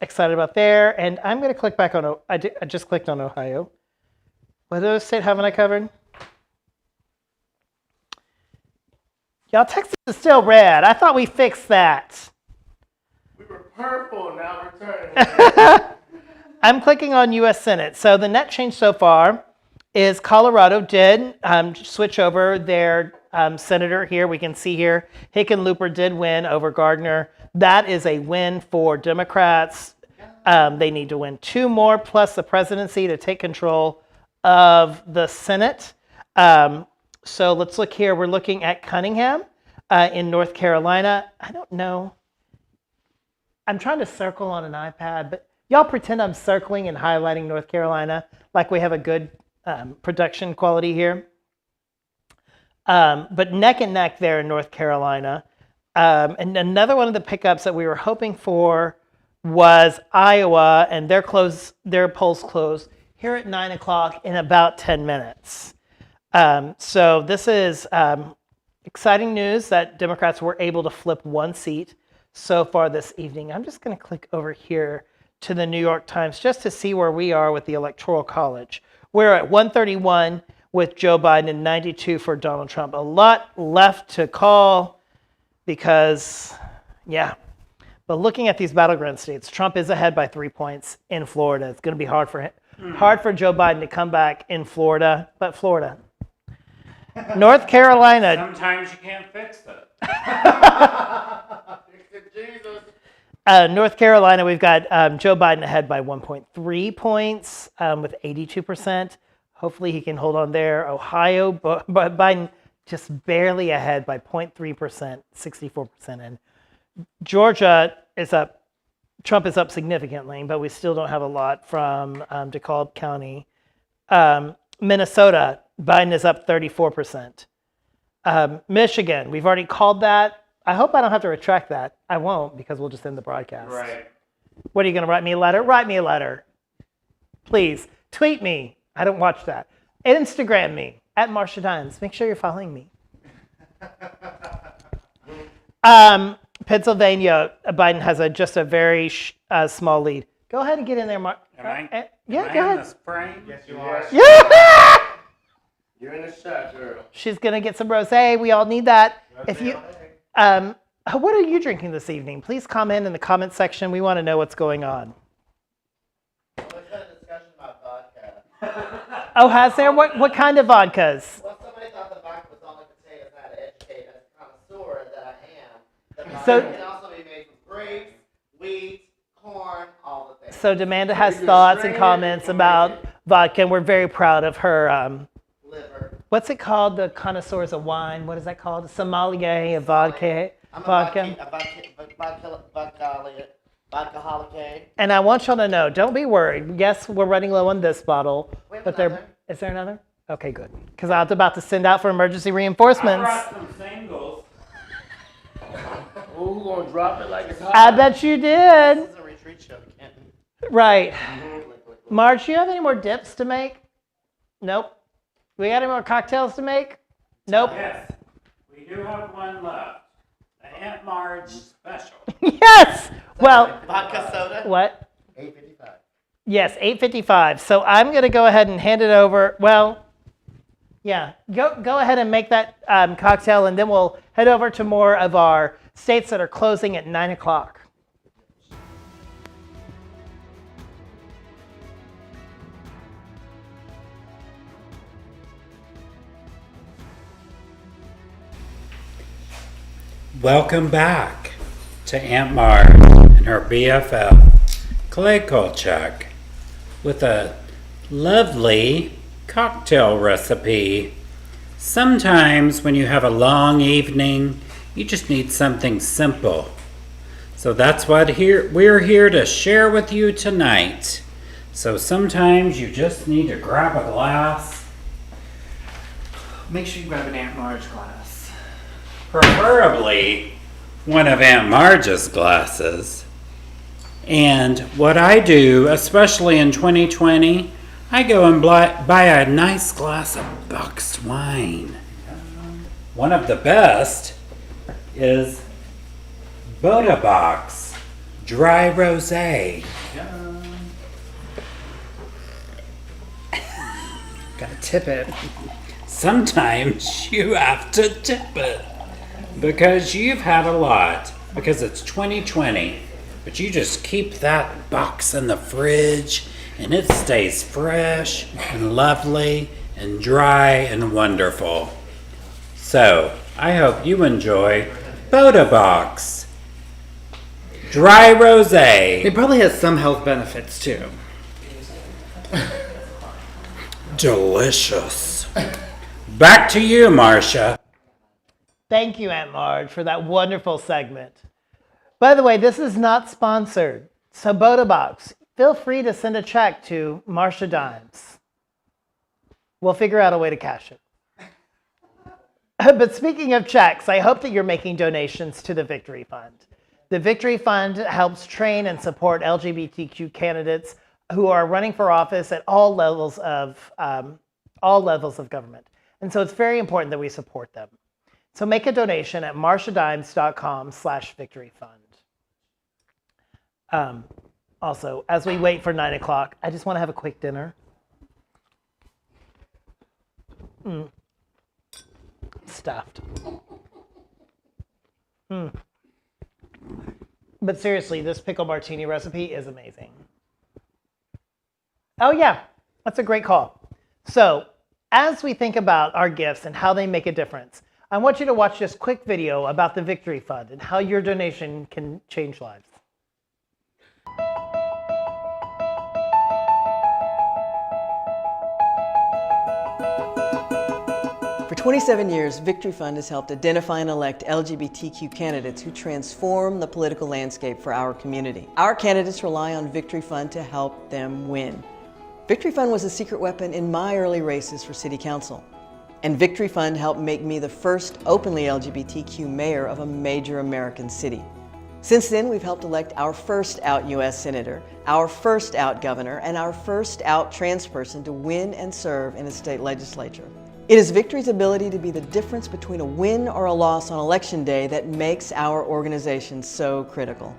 excited about there. And I'm going to click back on, I just clicked on Ohio. What other state haven't I covered? Y'all, Texas is still red. I thought we fixed that. We were purple, now we're turning. I'm clicking on U.S. Senate. So the net change so far is Colorado did switch over their senator here. We can see here, Hickenlooper did win over Gardner. That is a win for Democrats. They need to win 2 more plus the presidency to take control of the Senate. So let's look here. We're looking at Cunningham in North Carolina. I don't know. I'm trying to circle on an iPad, but y'all pretend I'm circling and highlighting North Carolina like we have a good production quality here. But neck and neck there in North Carolina. And another one of the pickups that we were hoping for was Iowa, and their polls close here at 9 o'clock in about 10 minutes. So this is exciting news that Democrats were able to flip 1 seat so far this evening. I'm just going to click over here to the New York Times just to see where we are with the Electoral College. We're at 131 with Joe Biden and 92 for Donald Trump. A lot left to call because, yeah. But looking at these battleground states, Trump is ahead by 3 points in Florida. It's going to be hard for Joe Biden to come back in Florida, but Florida. North Carolina. Sometimes you can't fix it. North Carolina, we've got Joe Biden ahead by 1.3 points with 82%. Hopefully he can hold on there. Ohio, Biden just barely ahead by 0.3%, 64%. And Georgia is up. Trump is up significantly, but we still don't have a lot from DeKalb County. Minnesota, Biden is up 34%. Michigan, we've already called that. I hope I don't have to retract that. I won't because we'll just end the broadcast. Right. What are you going to write me a letter? Write me a letter. Please, tweet me. I don't watch that. Instagram me, at Marsha Dimes. Make sure you're following me. Pennsylvania, Biden has just a very small lead. Go ahead and get in there, Mark. Am I go in ahead. this frame? Yes, you are. Yeah! You're in the shot, girl. She's going to get some rosé. We all need that. If you, what are you drinking this evening? Please comment in the comment section. We want to know what's going on. Let's have a discussion about vodka. Oh, has there? What kind of vodkas? Well, somebody thought the vodka was only potatoes. I had to educate as a connoisseur that I am. The So- vodka can also be made from grapes, wheat, corn, all the things. So Demanda has thoughts and comments about vodka, and we're very proud of her. Liver. What's it called? The connoisseurs of wine. What is that called? Sommelier of vodka. I'm a Vodka. vodka-holic. And I want y'all to know, don't be worried. Yes, we're running low on this bottle, We have but another. is there another? Okay, good. Because I was about to send out for emergency reinforcements. I brought some singles. Oh, we're going to drop it like it's hot. I bet you did. This is a retreat show, Kenton. Right. Marge, do you have any more dips to make? Nope. We got any more cocktails to make? Nope. Yes, we do have one left. The Aunt Marge special. Yes. Well, Vodka soda. what? 8:55. Yes, 8:55. So I'm going to go ahead and hand it over. Well, yeah, go ahead and make that cocktail, and then we'll head over to more of our states that are closing at 9 o'clock. Welcome back to Aunt Marge and her BFF, Clay Kolchak, with a lovely cocktail recipe. Sometimes when you have a long evening You just need something simple. So that's what we're here to share with you tonight. So sometimes you just need to grab a glass. Make sure you grab an Aunt Marge glass. Preferably one of Aunt Marge's glasses. And what I do, especially in 2020, I go and buy a nice glass of boxed wine. One of the best is Box Dry Rosé. Gotta tip it. Sometimes you have to tip it because you've had a lot, because it's 2020, but you just keep that box in the fridge and it stays fresh and lovely and dry and wonderful. So I hope you enjoy Box Dry Rosé. It probably has some health benefits too. Delicious. Back to you, Marsha. Thank you, Aunt Marge, for that wonderful segment. By the way, this is not sponsored. So Box, feel free to send a check to Marsha Dimes. We'll figure out a way to cash it. But speaking of checks, I hope that you're making donations to the Victory Fund. The Victory Fund helps train and support LGBTQ candidates who are running for office at all levels of government. And so it's very important that we support them. So make a donation at marshadimes.com/victoryfund. Also, as we wait for 9 o'clock, I just want to have a quick dinner. Stuffed. But seriously, this pickle martini recipe is amazing. Oh yeah, that's a great call. So as we think about our gifts and how they make a difference, I want you to watch this quick video about the Victory Fund and how your donation can change lives. For 27 years, Victory Fund has helped identify and elect LGBTQ candidates who transform the political landscape for our community. Our candidates rely on Victory Fund to help them win. Victory Fund was a secret weapon in my early races for City Council. And Victory Fund helped make me the first openly LGBTQ mayor of a major American city. Since then, we've helped elect our first out U.S. Senator, our first out governor, and our first out trans person to win and serve in a state legislature. It is Victory's ability to be the difference between a win or a loss on Election Day that makes our organization so critical.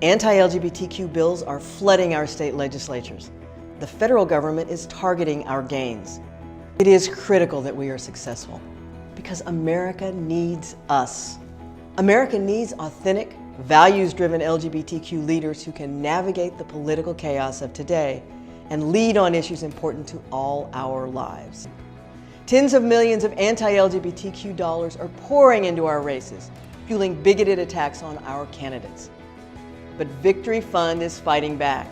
Anti-LGBTQ bills are flooding our state legislatures. The federal government is targeting our gains. It is critical that we are successful because America needs us. America needs authentic, values-driven LGBTQ leaders who can navigate the political chaos of today and lead on issues important to all our lives. Tens of millions of anti-LGBTQ dollars are pouring into our races, fueling bigoted attacks on our candidates. But Victory Fund is fighting back.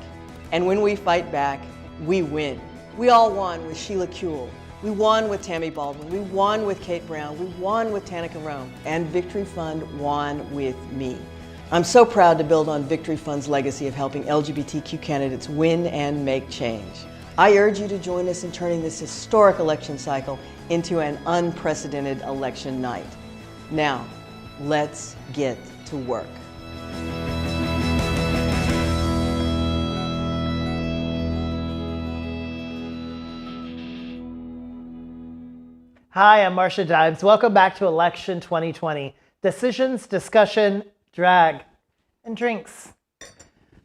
And when we fight back, we win. We all won with Sheila Kuehl. We won with Tammy Baldwin. We won with Kate Brown. We won with Tanika Rome. And Victory Fund won with me. I'm so proud to build on Victory Fund's legacy of helping LGBTQ candidates win and make change. I urge you to join us in turning this historic election cycle into an unprecedented election night. Now, let's get to work. Hi, I'm Marsha Dimes. Welcome back to Election 2020. Decisions, discussion, drag, and drinks.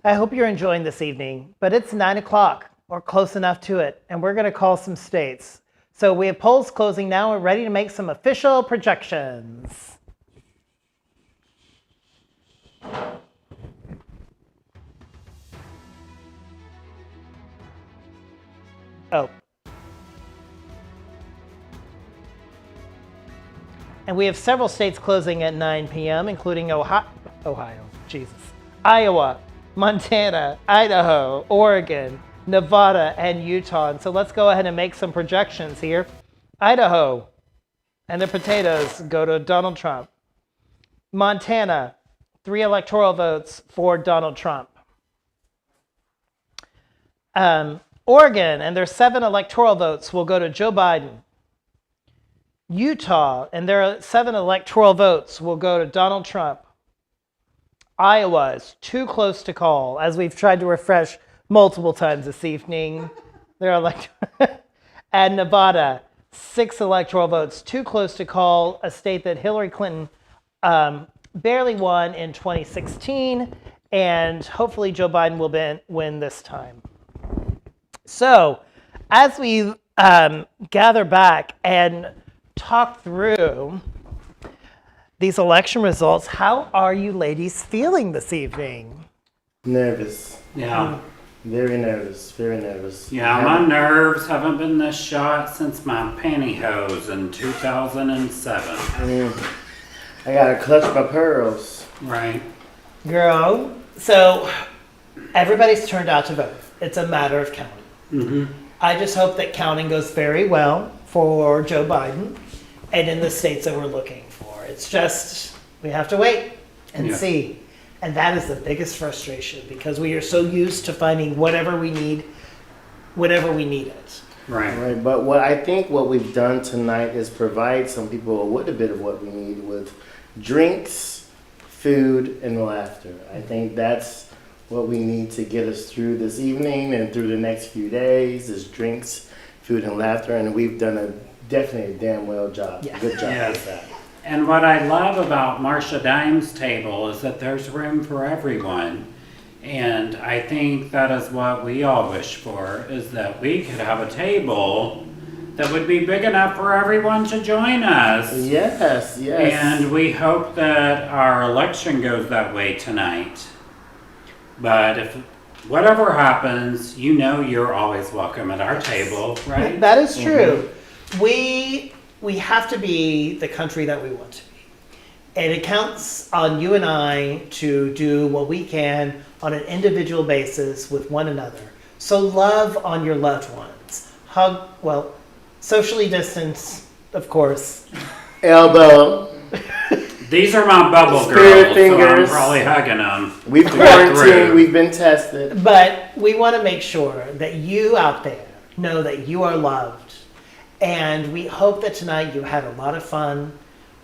I hope you're enjoying this evening, but it's 9 o'clock or close enough to it, and we're gonna call some states. So we have polls closing now. We're ready to make some official projections. Oh. And we have several states closing at 9 p.m., including Iowa, Montana, Idaho, Oregon, Nevada, and Utah. And so let's go ahead and make some projections here. Idaho and the potatoes go to Donald Trump. Montana, 3 electoral votes for Donald Trump. Oregon and their 7 electoral votes will go to Joe Biden. Utah and their 7 electoral votes will go to Donald Trump. Iowa is too close to call, as we've tried to refresh multiple times this evening. And Nevada, 6 electoral votes, too close to call, a state that Hillary Clinton barely won in 2016, and hopefully Joe Biden will win this time. So, as we gather back and talk through these election results, how are you ladies feeling this evening? Nervous. Yeah. Very nervous. Very nervous. Yeah, my nerves haven't been this shot since my pantyhose in 2007. I gotta clutch my pearls. Right. Girl, so everybody's turned out to vote. It's a matter of counting. Mm-hmm. I just hope that counting goes very well for Joe Biden and in the states that we're looking for. It's just, we have to wait and see. And that is the biggest frustration because we are so used to finding whatever we need, whenever we need it. Right. But what we've done tonight is provide some people with a bit of what we need with drinks, food, and laughter. I think that's what we need to get us through this evening and through the next few days is drinks, food, and laughter. And we've done definitely a damn well job. Yeah. Good job with that. And what I love about Marsha Dimes' table is that there's room for everyone. And I think that is what we all wish for, is that we could have a table that would be big enough for everyone to join us. Yes. And we hope that our election goes that way tonight. But if whatever happens, you're always welcome at our table, right? That is true. Mm-hmm. We have to be the country that we want to be. And it counts on you and I to do what we can on an individual basis with one another. So love on your loved ones. Hug, socially distance, of course. Elbow. These are my bubble Spirit girls, fingers. so I'm probably hugging them. We've quarantined, we've been tested. But we want to make sure that you out there know that you are loved. And we hope that tonight you had a lot of fun,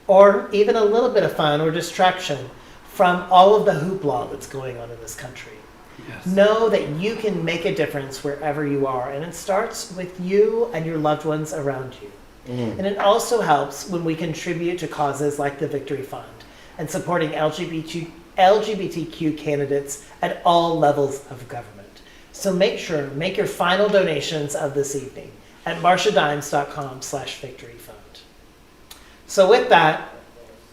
or even a little bit of fun or distraction from all of the hoopla that's going on in this country. Yes. Know that you can make a difference wherever you are, and it starts with you and your loved ones around you. Mm. And it also helps when we contribute to causes like the Victory Fund and supporting LGBTQ candidates at all levels of government. So make your final donations of this evening at marshadimes.com/victoryfund. So with that,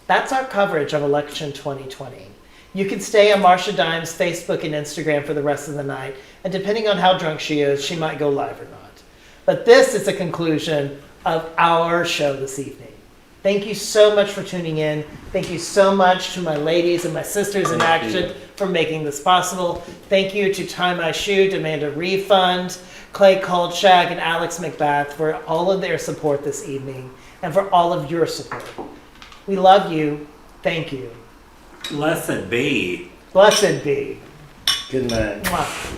that's our coverage of election 2020. You can stay on Marsha Dimes' Facebook and Instagram for the rest of the night, and depending on how drunk she is, she might go live or not. But this is the conclusion of our show this evening. Thank you so much for tuning in. Thank you so much to my ladies and my sisters in action for making this possible. Thank you to Tie My Shoe, Demand a Refund, Clay Kolchak, and Alex McBath for all of their support this evening and for all of your support. We love you. Thank you. Blessed be. Blessed be. Good night. Mwah.